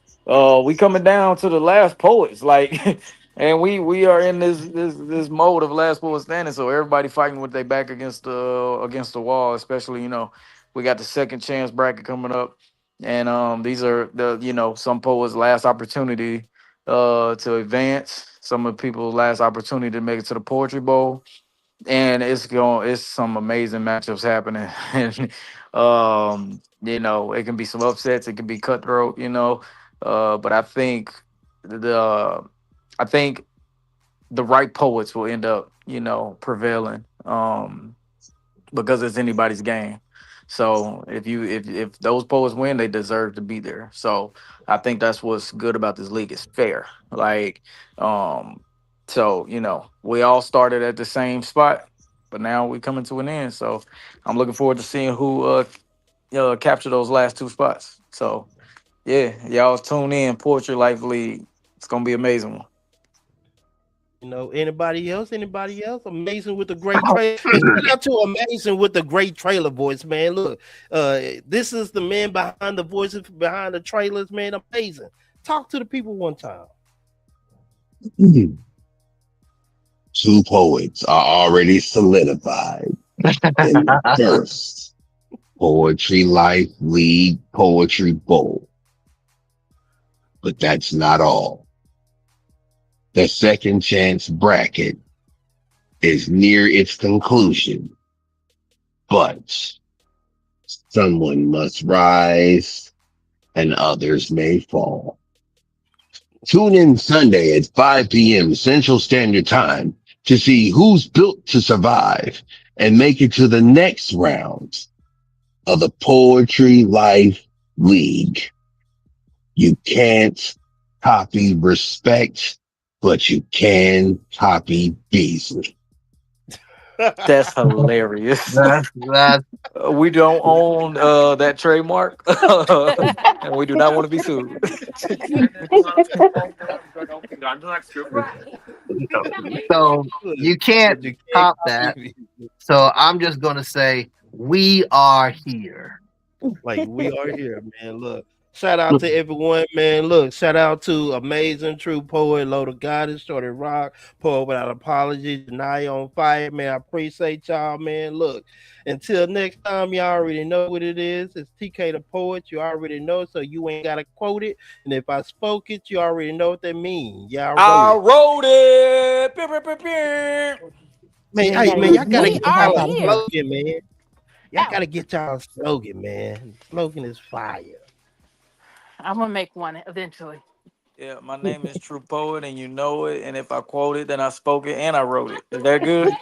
Speaker 17: We coming down to the last poets, like, and we are in this mode of last poet standing. So everybody fighting with their back against the wall. Especially, we got the second chance bracket coming up, and these are the some poets' last opportunity to advance. Some of the people's last opportunity to make it to the Poetry Bowl, and it's some amazing matchups happening. And it can be some upsets, it can be cutthroat, but the I think the right poets will end up prevailing, because it's anybody's game. So if those poets win, they deserve to be there. So I think that's what's good about this league. It's fair. Like, um So, you know, we all started at the same spot, but now we coming to an end. So I'm looking forward to seeing who capture those last two spots. So yeah, y'all tune in, Poetry Life League. It's gonna be an amazing one.
Speaker 15: You know, anybody else? Anybody else? Amazing with the great trailer. And shout out to Amazing with the great trailer voice, man. Look, this is the man behind the voices, behind the trailers, man. Amazing. Talk to the people one time.
Speaker 16: Two poets are already solidified in the first Poetry Life League Poetry Bowl. But that's not all. The second chance bracket is near its conclusion, but someone must rise and others may fall. Tune in Sunday at 5 p.m. Central Standard Time to see who's built to survive and make it to the next round of the Poetry Life League. You can't copy Respect, but you can copy Beasley.
Speaker 17: That's hilarious. We don't own that trademark, and we do not want to be sued.
Speaker 20: So you can't top that. So I'm just gonna say we are here.
Speaker 15: Like we are here, man. Look. Shout out to everyone, man. Look, shout out to Amazing True Poet, Loda Goddess, Shorty Rock, Poet Without Apology, Janaya on Fire, man. I appreciate y'all, man. Look, until next time, y'all already know what it is. It's TK the Poet. You already know, so you ain't got to quote it. And if I spoke it, you already know what that means. Y'all
Speaker 17: wrote it.
Speaker 15: Man, hey, man, y'all got to get y'all a slogan, man. Y'all got to get y'all a slogan, man. Slogan is fire.
Speaker 7: I'm gonna make one eventually.
Speaker 17: Yeah, my name is True Poet, and you know it. And if I quote it, then I spoke it and I wrote it. Is that good?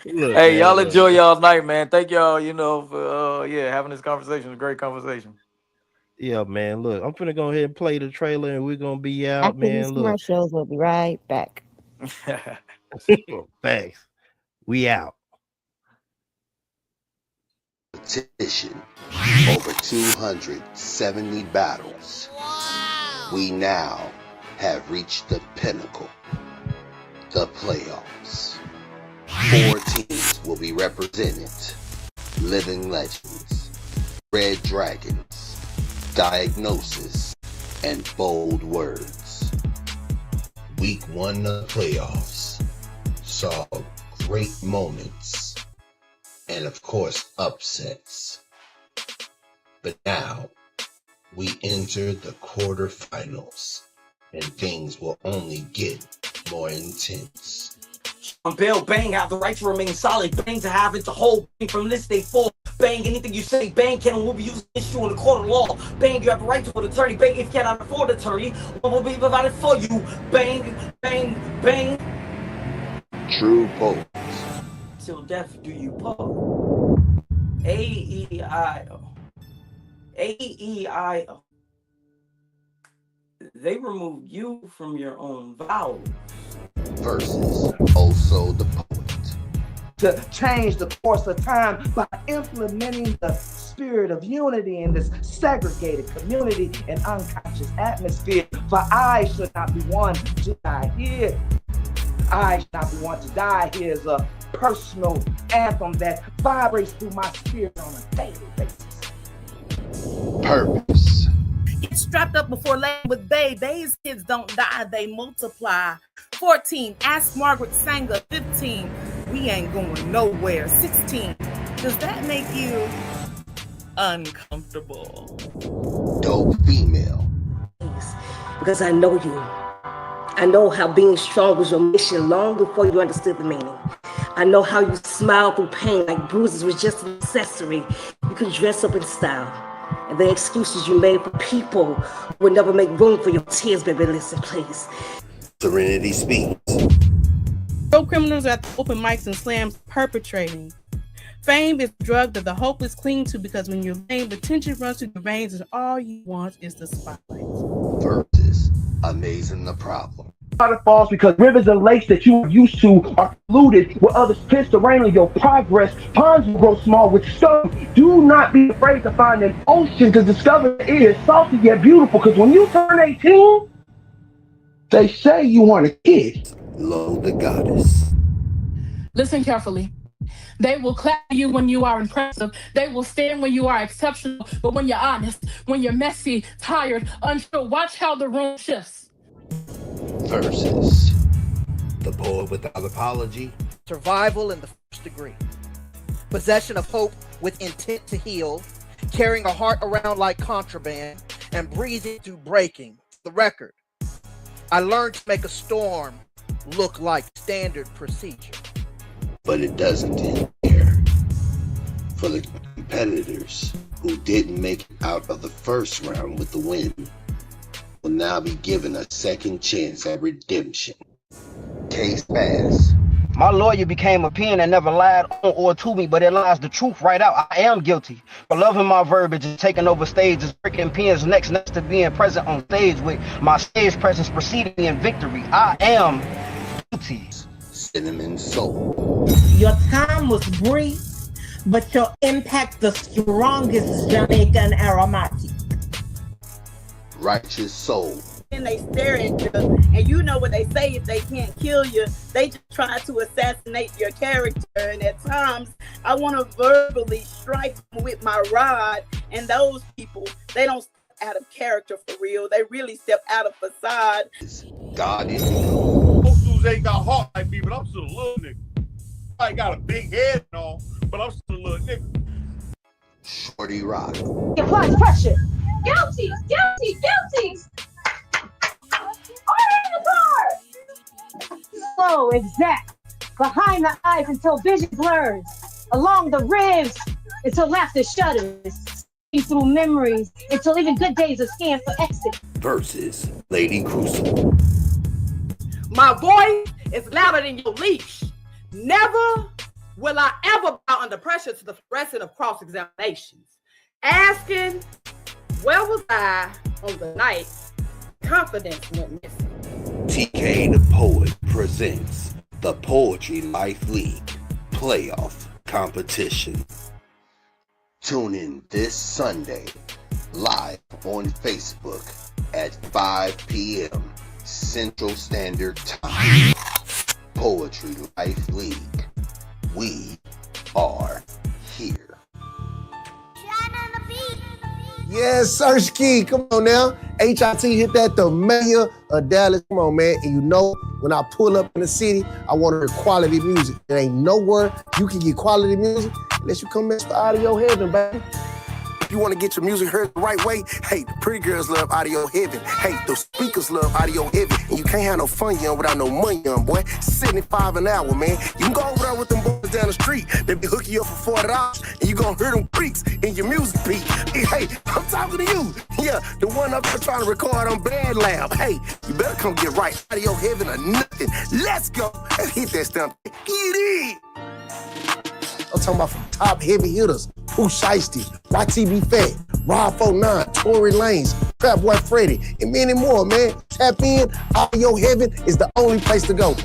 Speaker 15: Look,
Speaker 17: hey,
Speaker 15: man,
Speaker 17: y'all
Speaker 15: look.
Speaker 17: enjoy y'all's night, man. Thank y'all, for having this conversation. It's a great conversation.
Speaker 15: Yeah, man. Look, I'm finna go ahead and play the trailer, and we're gonna be out,
Speaker 19: After these
Speaker 15: man. Look,
Speaker 19: commercials, we'll be right back.
Speaker 15: thanks. We out.
Speaker 1: Petition over 270 battles. We now have reached the pinnacle, the playoffs. 4 teams will be represented: Living Legends, Red Dragons, Diagnosis, and Bold Words. Week 1 of the playoffs saw great moments and of course upsets. But now we enter the quarterfinals and things will only get more intense.
Speaker 2: Bill Bang have the right to remain solid. Bang to have it to hold. Bang from this day forth. Bang anything you say. Bang can and will be used against you in the court of law. Bang you have the right to an attorney. Bang if you cannot afford an attorney, one will be provided for you. Bang, bang, bang.
Speaker 1: True Poets.
Speaker 2: Till death do you part. AEIO. AEIO. They removed you from your own vowels.
Speaker 1: Versus Also the Poet.
Speaker 3: To change the course of time by implementing the spirit of unity in this segregated community and unconscious atmosphere. For I should not be one to die here. I should not be one to die here is a personal anthem that vibrates through my spirit on a daily basis.
Speaker 1: Purpose.
Speaker 4: Get strapped up before laying with Babe. These kids don't die, they multiply. 14, Ask Margaret Sanger. 15, we ain't going nowhere. 16, does that make you uncomfortable?
Speaker 1: Dope female.
Speaker 5: Because I know you. I know how being strong was your mission long before you understood the meaning. I know how you smiled through pain like bruises was just an accessory. You could dress up in style. And the excuses you made for people who would never make room for your tears, baby, listen, please.
Speaker 1: Serenity speaks.
Speaker 6: Pro criminals at the open mics and slams perpetrating. Fame is a drug that the hopeless cling to because when you're lame, the tension runs through your veins and all you want is the spotlight.
Speaker 1: Versus Amazing the problem.
Speaker 3: Waterfalls because rivers and lakes that you are used to are polluted where others piss the rain on your progress. Ponds will grow small with stone. Do not be afraid to find an ocean to discover it is salty yet beautiful, because when you turn 18, they say you want a kid.
Speaker 1: Lo the goddess.
Speaker 21: Listen carefully. They will clap you when you are impressive. They will stand when you are exceptional. But when you're honest, when you're messy, tired, unsure, watch how the room shifts.
Speaker 1: Versus the poet without apology.
Speaker 8: Survival in the first degree. Possession of hope with intent to heal. Carrying a heart around like contraband. And breathing through breaking. The record. I learned to make a storm look like standard procedure.
Speaker 1: But it doesn't end there. For the competitors who didn't make it out of the first round with the win, will now be given a second chance at redemption. Case pass.
Speaker 9: My lawyer became a pen and never lied on or to me, but it lies the truth right out. I am guilty for loving my verbiage and taking over stages, breaking pens next to being present on stage with my stage presence preceding me in victory. I am guilty.
Speaker 1: Cinnamon soul.
Speaker 10: Your time was brief, but your impact the strongest Jamaican aromatic.
Speaker 1: Righteous soul.
Speaker 11: And they stare at you, and you know what they say: if they can't kill you, they just try to assassinate your character. And at times, I want to verbally strike them with my rod. And those people, they don't step out of character for real. They really step out of facade.
Speaker 1: God is
Speaker 12: Most dudes ain't got heart like me, but I'm still a little nigga. I ain't got a big head and all, but I'm still a little nigga.
Speaker 1: Shorty Rock.
Speaker 13: He applies pressure. Guilty, guilty, guilty. Slow, exact. Behind the eyes until vision blurs. Along the ribs until laughter shudders. Through memories until even good days are scanned for exit.
Speaker 1: Versus Lady Crucible.
Speaker 22: My voice is louder than your leash. Never will I ever bow under pressure to the fluorescent of cross-examinations. Asking, where was I on the night confidence went missing?
Speaker 1: TK the Poet presents the Poetry Life League Playoff Competition. Tune in this Sunday, live on Facebook at 5 p.m. Central Standard Time. Poetry Life League. We are here.
Speaker 14: Yes, Search Key. Come on now. HIT hit that, the mayor of Dallas. Come on, man. And you know, when I pull up in the city, I want to hear quality music. There ain't nowhere you can get quality music unless you come mess with Audio Heaven, baby. If you want to get your music heard the right way, hey, the pretty girls love Audio Heaven. Hey, the speakers love Audio Heaven. And you can't have no fun, young, without no money, young boy. $75 an hour, man. You can go over there with them boys down the street. They be hooking you up for $40, and you gonna hear them freaks in your music beat. Hey, I'm talking to you. Yeah, the one up there trying to record on Bad Lab. Hey, you better come get right. Audio Heaven or nothing. Let's go. Let's hit that stuff. Get it. I'm talking about from top heavy hitters. Pooh Shiesty, YTB Fat, Rob 49, Tory Lanez, Fat Boy Freddy, and many more, man. Tap in. Audio Heaven is the only place to go.